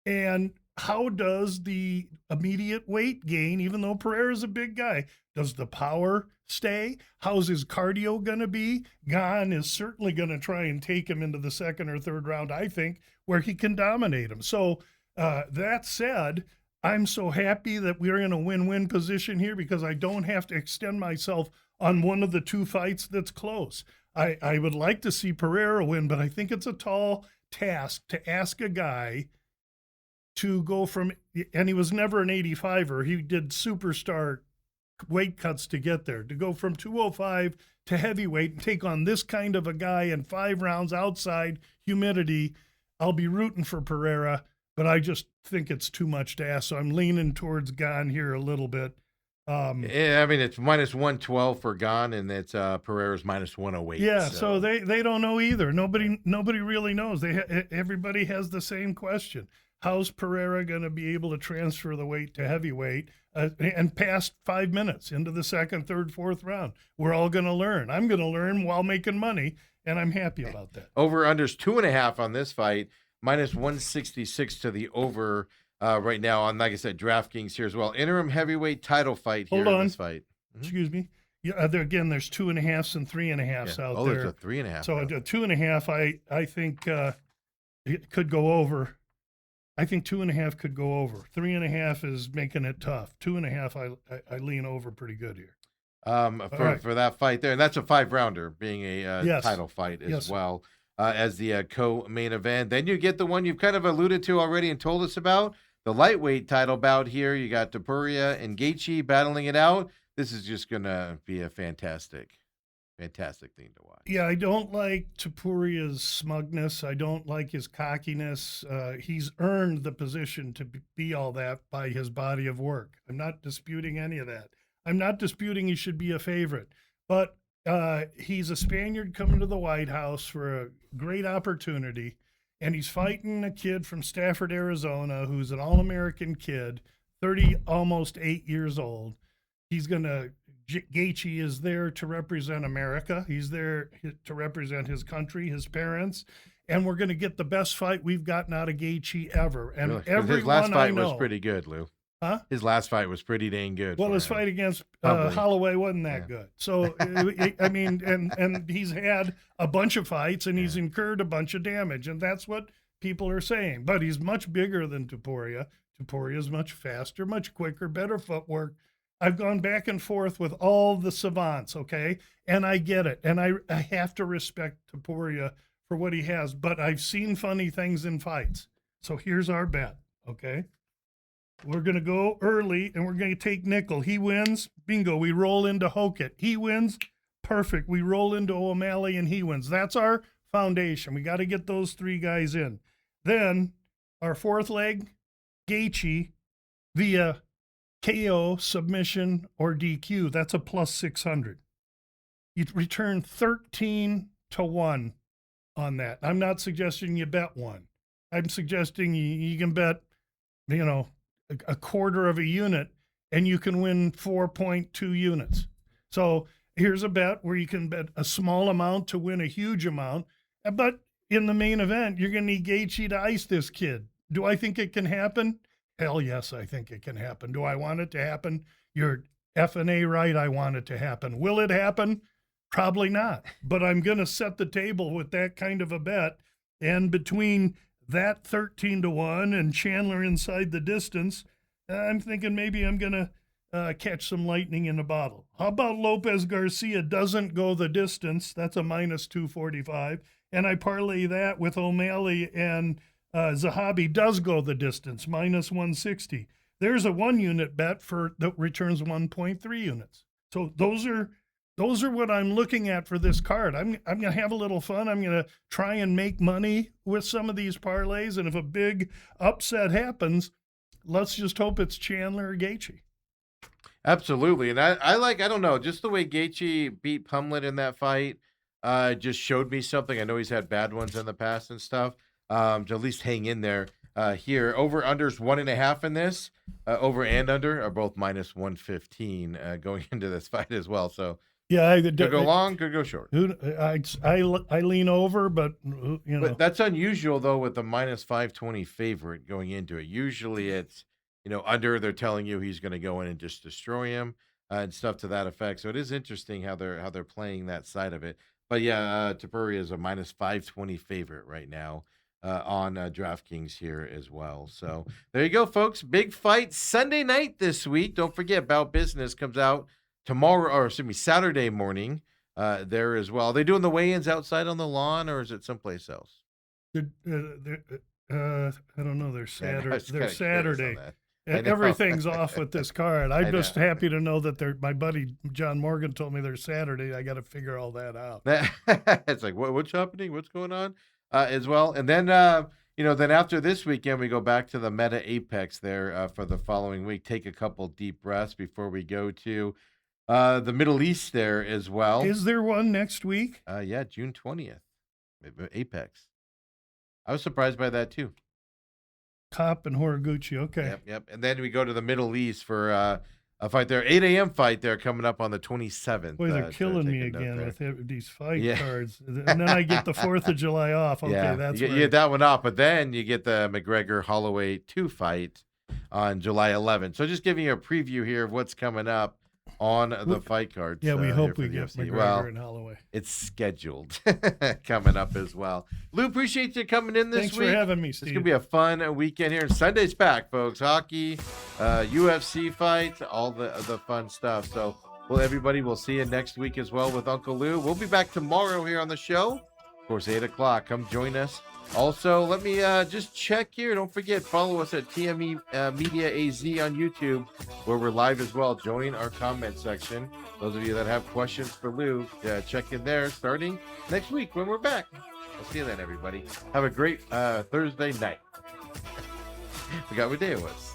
And how does the immediate weight gain, even though Pereira's a big guy, does the power stay? How's his cardio going to be? Gane is certainly going to try and take him into the 2nd or 3rd round, I think, where he can dominate him. So that said, I'm so happy that we're in a win-win position here because I don't have to extend myself on one of the 2 fights that's close. I would like to see Pereira win, but I think it's a tall task to ask a guy to go from, and he was never an 85er, he did superstar weight cuts to get there, to go from 205 to heavyweight and take on this kind of a guy in 5 rounds outside humidity. I'll be rooting for Pereira, but I just think it's too much to ask. So I'm leaning towards Gane here a little bit. Yeah, I mean, it's -112 for Gane, and it's Pereira's -108. Yeah, so they don't know either. Nobody really knows. Everybody has the same question. How's Pereira going to be able to transfer the weight to heavyweight and past 5 minutes into the 2nd, 3rd, 4th round? We're all going to learn. I'm going to learn while making money, and I'm happy about that. Over-under's 2.5 on this fight, -166 to the over right now on, like I said, DraftKings here as well. Interim heavyweight title fight here in this fight. Excuse me. Yeah, again, there's 2.5s and 3.5s out there. There's a 3.5. So a 2.5, I think it could go over. I think 2.5 could go over. 3.5 is making it tough. 2.5, I lean over pretty good here. For that fight there, and that's a 5-rounder, being a Yes. title fight as well as the co-main event. Then you get the one you've kind of alluded to already and told us about, the lightweight title bout here. You got Topuria and Gaethje battling it out. This is just gonna be a fantastic thing to watch. Yeah, I don't like Topuria's smugness. I don't like his cockiness. He's earned the position to be all that by his body of work. I'm not disputing any of that. I'm not disputing he should be a favorite. But he's a Spaniard coming to the White House for a great opportunity, and he's fighting a kid from Stafford, Arizona, who's an All-American kid, 30, almost 8 years old. Gaethje is there to represent America. He's there to represent his country, his parents, and we're going to get the best fight we've gotten out of Gaethje ever. And Really? His last fight was know, pretty good, Lou. Huh? His last fight was pretty dang good. Well, his fight against Holloway wasn't that good. So, I mean, and he's had a bunch of fights, and he's incurred a bunch of damage, and that's what people are saying. But he's much bigger than Topuria. Topuria is much faster, much quicker, better footwork. I've gone back and forth with all the savants, okay? And I get it. And I have to respect Topuria for what he has. But I've seen funny things in fights. So here's our bet, okay? We're going to go early, and we're going to take nickel. He wins. Bingo. We roll into Hokett. He wins. Perfect. We roll into O'Malley, and he wins. That's our foundation. We got to get those 3 guys in. Then our 4th leg, Gaethje via KO, submission, or DQ. That's a +600. You return 13 to 1 on that. I'm not suggesting you bet 1. I'm suggesting you can bet, a quarter of a unit, and you can win 4.2 units. So here's a bet where you can bet a small amount to win a huge amount. But in the main event, you're going to need Gaethje to ice this kid. Do I think it can happen? Hell yes, I think it can happen. Do I want it to happen? You're F&A right, I want it to happen. Will it happen? Probably not, but I'm going to set the table with that kind of a bet. And between that 13-1 and Chandler inside the distance, I'm thinking maybe I'm going to catch some lightning in a bottle. How about Lopez Garcia doesn't go the distance? That's a minus 245. And I parlay that with O'Malley and Zahabi does go the distance, minus 160. There's a 1 unit bet for that returns 1.3 units. So those are what I'm looking at for this card. I'm going to have a little fun. I'm going to try and make money with some of these parlays. And if a big upset happens, let's just hope it's Chandler or Gaethje. Absolutely. And I don't know, just the way Gaethje beat Pumlet in that fight just showed me something. I know he's had bad ones in the past and stuff. To at least hang in there here. Over unders 1.5 in this. Over and under are both minus 115 going into this fight as well. So yeah, could go long, could go short. I lean over, but you know. But that's unusual though with the minus 520 favorite going into it. Usually it's under. They're telling you he's going to go in and just destroy him and stuff to that effect. So it is interesting how they're playing that side of it. But yeah, Tapuri is a minus 520 favorite right now on DraftKings here as well. So there you go, folks. Big fight Sunday night this week. Don't forget, About Business comes out Saturday morning there as well. Are they doing the weigh-ins outside on the lawn, or is it someplace else? I don't know. They're Saturday. They're Saturday. And everything's off with this card. I'm just happy to know that my buddy John Morgan told me they're Saturday. I got to figure all that out. It's like, what's happening? What's going on as well? And then, then after this weekend, we go back to the Meta Apex there for the following week. Take a couple deep breaths before we go to the Middle East there as well. Is there one next week? Yeah, June 20th. Apex. I was surprised by that too. Kopp and Horiguchi. Okay. Yep. And then we go to the Middle East for a fight there. 8 a.m. fight there coming up on the 27th. Boy, they're killing me again with these fight cards. And then I get the 4th of July off. Okay, that's you get that one off. But then you get the McGregor-Holloway 2 fight on July 11th. So just giving you a preview here of what's coming up on the fight cards. Yeah, we hope we get McGregor and Holloway. It's scheduled coming up as well. Lou, appreciate you coming in this week. Thanks for having me, Steve. It's going to be a fun weekend here. Sunday's back, folks. Hockey, UFC fights, all the fun stuff. So, everybody, we'll see you next week as well with Uncle Lou. We'll be back tomorrow here on the show. Of course, 8 o'clock. Come join us. Also, let me just check here. Don't forget, follow us at TME Media AZ on YouTube, where we're live as well. Join our comment section. Those of you that have questions for Lou, check in there starting next week when we're back. We'll see you then, everybody. Have a great Thursday night. Forgot what day it was.